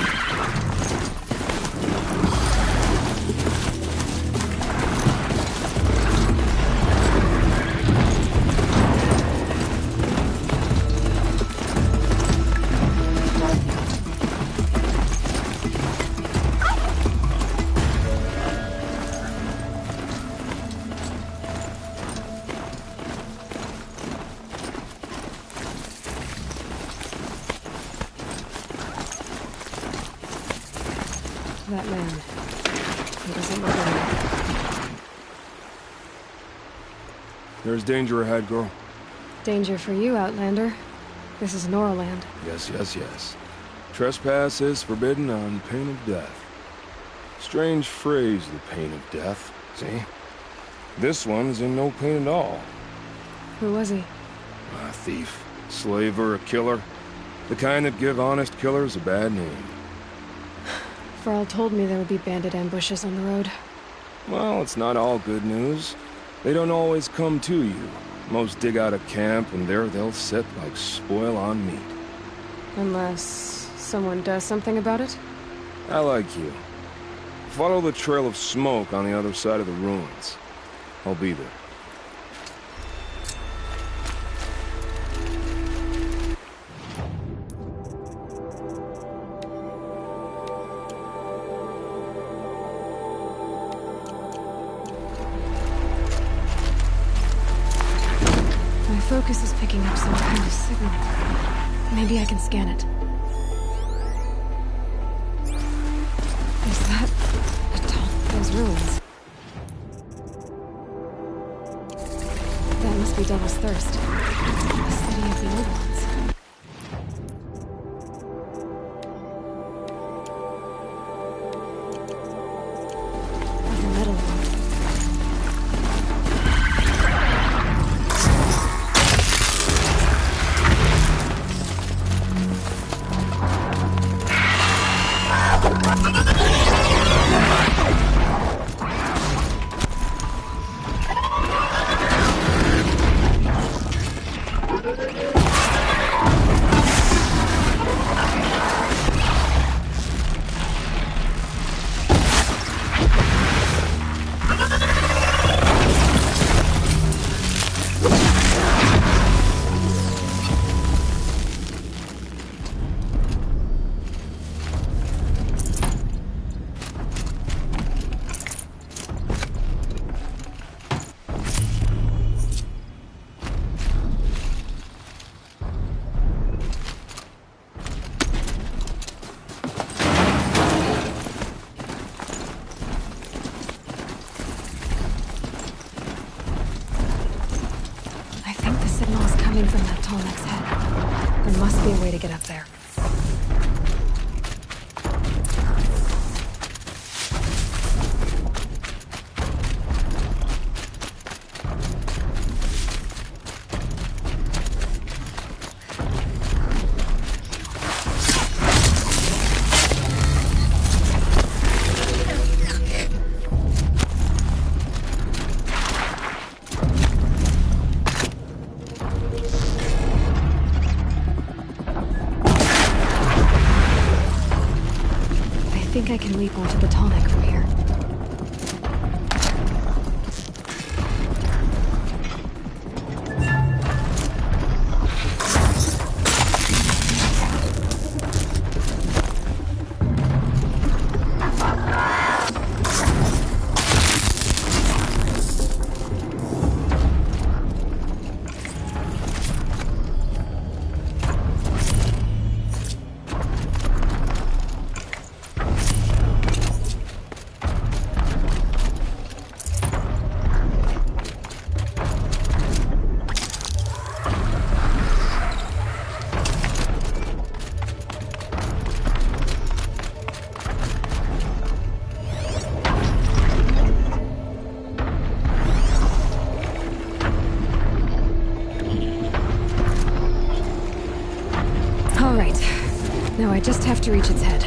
That man. He doesn't look right. There's danger ahead, girl. Danger for you, Outlander. This is Norland. Yes, yes, yes. Trespass is forbidden on pain of death. Strange phrase, the pain of death. See? This one's in no pain at all. Who was he? A thief, slaver, a killer. The kind that give honest killers a bad name. Farrell told me there would be bandit ambushes on the road. Well, it's not all good news. They don't always come to you. Most dig out a camp, and there they'll sit like spoil on meat. Unless someone does something about it? I like you. Follow the trail of smoke on the other side of the ruins. I'll be there. My focus is picking up some kind of signal. Maybe I can scan it. Is that those ruins? That must be Devil's Thirst. The city of the old ones. Like a metal one. Coming from that tall neck's head. There must be a way to get up there. I think I can leap onto the tall neck from here. Now I just have to reach its head.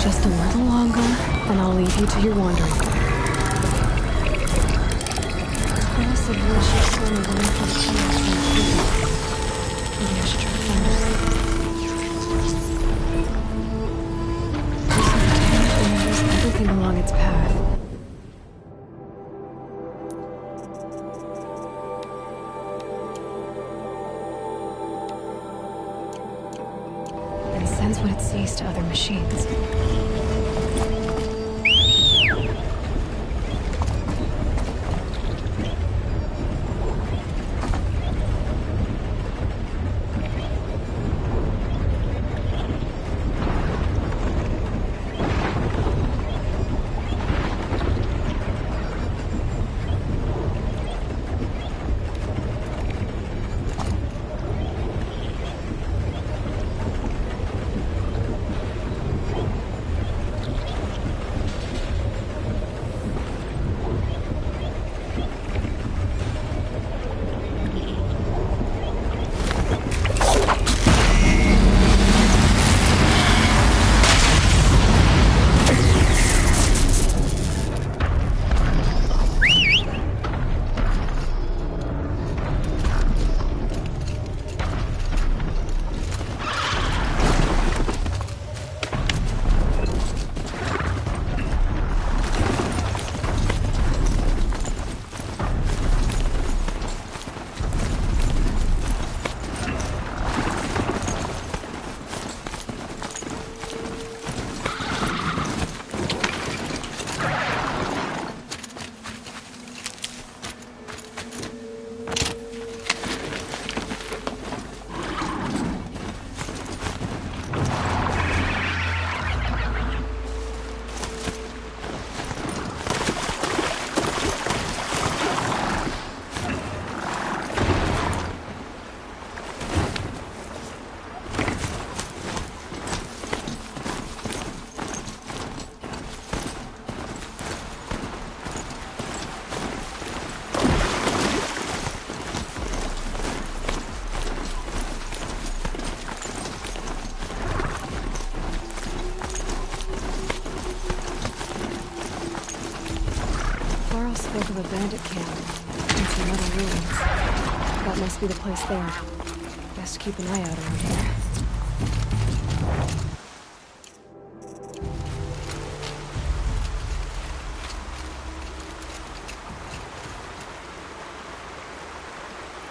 Just a little longer, and I'll leave you to your wandering. Maybe I should try to find it. Everything along its path. And sends what it sees to other machines. Spoke of a bandit camp and some other ruins. That must be the place there. Best keep an eye out around here.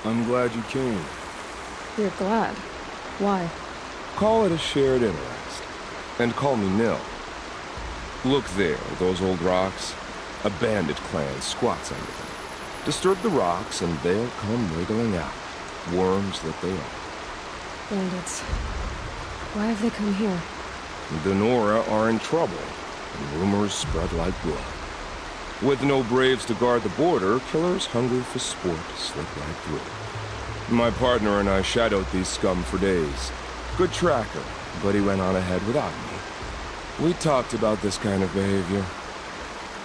I'm glad you came. You're glad? Why? Call it a shared interest. And call me Nil. Look there, those old rocks. A bandit clan squats under them. Disturb the rocks and they'll come wriggling out. Worms that they are. Bandits. Why have they come here? The Nora are in trouble, and rumors spread like blood. With no braves to guard the border, killers hungry for sport slip right through. My partner and I shadowed these scum for days. Good tracker, but he went on ahead without me. We talked about this kind of behavior.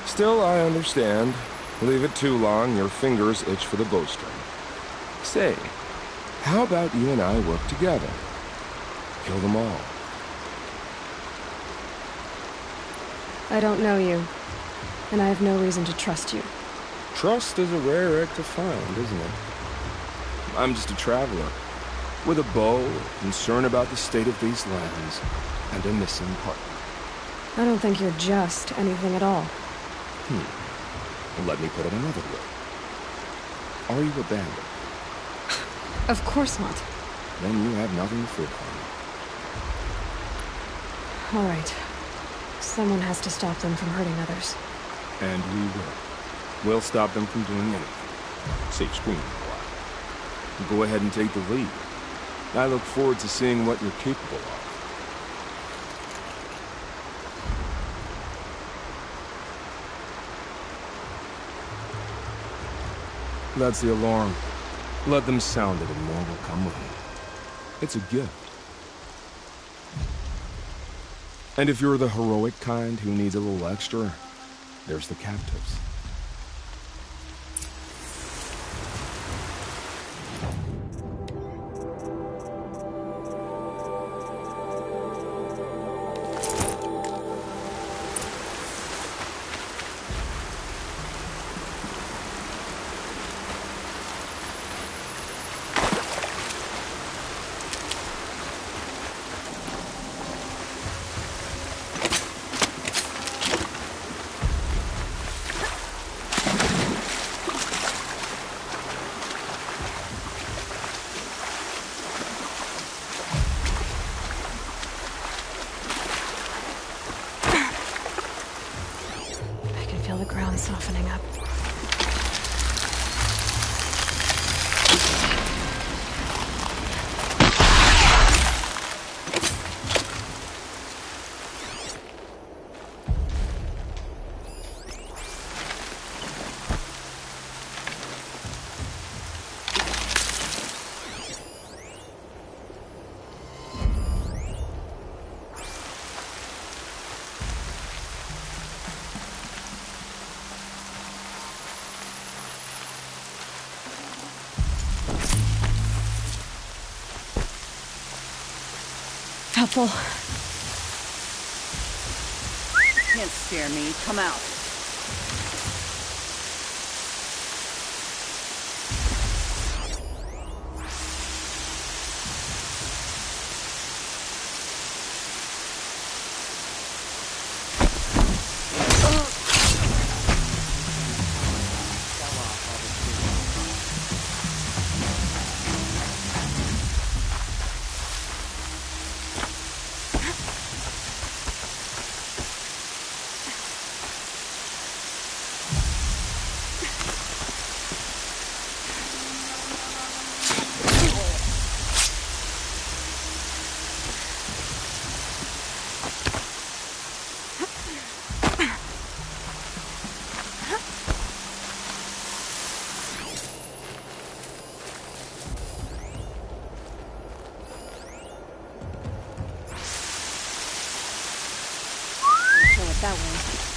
Still, I understand. Leave it too long, your fingers itch for the bowstring. Say, how about you and I work together? Kill them all. I don't know you, and I have no reason to trust you. Trust is a rare egg to find, isn't it? I'm just a traveler, with a bow, concern about the state of these lands, and a missing partner. I don't think you're just anything at all. Let me put it another way. Are you a bandit? Of course not. Then you have nothing to fear from me. All right. Someone has to stop them from hurting others. And we will. We'll stop them from doing anything. Save screaming a while. Go ahead and take the lead. I look forward to seeing what you're capable of. That's the alarm. Let them sound it and more will come with it. It's a gift. And if you're the heroic kind who needs a little extra, there's the captives. softening up. Helpful. Can't scare me. Come out. That way.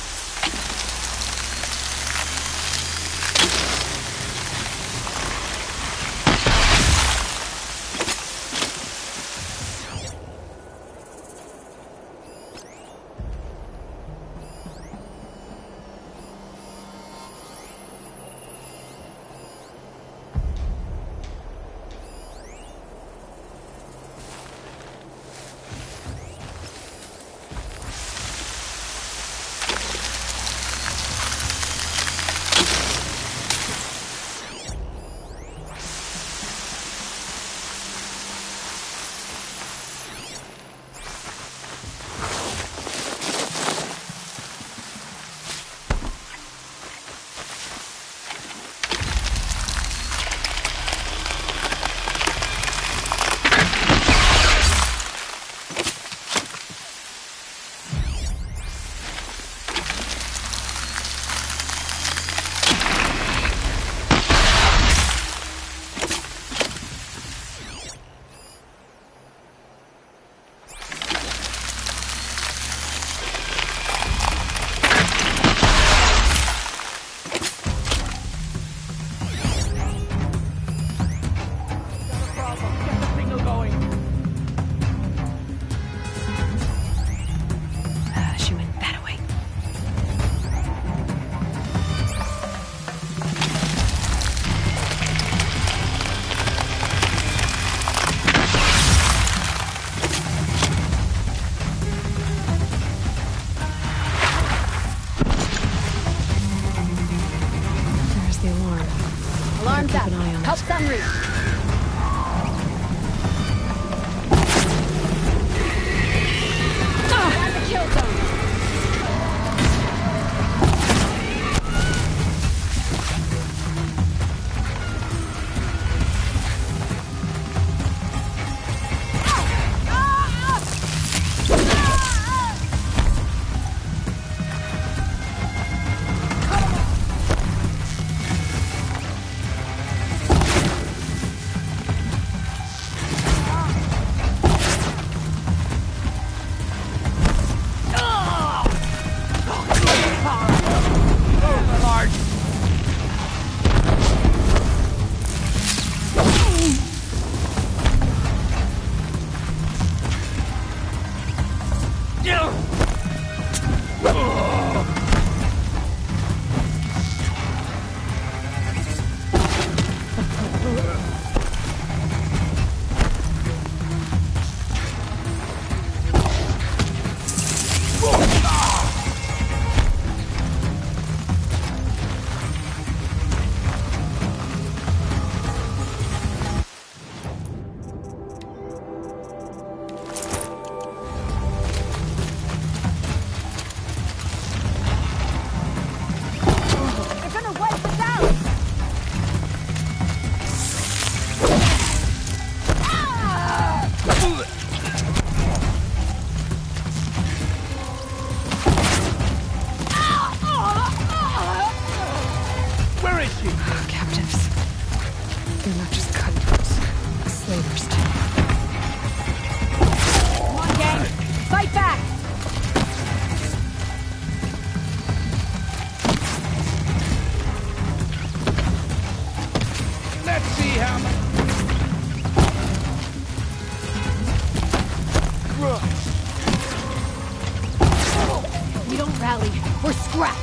crap!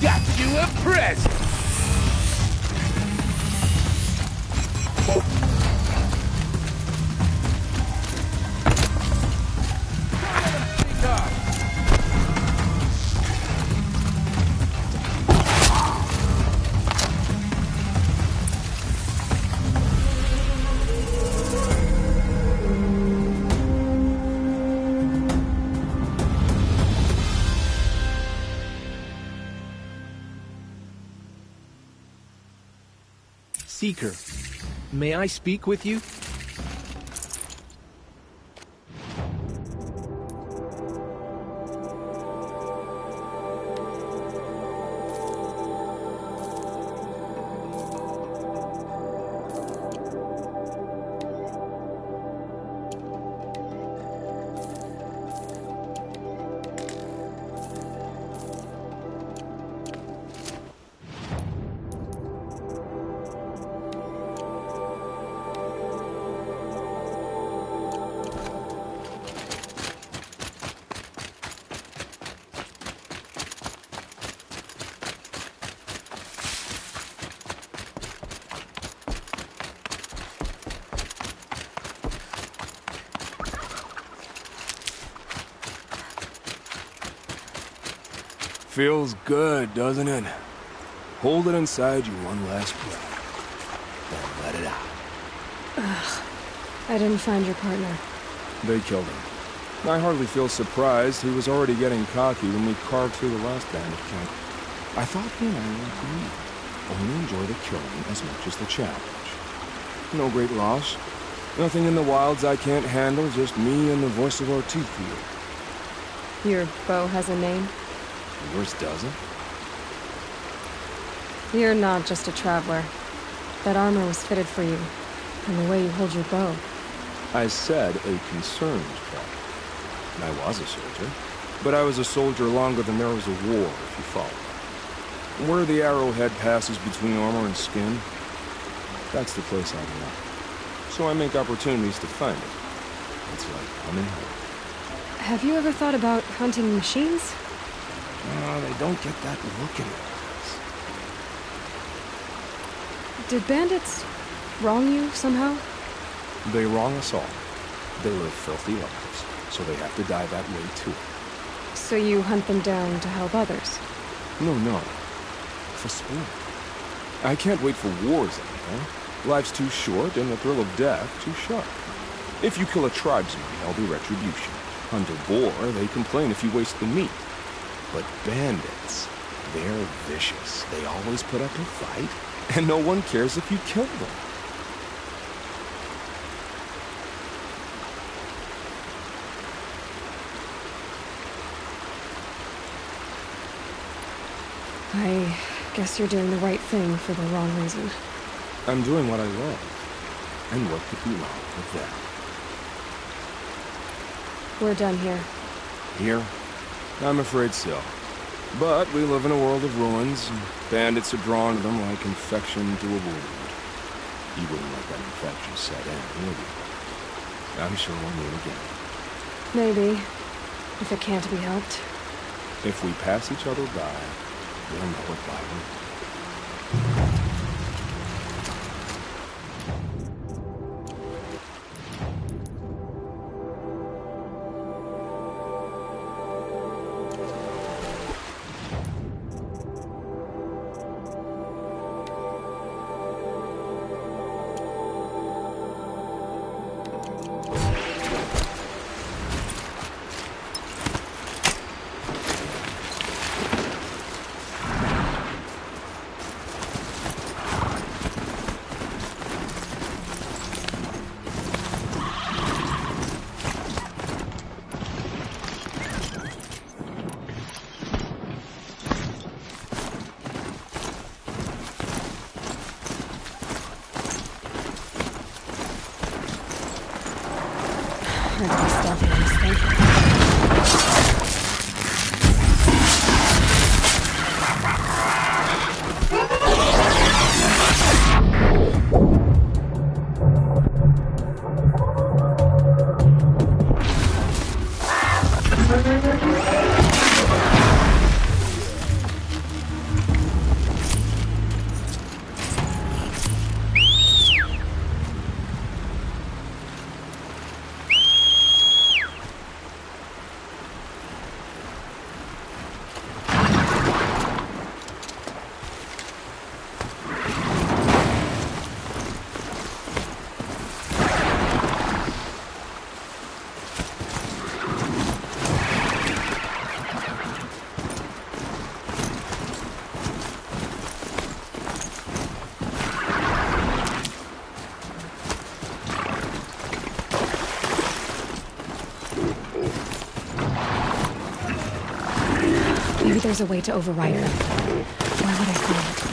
Got you a present! Seeker, may I speak with you? Feels good, doesn't it? Hold it inside you one last breath. Then let it out. Ugh. I didn't find your partner. They killed him. I hardly feel surprised. He was already getting cocky when we carved through the last bandit camp. I thought he and I would agree. Only enjoy the killing as much as the challenge. No great loss. Nothing in the wilds I can't handle, just me and the voice of our teeth here. Your bow has a name? Yours doesn't? You're not just a traveler. That armor was fitted for you, and the way you hold your bow. I said a concerned traveler. I was a soldier, but I was a soldier longer than there was a war, if you follow. Where the arrowhead passes between armor and skin, that's the place I belong. So I make opportunities to find it. It's like coming home. Have you ever thought about hunting machines? They don't get that look in their eyes. Did bandits wrong you somehow? They wrong us all. They live filthy lives, so they have to die that way too. So you hunt them down to help others? No. For sport. I can't wait for wars anymore. Life's too short, and the thrill of death too sharp. If you kill a tribesman, there'll be retribution. Hunt a boar, they complain if you waste the meat. But bandits, they're vicious. They always put up a fight, and no one cares if you kill them. I guess you're doing the right thing for the wrong reason. I'm doing what I love. And what could be wrong with that? We're done here. Here? I'm afraid so. But we live in a world of ruins, and bandits are drawn to them like infection to a wound. You wouldn't let that infection set in, would you? I'm sure we'll meet again. Maybe. If it can't be helped. If we pass each other by, we'll know it by route. Maybe there's a way to override them. Where would I find it?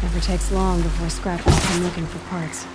Never takes long before scrappers come looking for parts.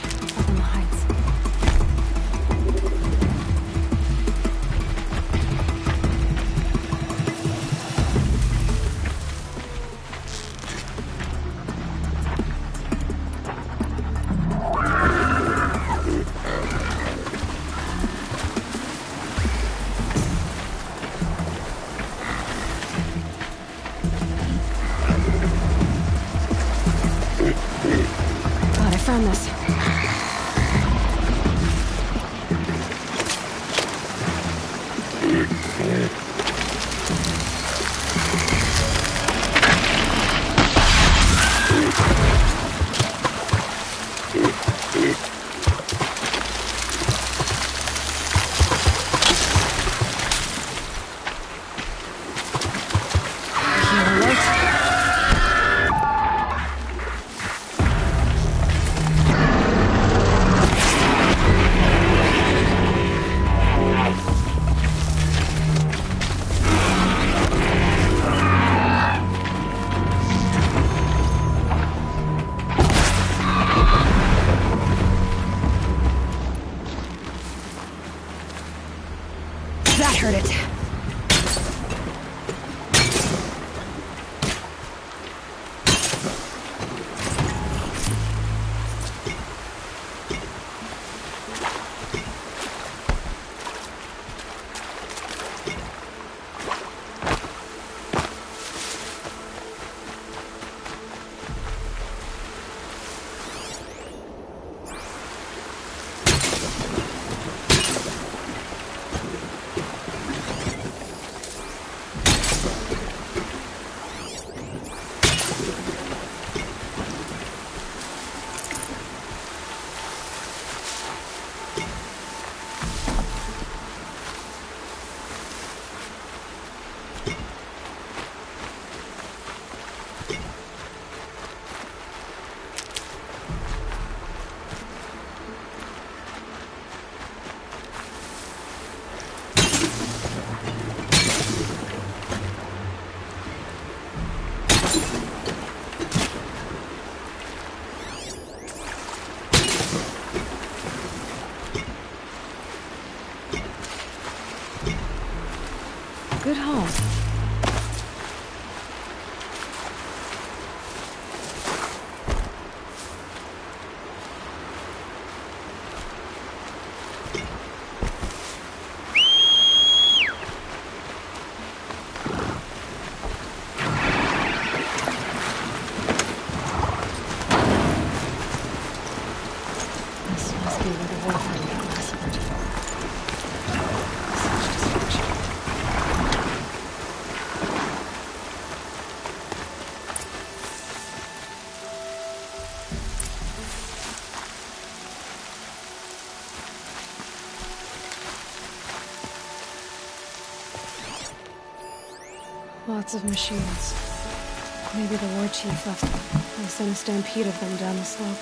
village, up on the heights. Found this. That hurt it. Good haul. This must be where the war party got massacred. Such destruction. Lots of machines. Maybe the war chief left them. I sent a stampede of them down the slope.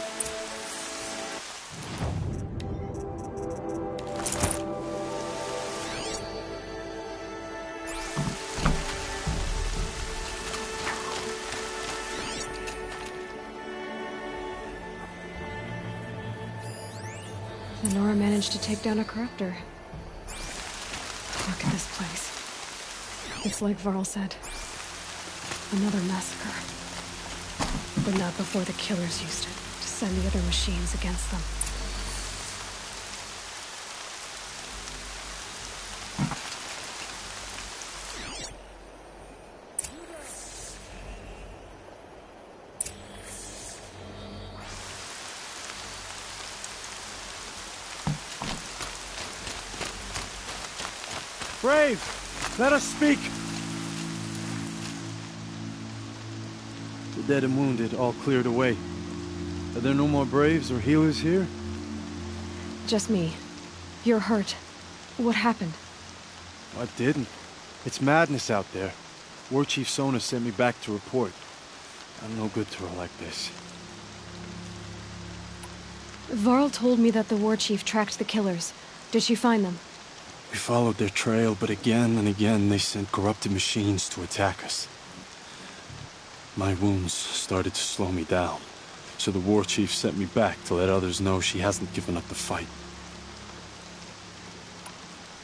Lenora managed to take down a corruptor. Look at this place. It's like Varl said. Another massacre. But not before the killers used it to send the other machines against them. Brave, let us speak. The dead and wounded all cleared away. Are there no more Braves or healers here? Just me. You're hurt. What happened? I didn't. It's madness out there. War Chief Sona sent me back to report. I'm no good to her like this. Varl told me that the war chief tracked the killers. Did she find them? We followed their trail, but again and again they sent corrupted machines to attack us. My wounds started to slow me down, So the war chief sent me back to let others know she hasn't given up the fight.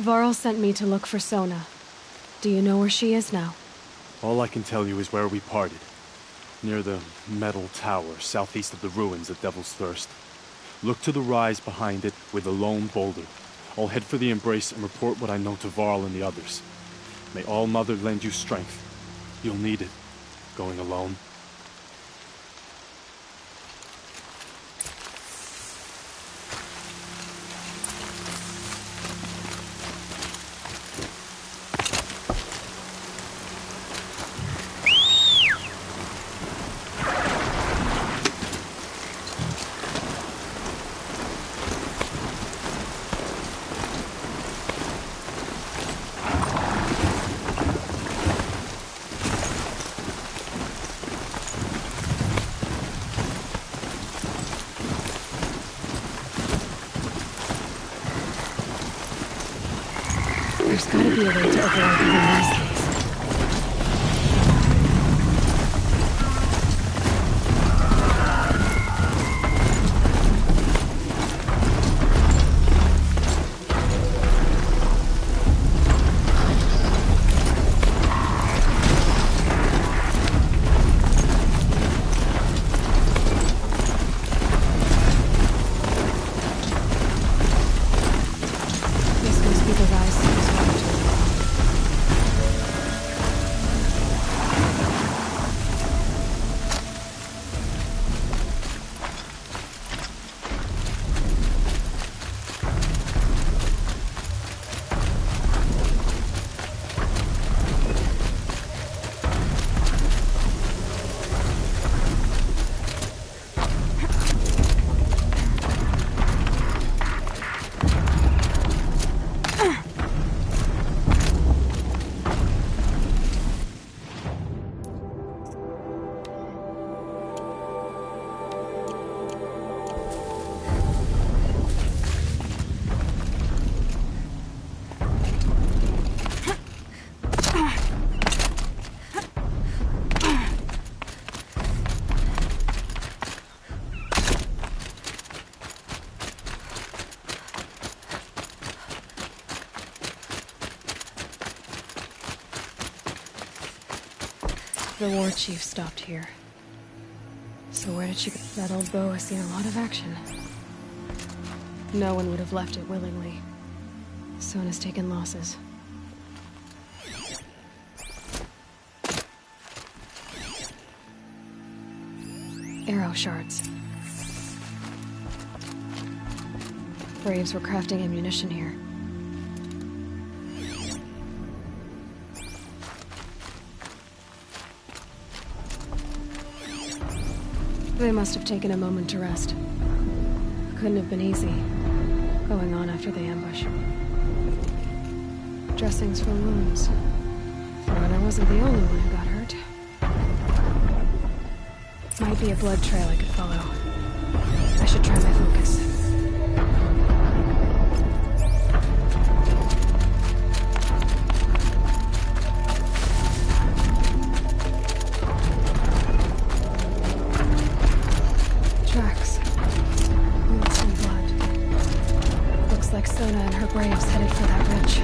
Varl sent me to look for Sona. Do you know where she is now? All I can tell you is where we parted. Near the metal tower, southeast of the ruins at Devil's Thirst. Look to the rise behind it with a lone boulder. I'll head for the embrace and report what I know to Varl and the others. May All Mother lend you strength. You'll need it, going alone. There's gotta be a way to override even these things. This must be the rise to this water. The war chief stopped here. So where did she go? That old bow has seen a lot of action. No one would have left it willingly. Sona's taken losses. Arrow shards. Braves were crafting ammunition here. They must have taken a moment to rest. Couldn't have been easy, going on after the ambush. Dressings for wounds. Thought I wasn't the only one who got hurt. Might be a blood trail I could follow. I should try my focus. Tracks. Roots and blood. Looks like Sona and her braves headed for that ridge.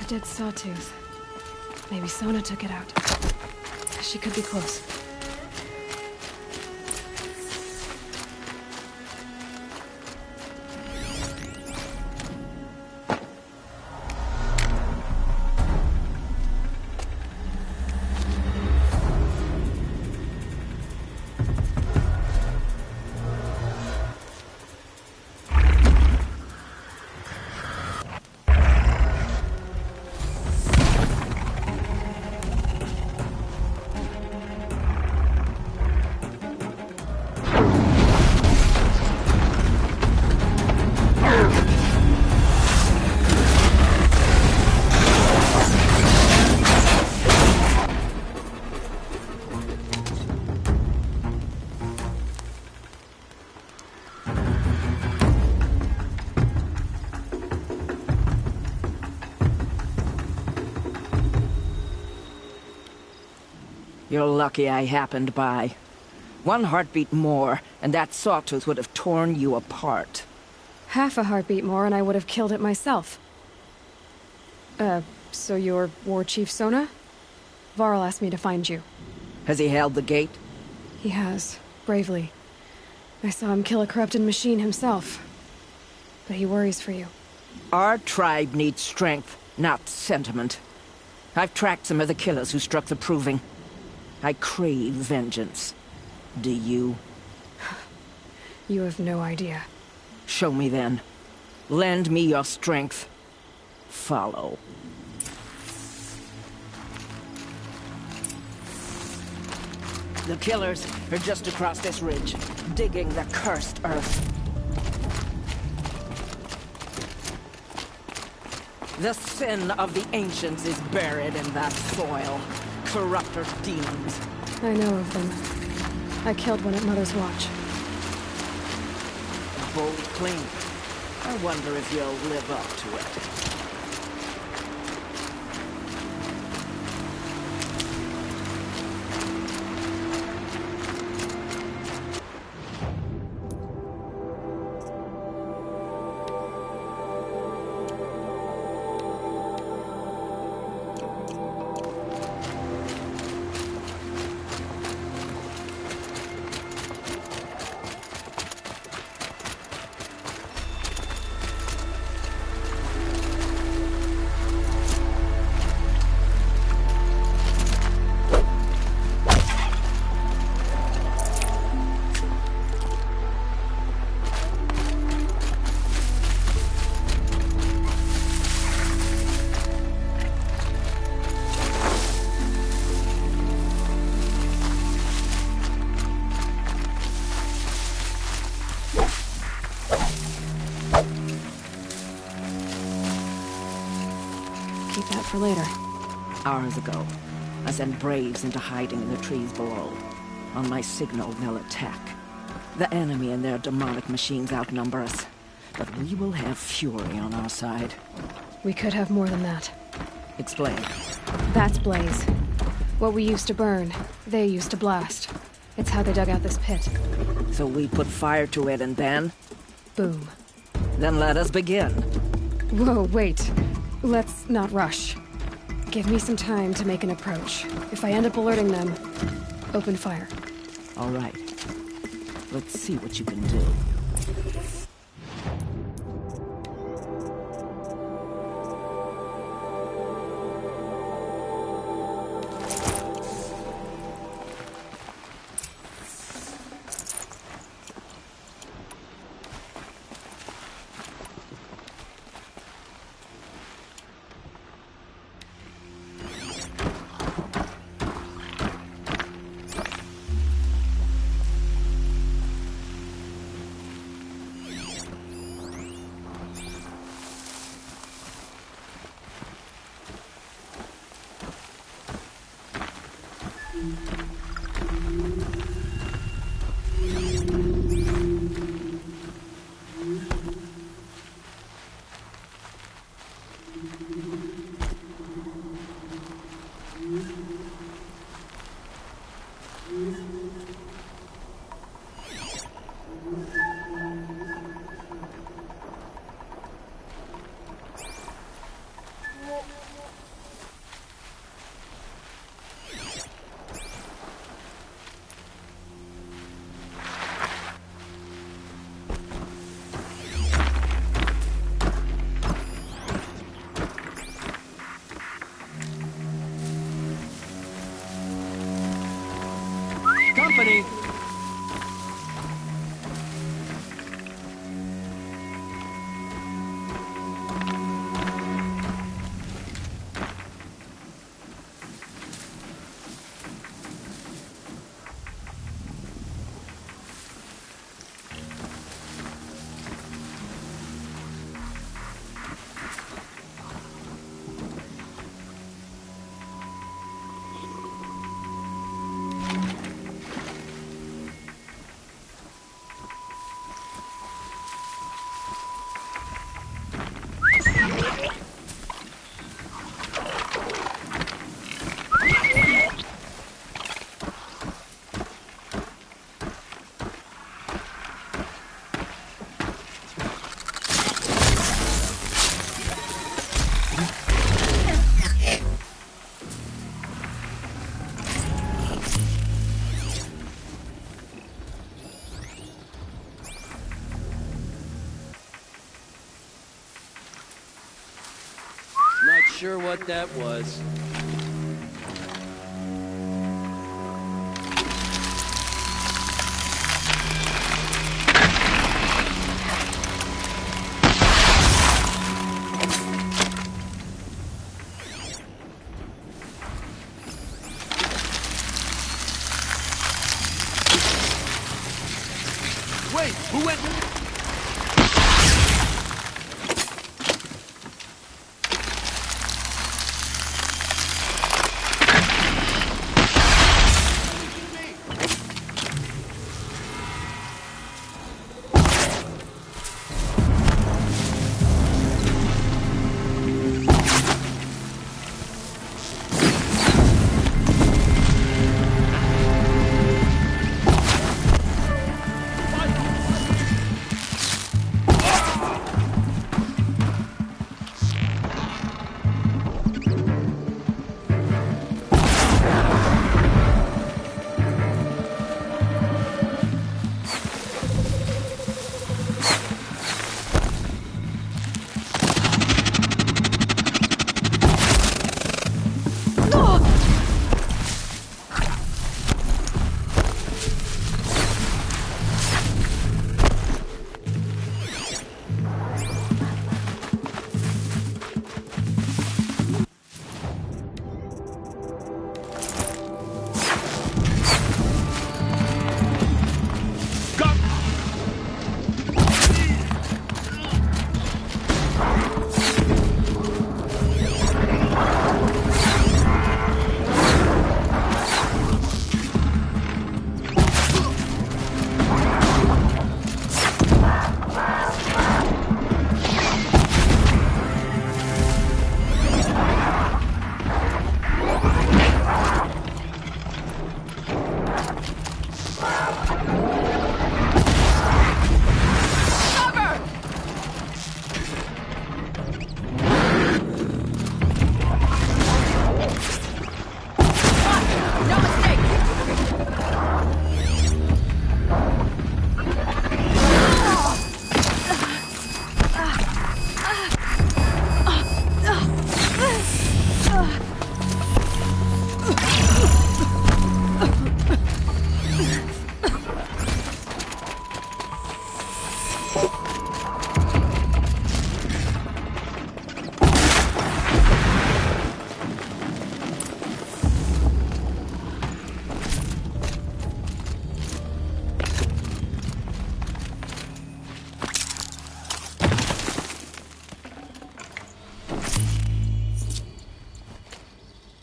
A dead sawtooth. Maybe Sona took it out. She could be close. You're lucky I happened by. One heartbeat more, and that sawtooth would have torn you apart. Half a heartbeat more and I would have killed it myself. So you're War Chief Sona? Varl asked me to find you. Has he held the gate? He has, bravely. I saw him kill a corrupted machine himself. But he worries for you. Our tribe needs strength, not sentiment. I've tracked some of the killers who struck the Proving. I crave vengeance. Do you? You have no idea. Show me then. Lend me your strength. Follow. The killers are just across this ridge, digging the cursed earth. The sin of the ancients is buried in that soil. Corrupter demons. I know of them. I killed one at Mother's Watch. A bold claim. I wonder if you'll live up to it. Keep that for later. Hours ago, I sent Braves into hiding in the trees below. On my signal, they'll attack. The enemy and their demonic machines outnumber us, but we will have fury on our side. We could have more than that. Explain. That's Blaze. What we used to burn, they used to blast. It's how they dug out this pit. So we put fire to it and then? Boom. Then let us begin. Whoa, wait. Let's not rush. Give me some time to make an approach. If I end up alerting them, open fire. All right. Let's see what you can do. sure what that was. Wait, who went?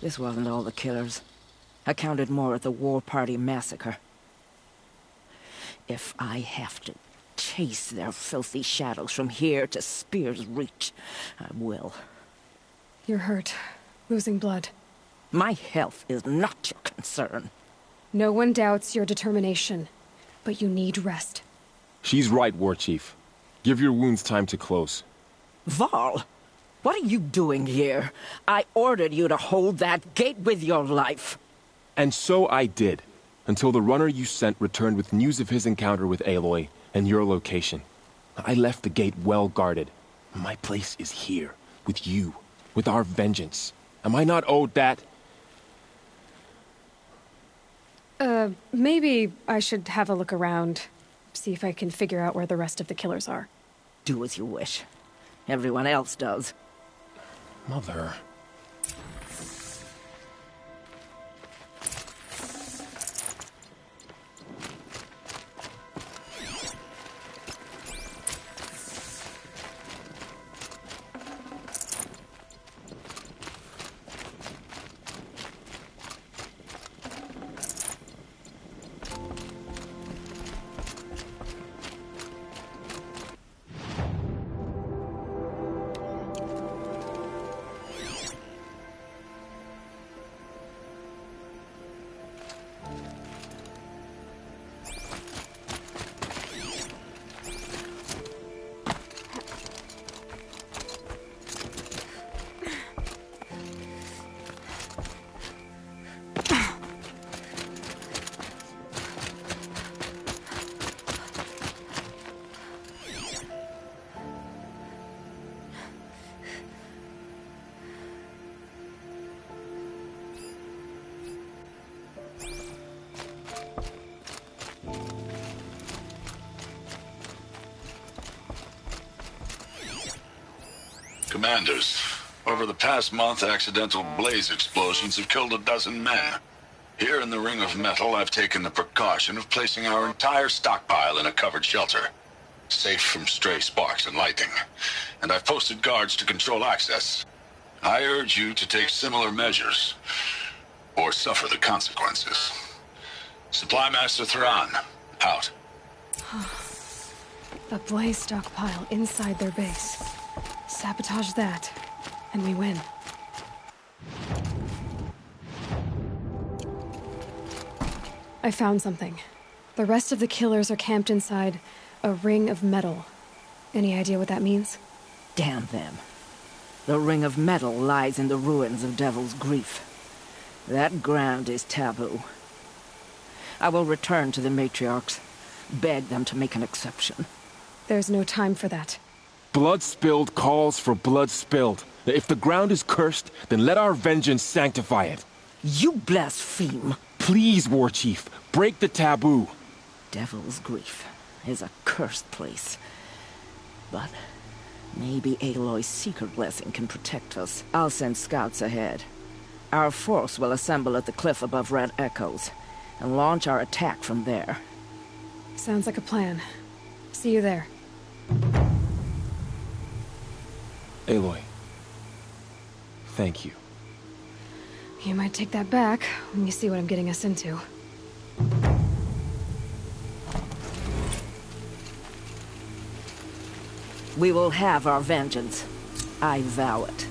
This wasn't all the killers. I counted more at the War Party massacre. If I have to chase their filthy shadows from here to Spear's Reach, I will. You're hurt. Losing blood. My health is not your concern. No one doubts your determination, but you need rest. She's right, War Chief. Give your wounds time to close. Val, what are you doing here? I ordered you to hold that gate with your life. And so I did, until the runner you sent returned with news of his encounter with Aloy and your location. I left the gate well guarded. My place is here, with you, with our vengeance. Am I not owed that? Maybe I should have a look around. See if I can figure out where the rest of the killers are. Do as you wish. Everyone else does. Mother... Commanders, over the past month, accidental blaze explosions have killed 12 men. Here in the Ring of Metal, I've taken the precaution of placing our entire stockpile in a covered shelter, safe from stray sparks and lightning. And I've posted guards to control access. I urge you to take similar measures, or suffer the consequences. Supply Master Theron, out. A blaze stockpile inside their base. Sabotage that, and we win. I found something. The rest of the killers are camped inside a ring of metal. Any idea what that means? Damn them. The Ring of Metal lies in the ruins of Devil's Grief. That ground is taboo. I will return to the matriarchs, beg them to make an exception. There's no time for that. Blood spilled calls for blood spilled. If the ground is cursed, then let our vengeance sanctify it. You blaspheme. Please, War Chief, break the taboo. Devil's Grief is a cursed place. But maybe Aloy's secret blessing can protect us. I'll send scouts ahead. Our force will assemble at the cliff above Red Echoes, and launch our attack from there. Sounds like a plan. See you there. Aloy, thank you. You might take that back when you see what I'm getting us into. We will have our vengeance. I vow it.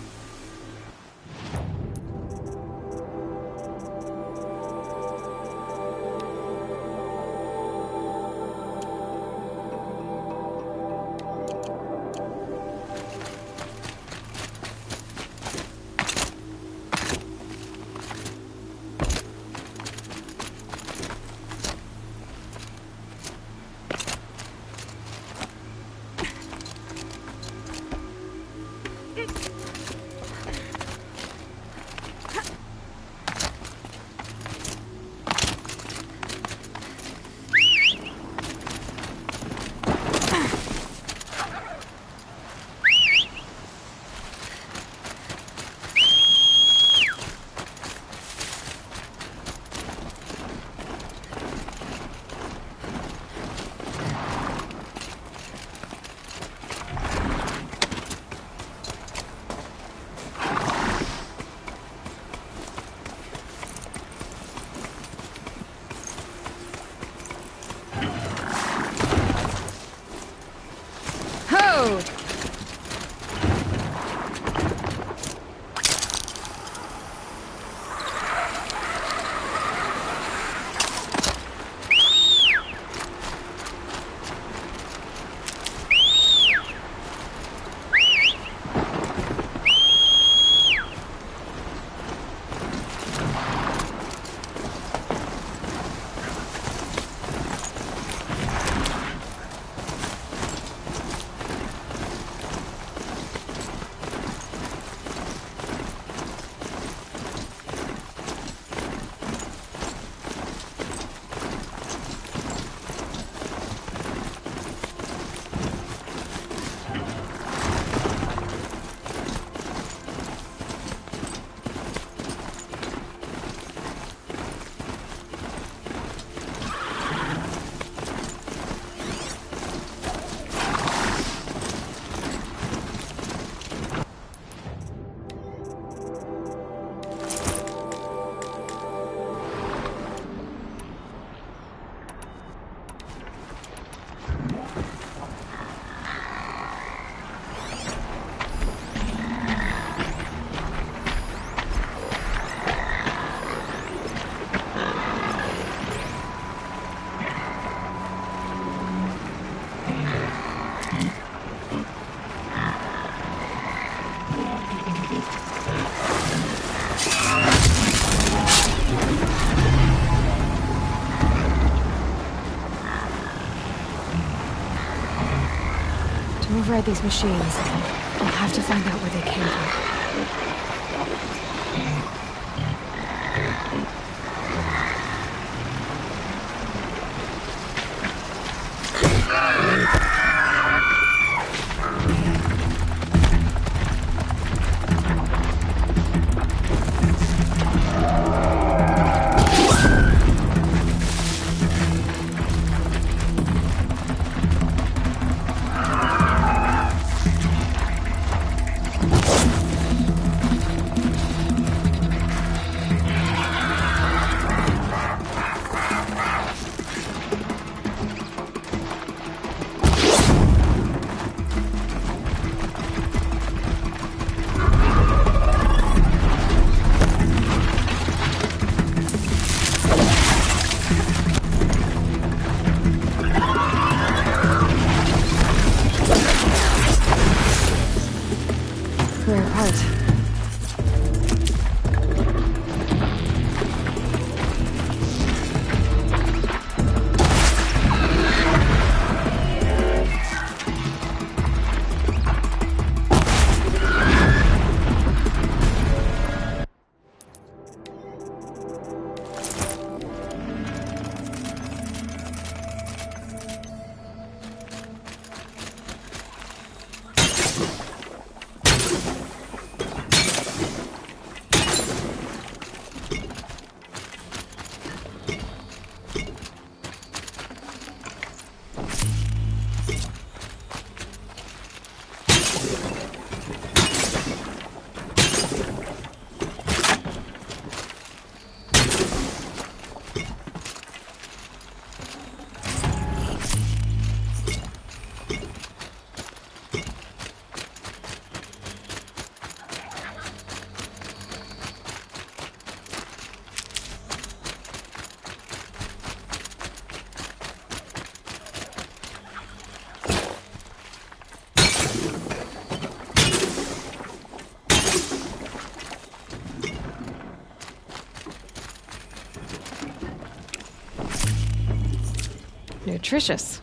To override these machines, I'll have to find out where they came from. heart. Nutritious.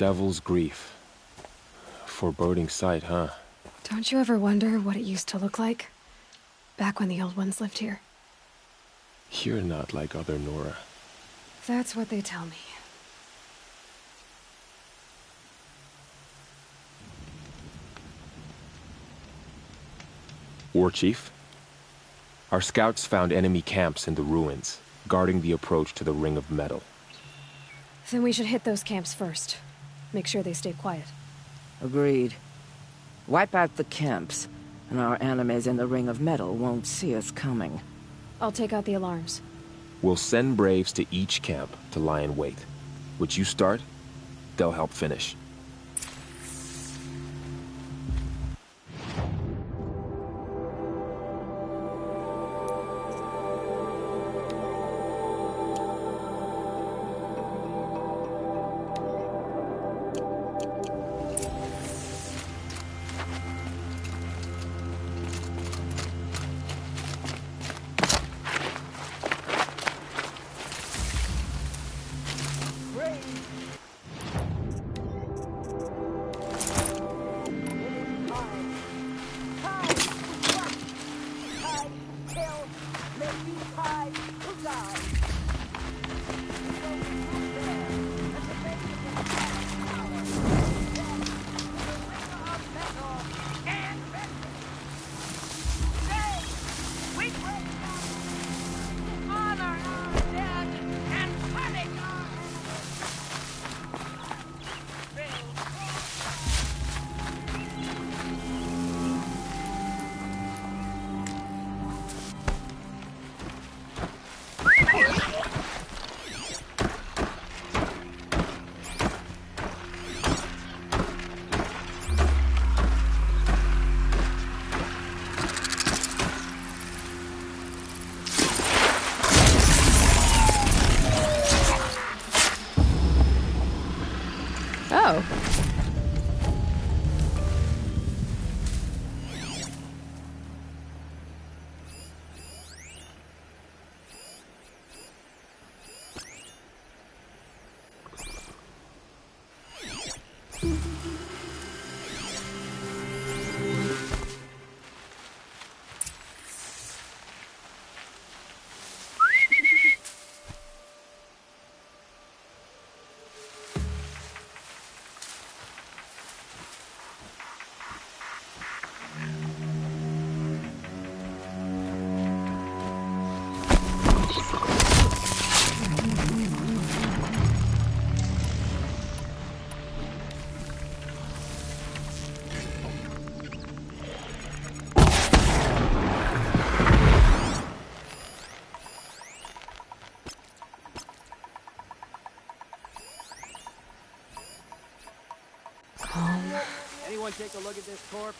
Devil's Grief. foreboding sight, huh? Don't you ever wonder what it used to look like? Back when the old ones lived here. You're not like other Nora. That's what they tell me. War Chief? Our scouts found enemy camps in the ruins, guarding the approach to the Ring of Metal. Then we should hit those camps first. Make sure they stay quiet. Agreed. Wipe out the camps, and our enemies in the Ring of Metal won't see us coming. I'll take out the alarms. We'll send Braves to each camp to lie in wait. Which you start, they'll help finish. Oh. Anyone take a look at this corpse?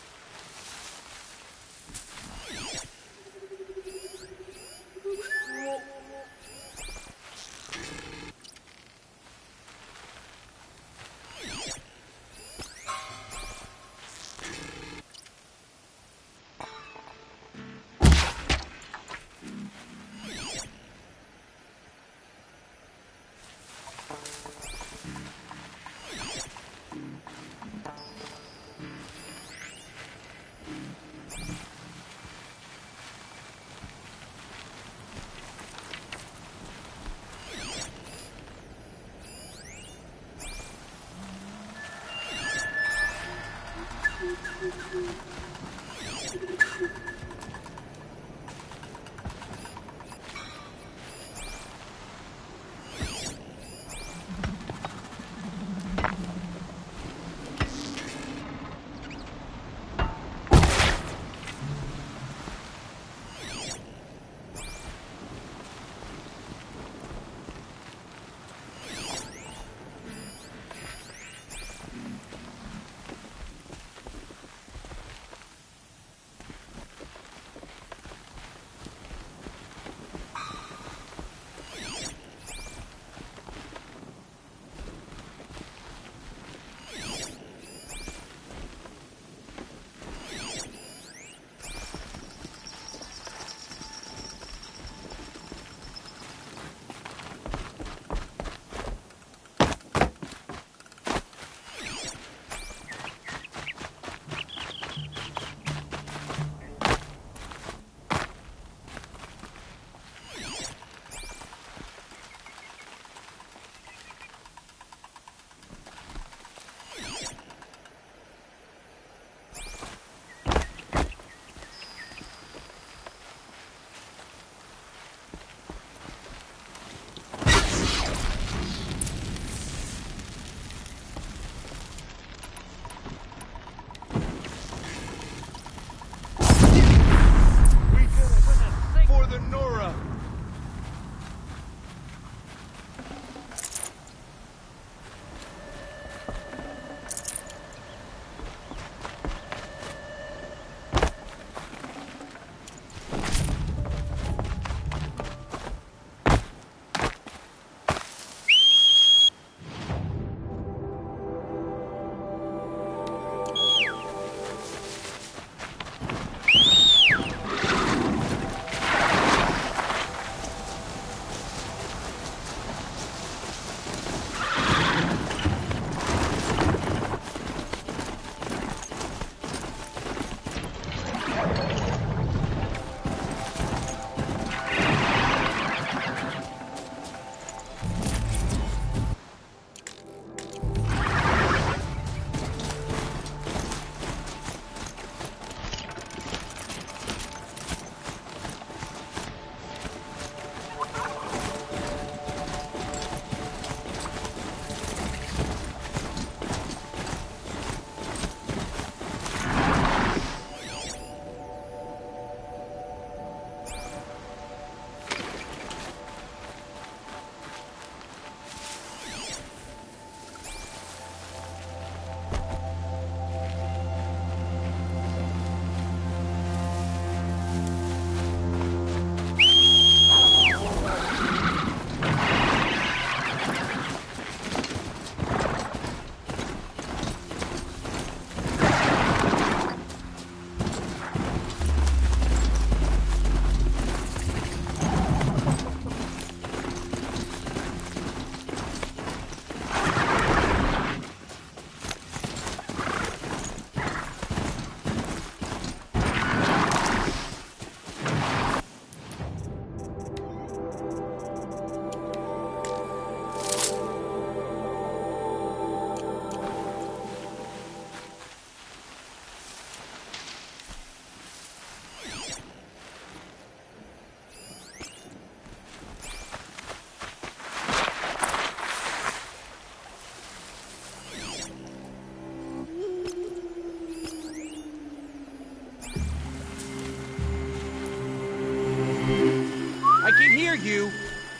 hear you,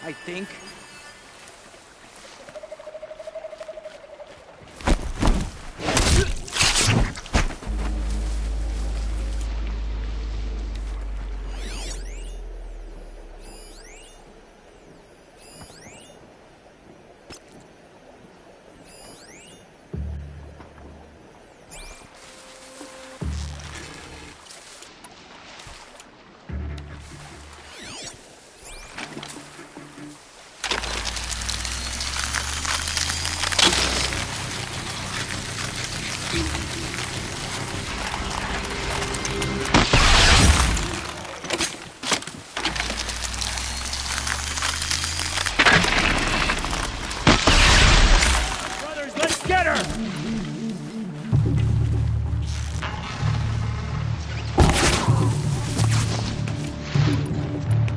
I think.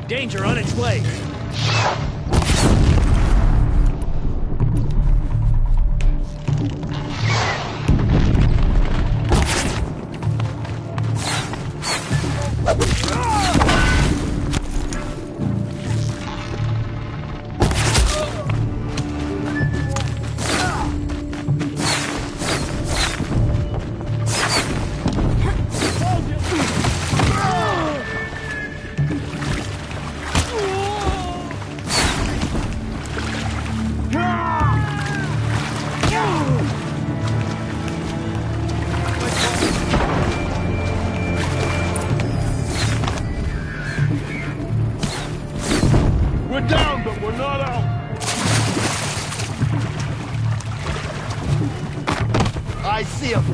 Danger on its way. We're down, but we're not out. I see him.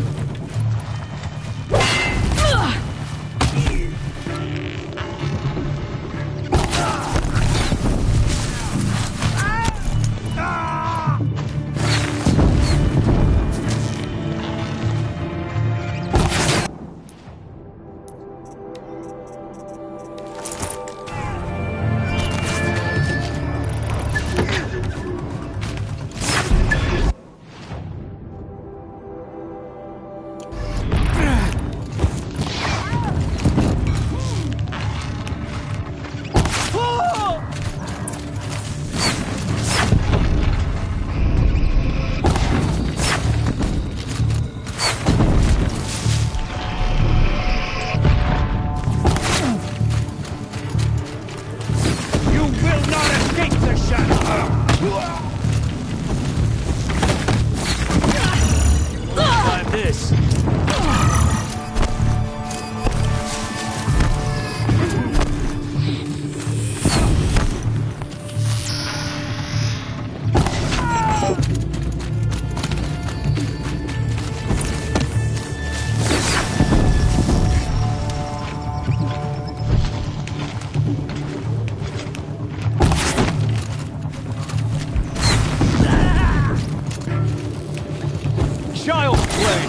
Child's play!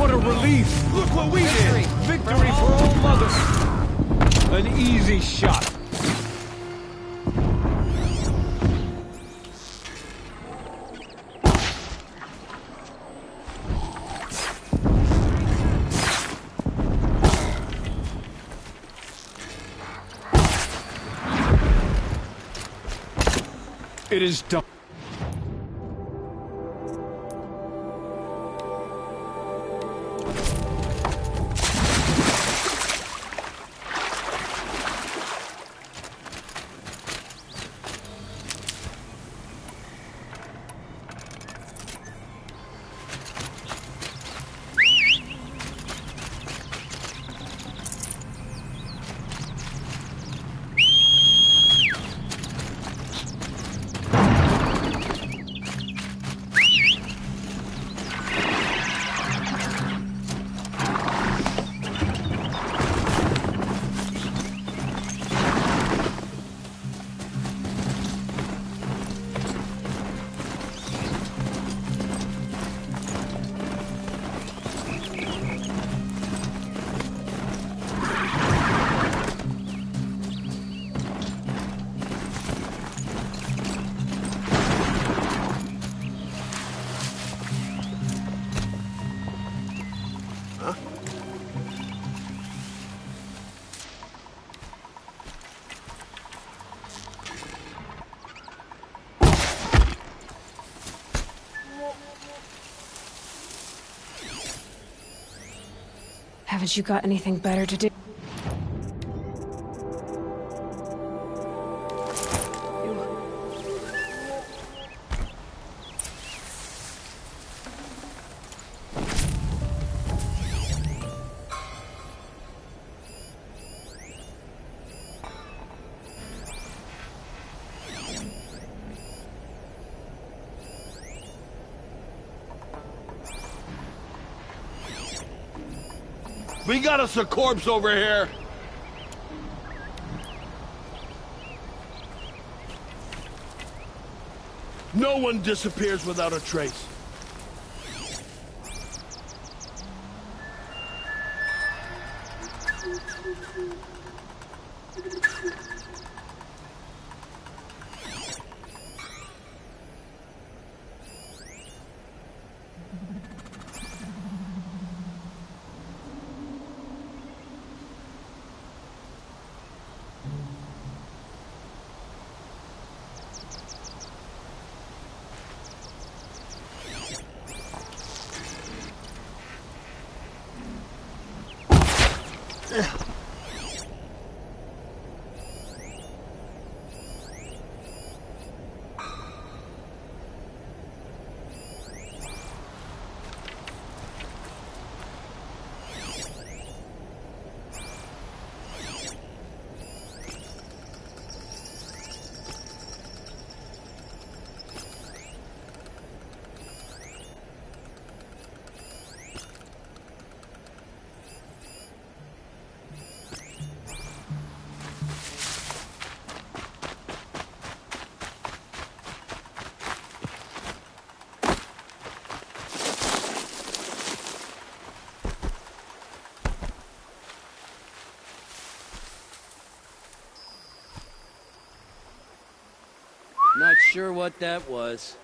What a relief! Look what we did! Victory for all mothers! An easy shot. It is done. Haven't you got anything better to do? We got us a corpse over here! No one disappears without a trace. Not sure what that was.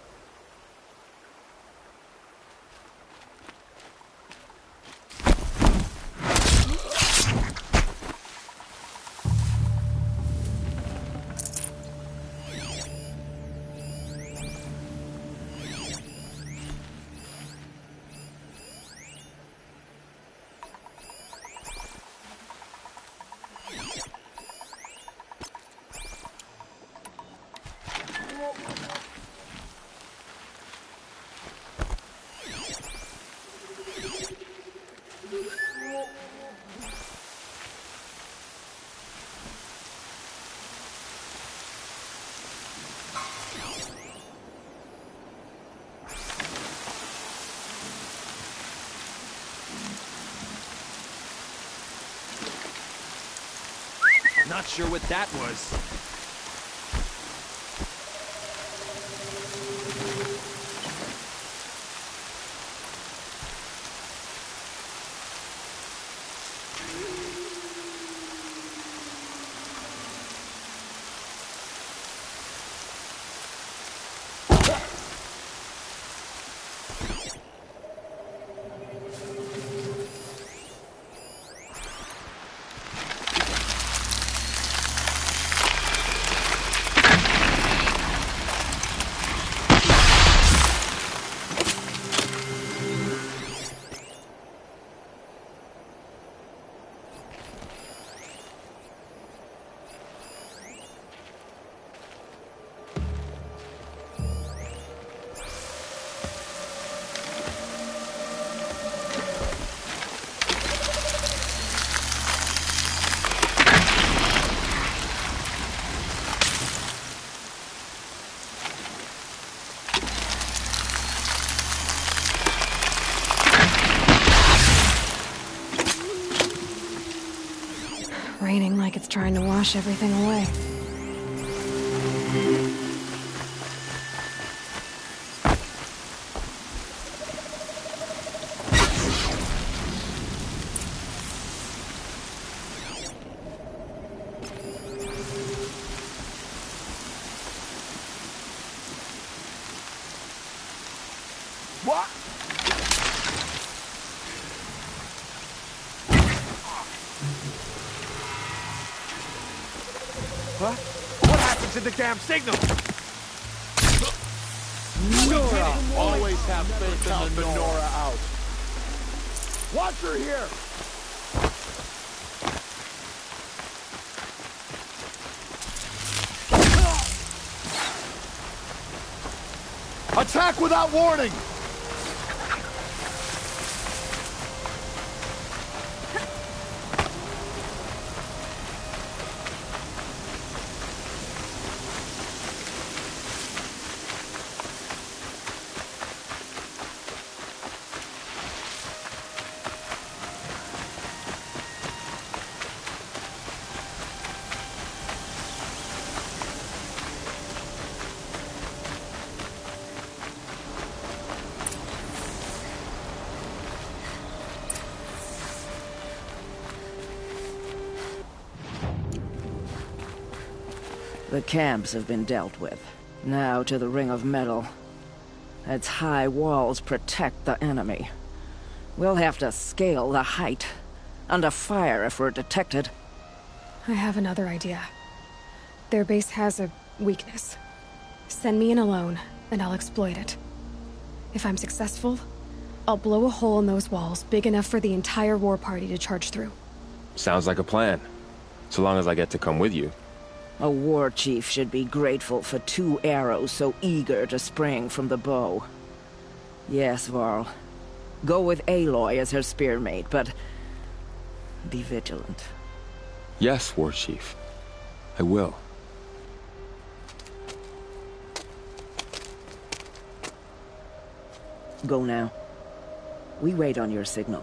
Not sure what that was. Raining like it's trying to wash everything away. What? Huh? What happened to the damn signal? Nora! Always have faith in the Nora out. Watch her here! Attack without warning! The camps have been dealt with. Now to the Ring of Metal. Its high walls protect the enemy. We'll have to scale the height. Under fire if we're detected. I have another idea. Their base has a weakness. Send me in alone, and I'll exploit it. If I'm successful, I'll blow a hole in those walls big enough for the entire war party to charge through. Sounds like a plan. So long as I get to come with you. A war chief should be grateful for 2 arrows so eager to spring from the bow. Yes, Varl. Go with Aloy as her spearmate, but be vigilant. Yes, War Chief. I will. Go now. We wait on your signal.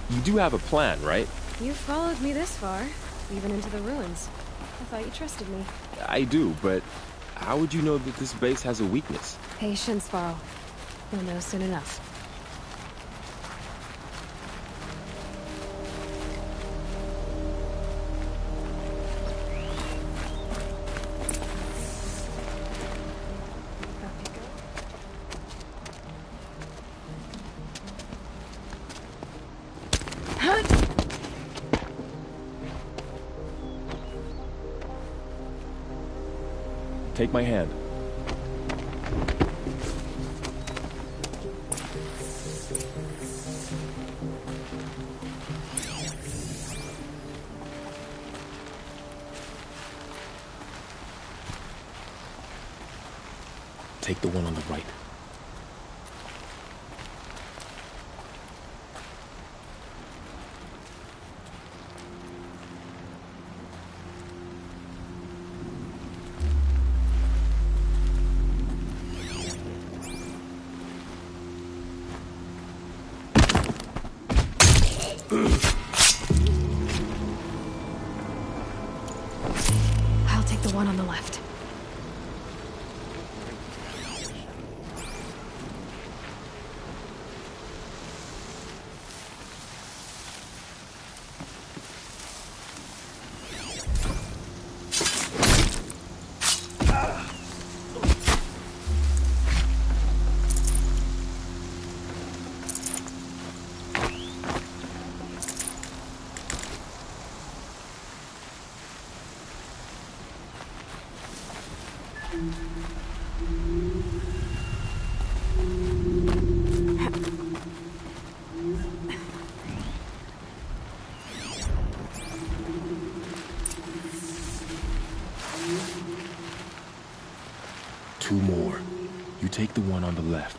You do have a plan, right? You followed me this far, even into the ruins. I thought you trusted me. I do, but how would you know that this base has a weakness? Patience, Varl. You'll know soon enough. Take my hand. Take the one on the right. I'll take the one on the left. Two more. You take the one on the left.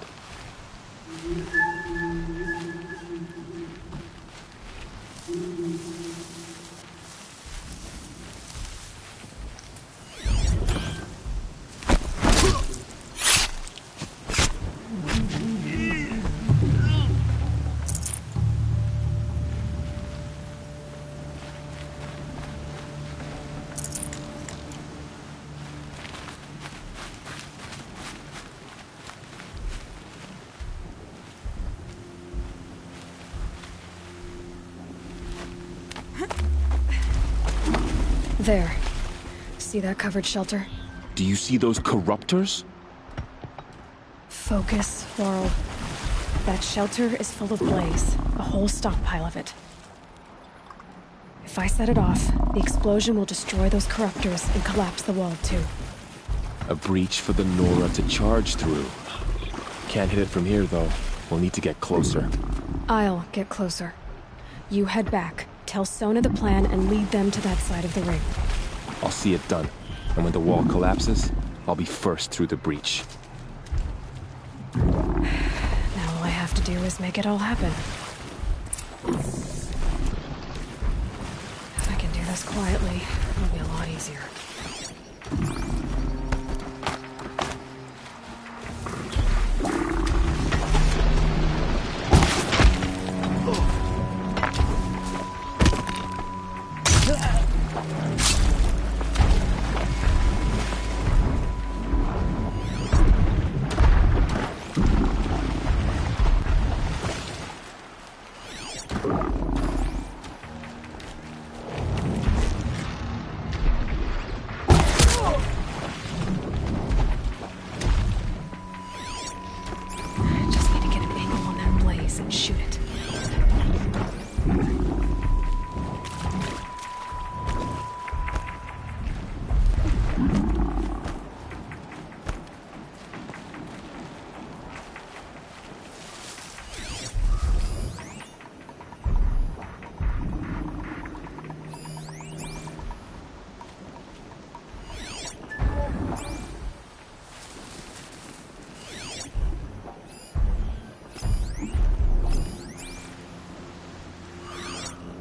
There. See that covered shelter? Do you see those corruptors? Focus, Laurel. That shelter is full of blaze. A whole stockpile of it. If If I set it off, the explosion will destroy those corruptors and collapse the wall too. A breach for the Nora to charge through. Can't hit it from here, though. We'll need to get closer. I'll get closer. You head back, tell Sona the plan, and lead them to that side of the ring. I'll see it done. And when the wall collapses, I'll be first through the breach. Now all I have to do is make it all happen. If I can do this quietly, it'll be a lot easier.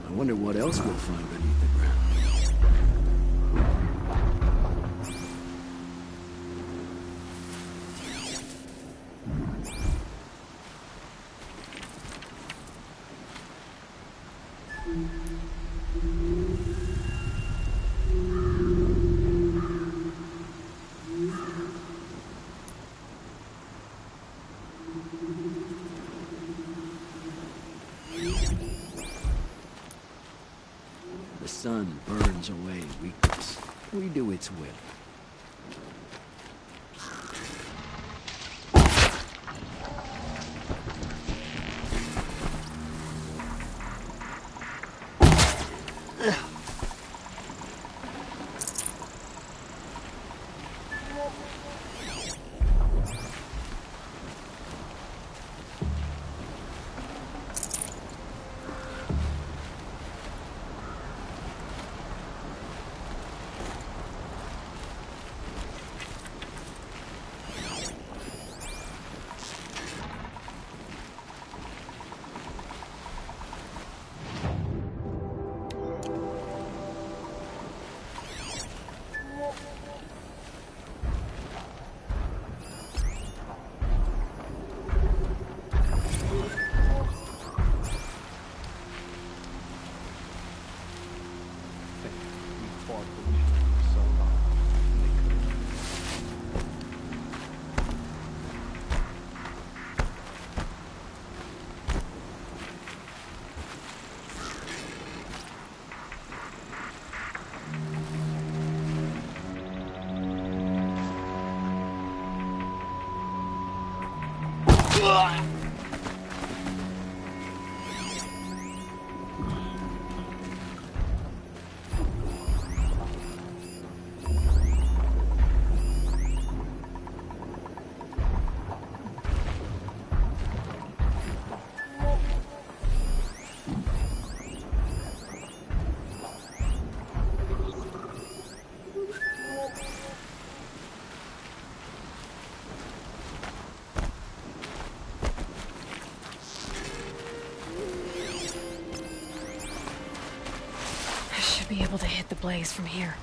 I wonder what else we'll find beneath the ground. The sun burns away weakness. We do its will. Be able to hit the blaze from here.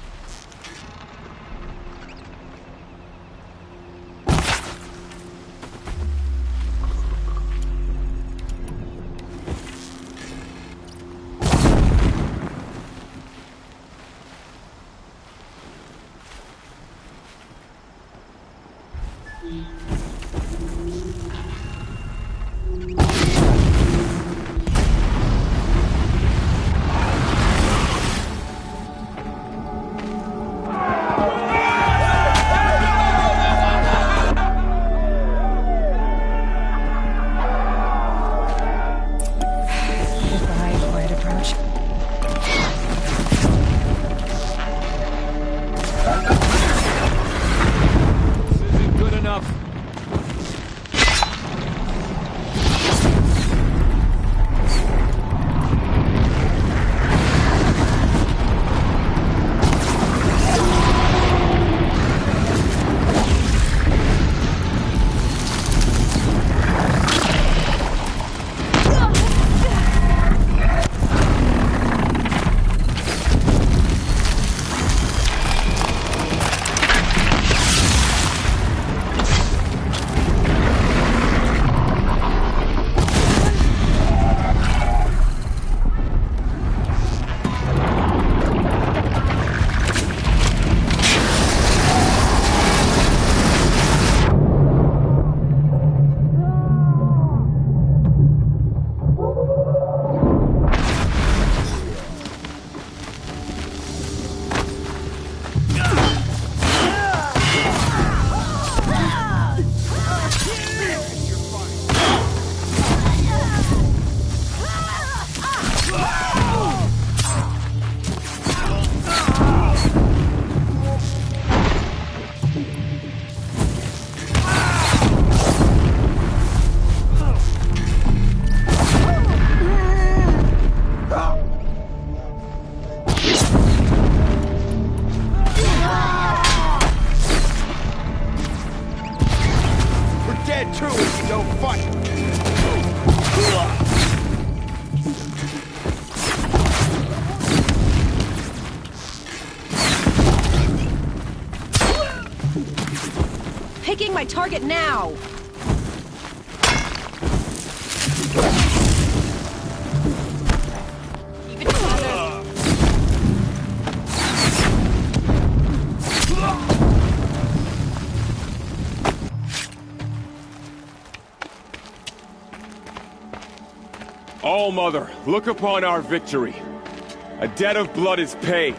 too if you don't fight. Picking my target now! Keep it together. All-Mother, look upon our victory. A debt of blood is paid.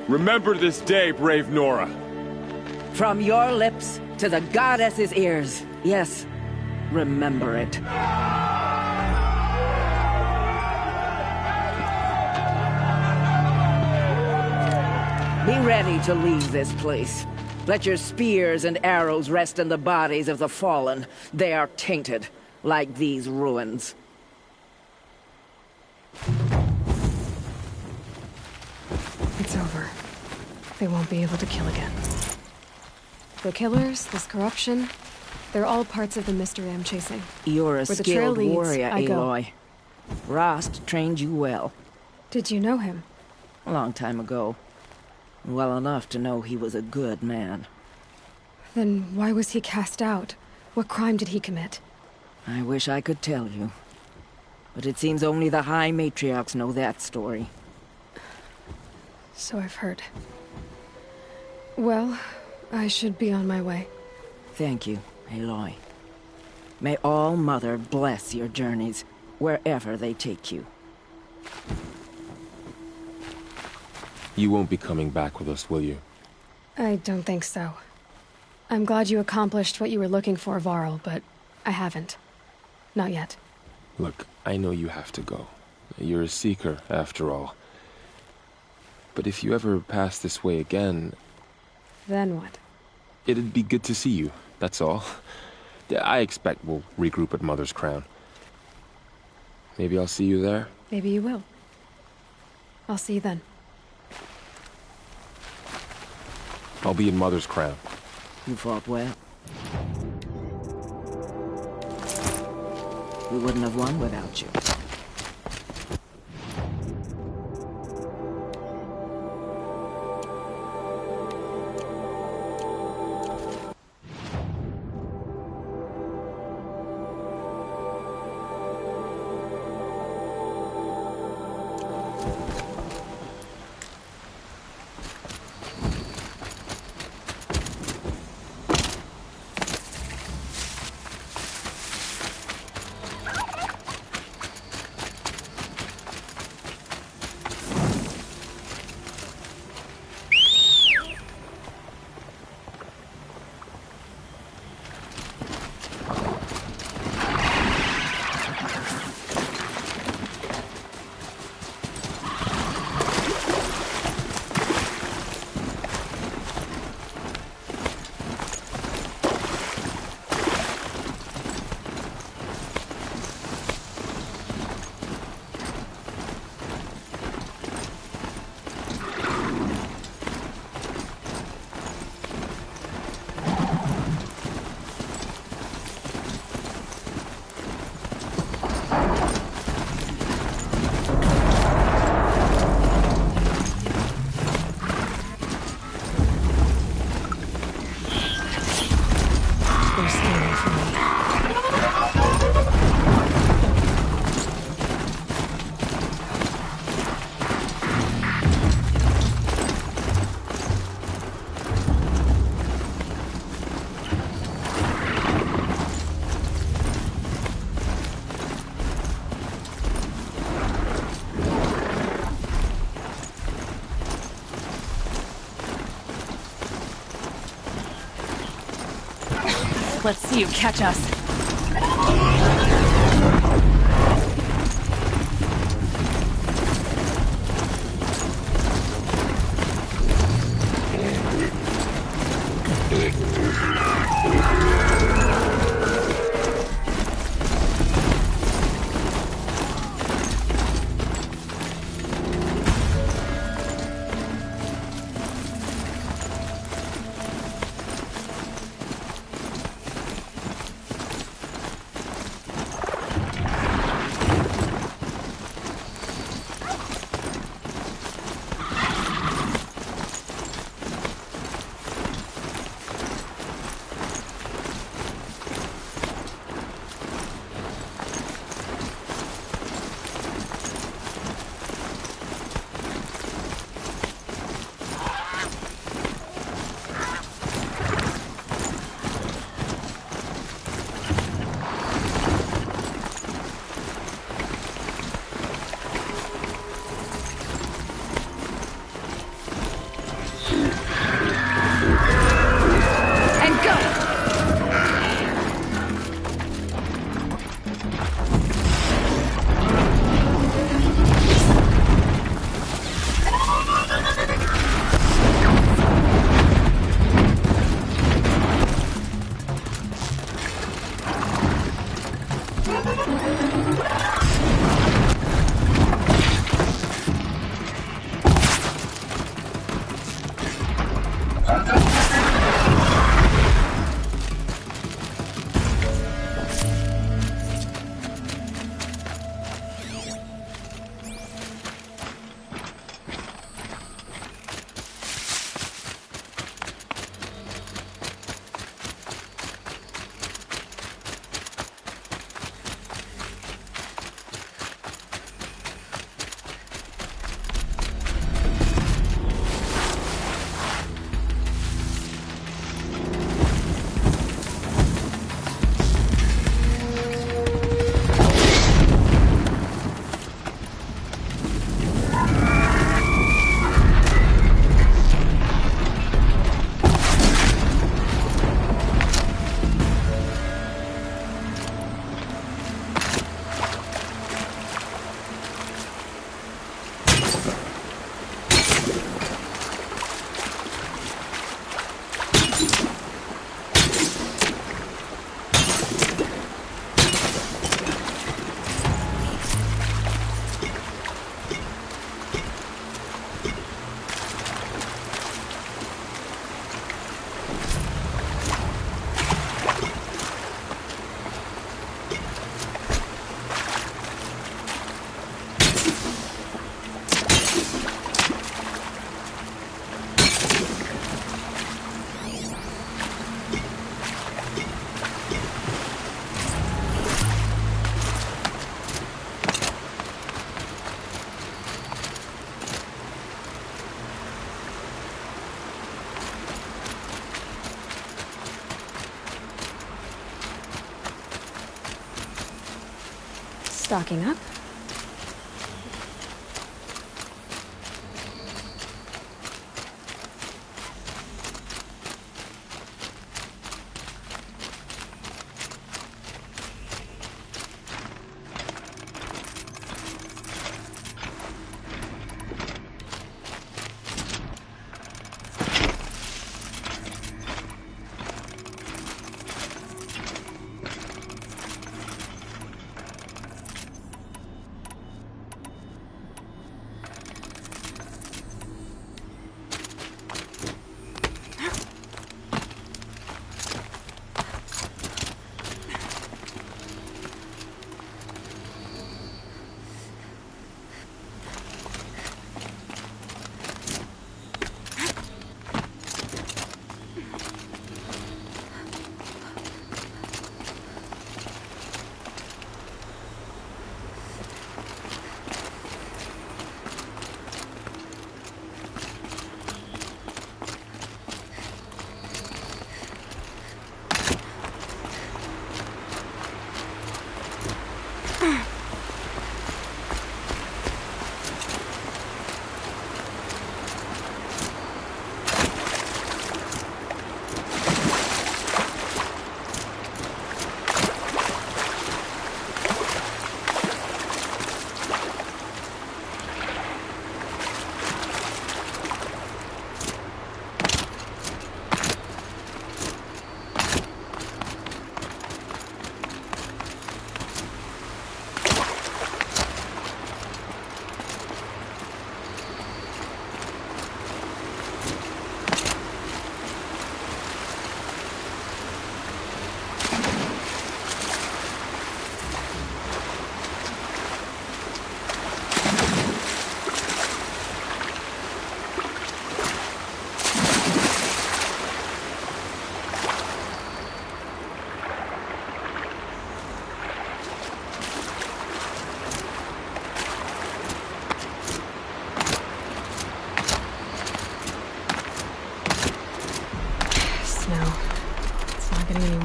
Remember this day, brave Nora. From your lips to the goddess's ears. Yes, remember it. Be ready to leave this place. Let your spears and arrows rest in the bodies of the fallen. They are tainted, like these ruins. It's over. They won't be able to kill again. The killers, this corruption, they're all parts of the mystery I'm chasing. You're a Where the trail skilled leads, warrior, I go. Aloy. Rost trained you well. Did you know him? A long time ago. Well enough to know he was a good man. Then why was he cast out? What crime did he commit? I wish I could tell you. But it seems only the High Matriarchs know that story. So I've heard. Well, I should be on my way. Thank you, Aloy. May All-Mother bless your journeys, wherever they take you. You won't be coming back with us, will you? I don't think so. I'm glad you accomplished what you were looking for, Varl, but I haven't. Not yet. Look, I know you have to go. You're a seeker, after all. But if you ever pass this way again... Then what? It'd be good to see you, that's all. I expect we'll regroup at Mother's Crown. Maybe I'll see you there? Maybe you will. I'll see you then. I'll be in Mother's Crown. You fought well. We wouldn't have won without you. Let's see you catch us. stocking up.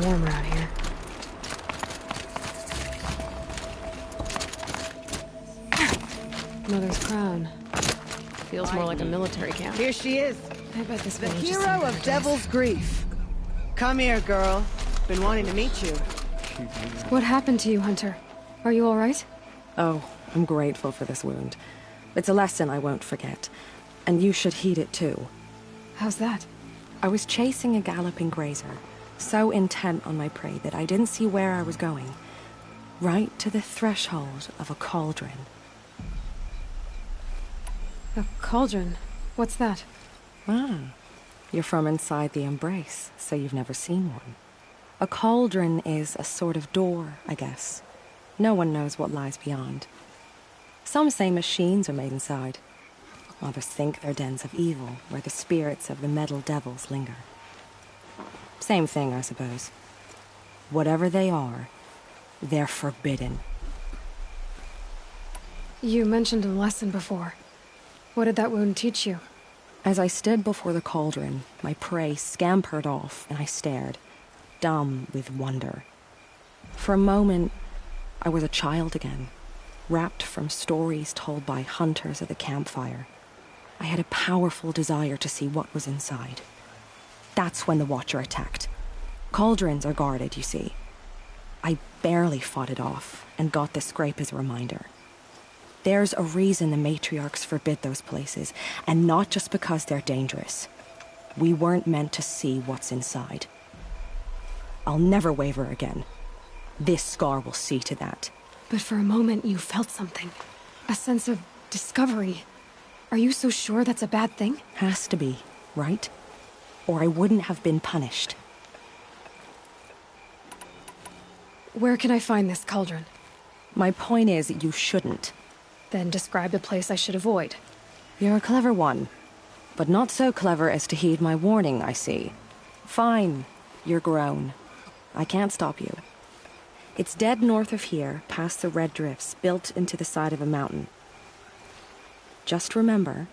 Warmer out here. Mother's crown. Feels more like a military camp. Here she is. I bet this the village is hero of Devil's Grief. Come here, girl. Been wanting to meet you. What happened to you, Hunter? Are you all right? Oh, I'm grateful for this wound. It's a lesson I won't forget. And you should heed it too. How's that? I was chasing a galloping grazer, so intent on my prey that I didn't see where I was going. Right to the threshold of a cauldron. A cauldron? What's that? Ah, you're from inside the Embrace, so you've never seen one. A cauldron is a sort of door, I guess. No one knows what lies beyond. Some say machines are made inside. Others think they're dens of evil, where the spirits of the metal devils linger. Same thing, I suppose. Whatever they are, they're forbidden. You mentioned a lesson before. What did that wound teach you? As I stood before the cauldron, my prey scampered off, and I stared, dumb with wonder. For a moment, I was a child again, wrapped from stories told by hunters at the campfire. I had a powerful desire to see what was inside. That's when the Watcher attacked. Cauldrons are guarded, you see. I barely fought it off, and got the scrape as a reminder. There's a reason the matriarchs forbid those places, and not just because they're dangerous. We weren't meant to see what's inside. I'll never waver again. This scar will see to that. But for a moment you felt something. A sense of discovery. Are you so sure that's a bad thing? Has to be, right? Or I wouldn't have been punished. Where can I find this cauldron? My point is, you shouldn't. Then describe the place I should avoid. You're a clever one. But not so clever as to heed my warning, I see. Fine. You're grown. I can't stop you. It's dead north of here, past the red drifts, built into the side of a mountain. Just remember,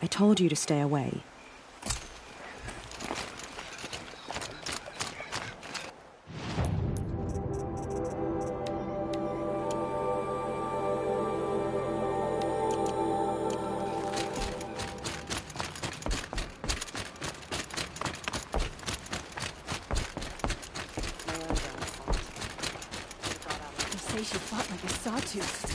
I told you to stay away. say she fought like a sawtooth.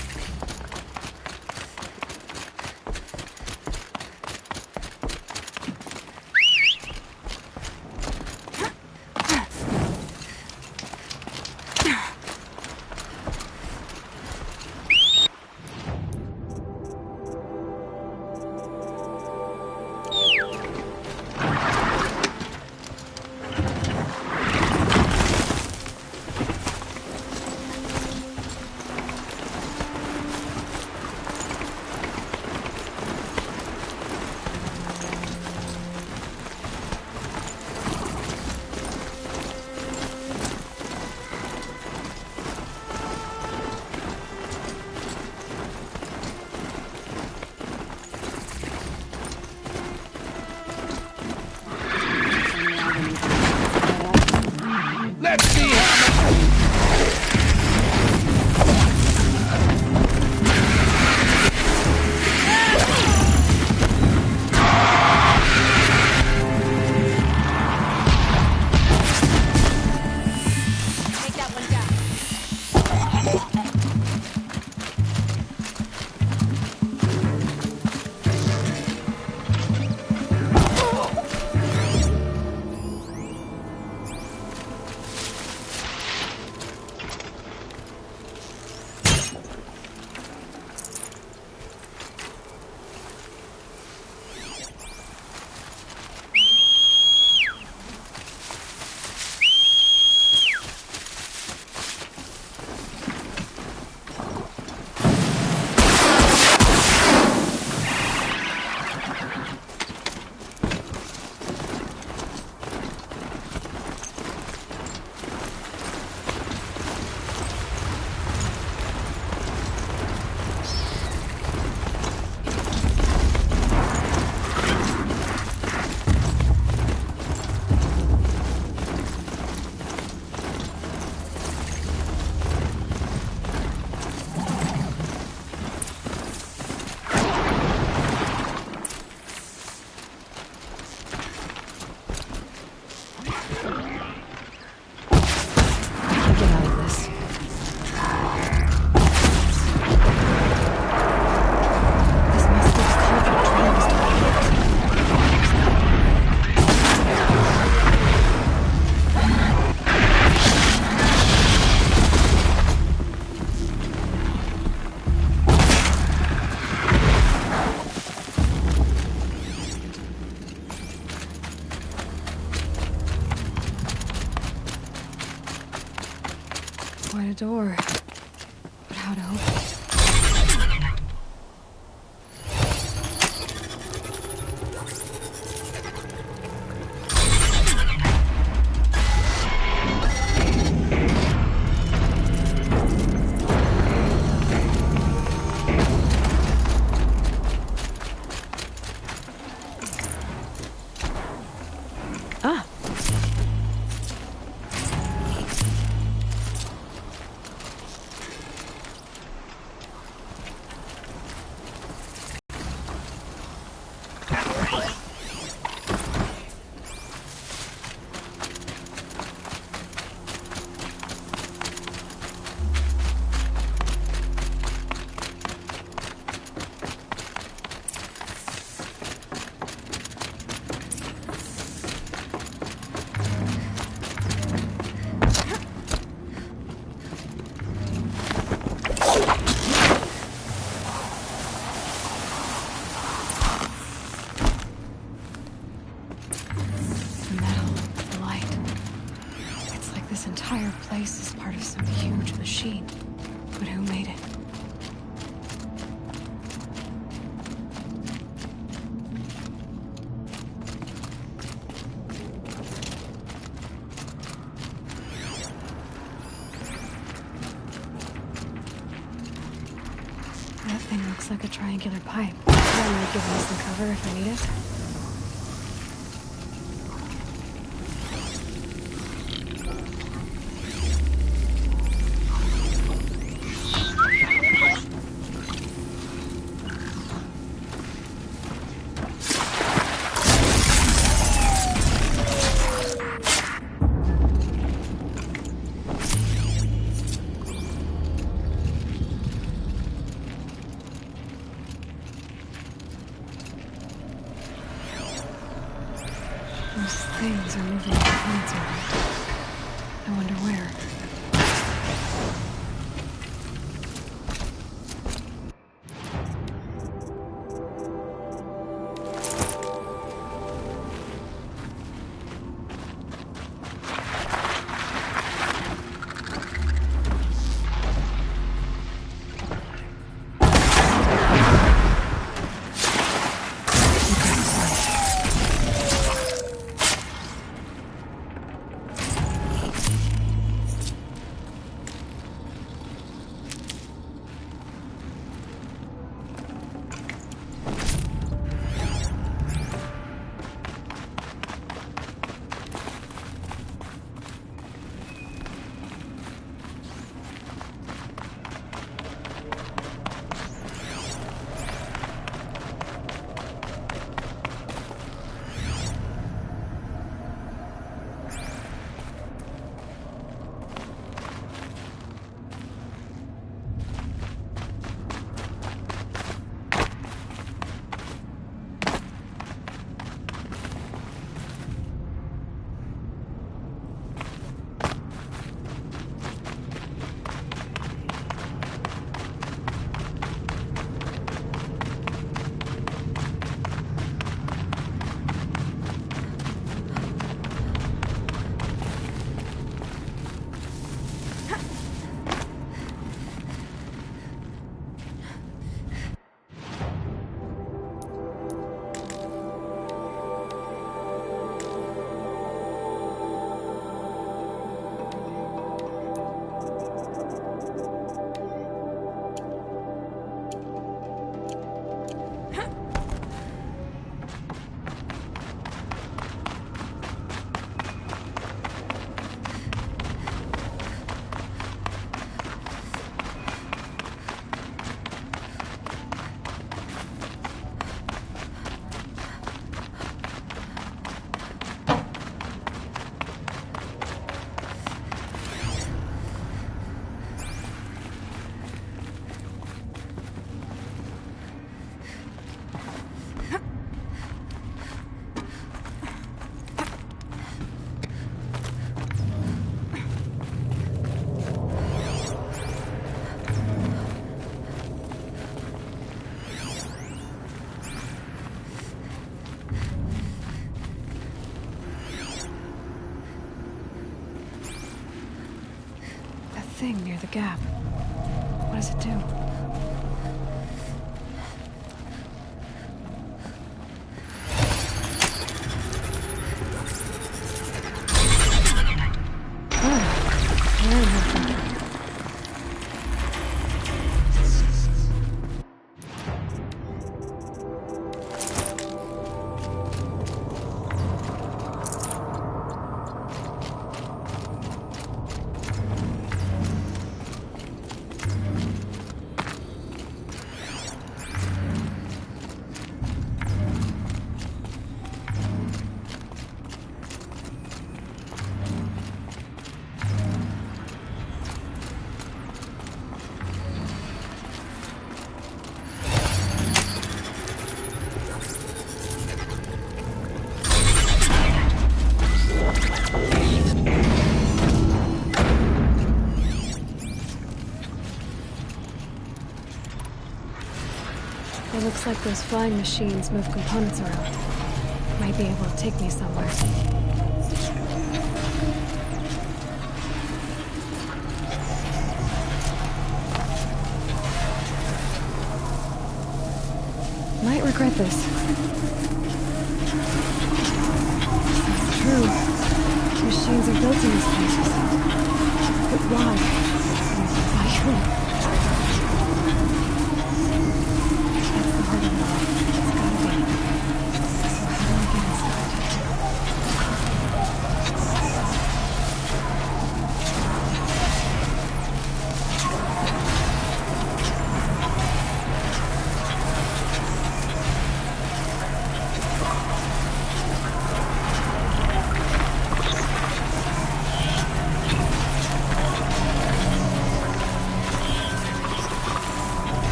Let's see how much... Take that one down. Quite a door. But how to open it? Ah. This entire place is part of some huge machine. But who made it? That thing looks like a triangular pipe. That might give me some cover if I need it. are moving components around. I wonder where. Thing near the gap. What does it do? Very helpful. It looks like those flying machines move components around. Might be able to take me somewhere. Might regret this. It's true. Machines are built in these places. But why? Why who?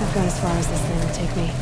I've got as far as this thing will take me.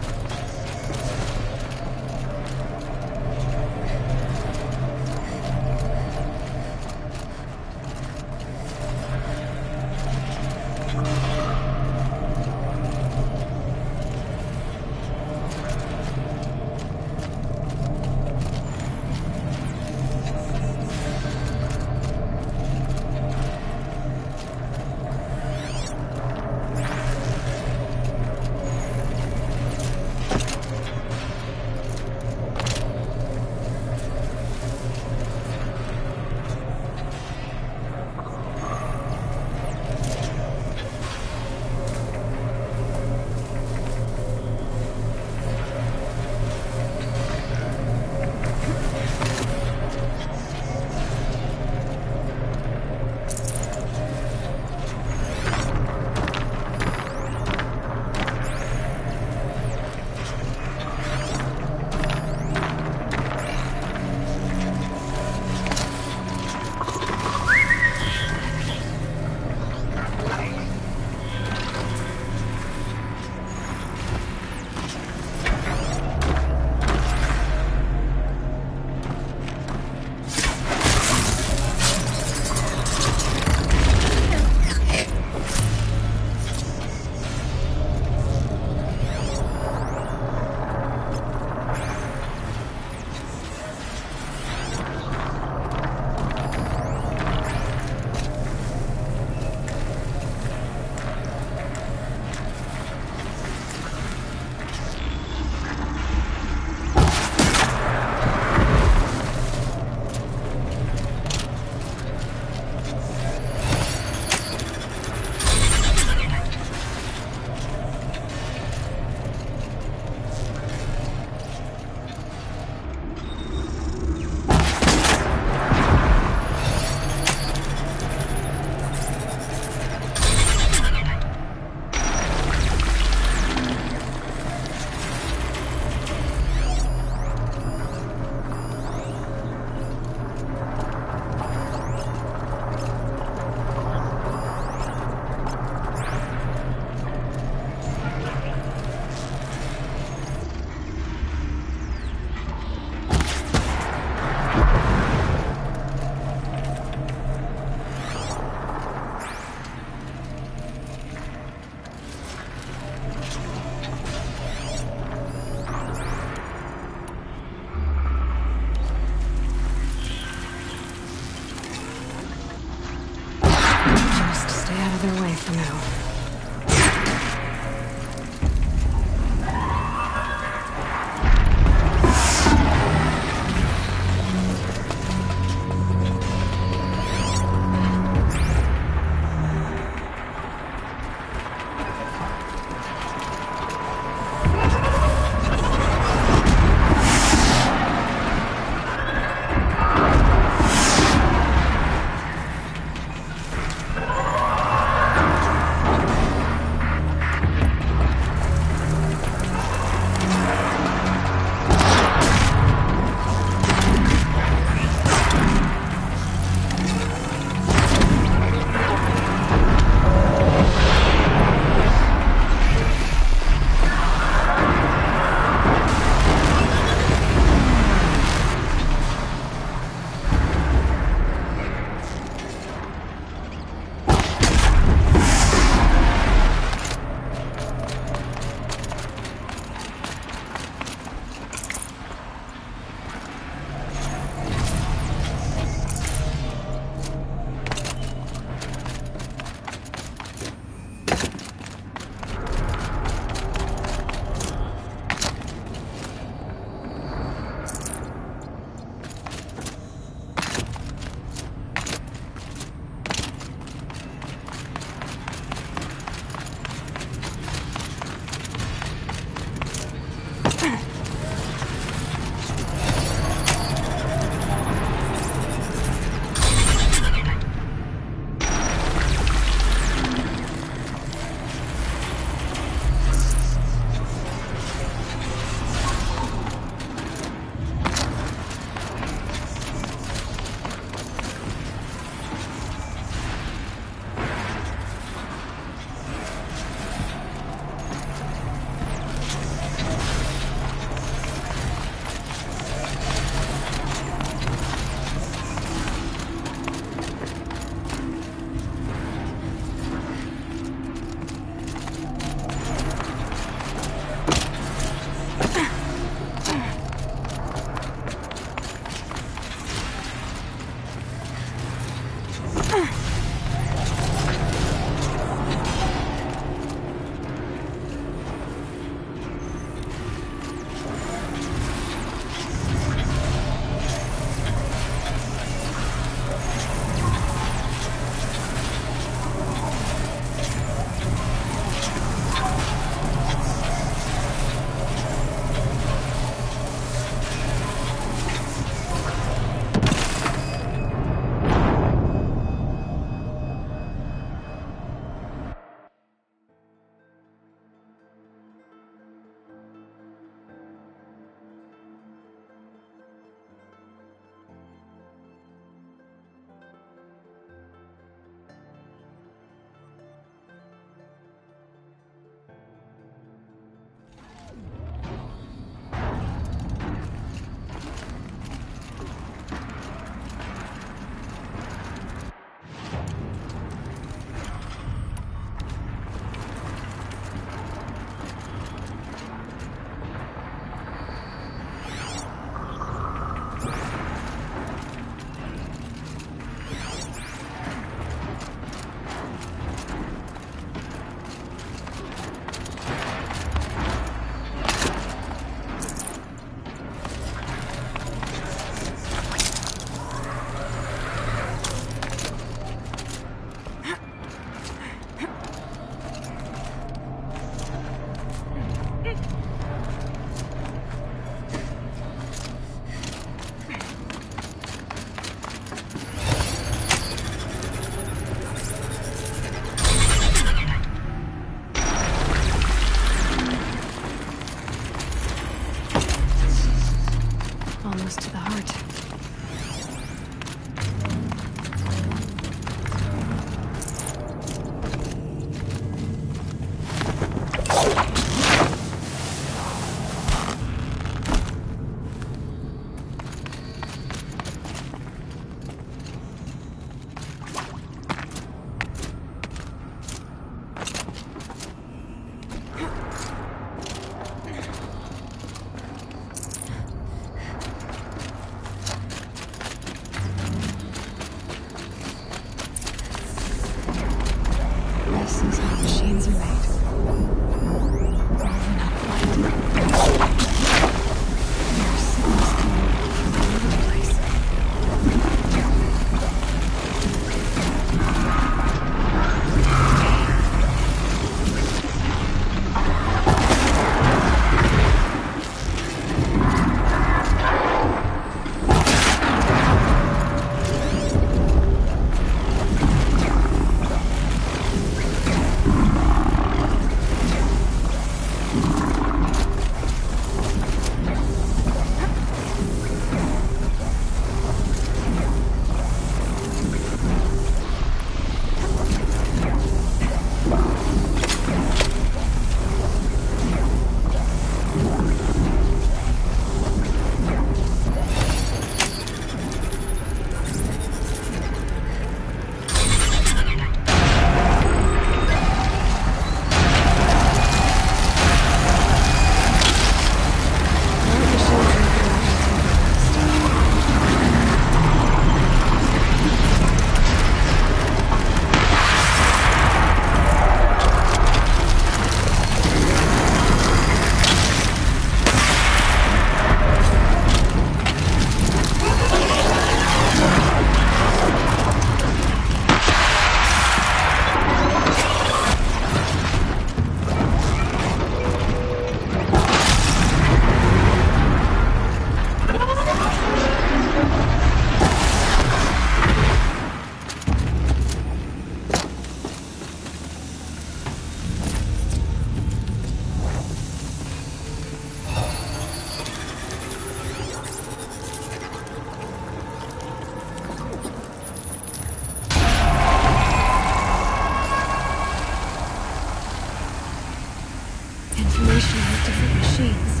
machines.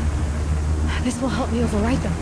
This will help me override them.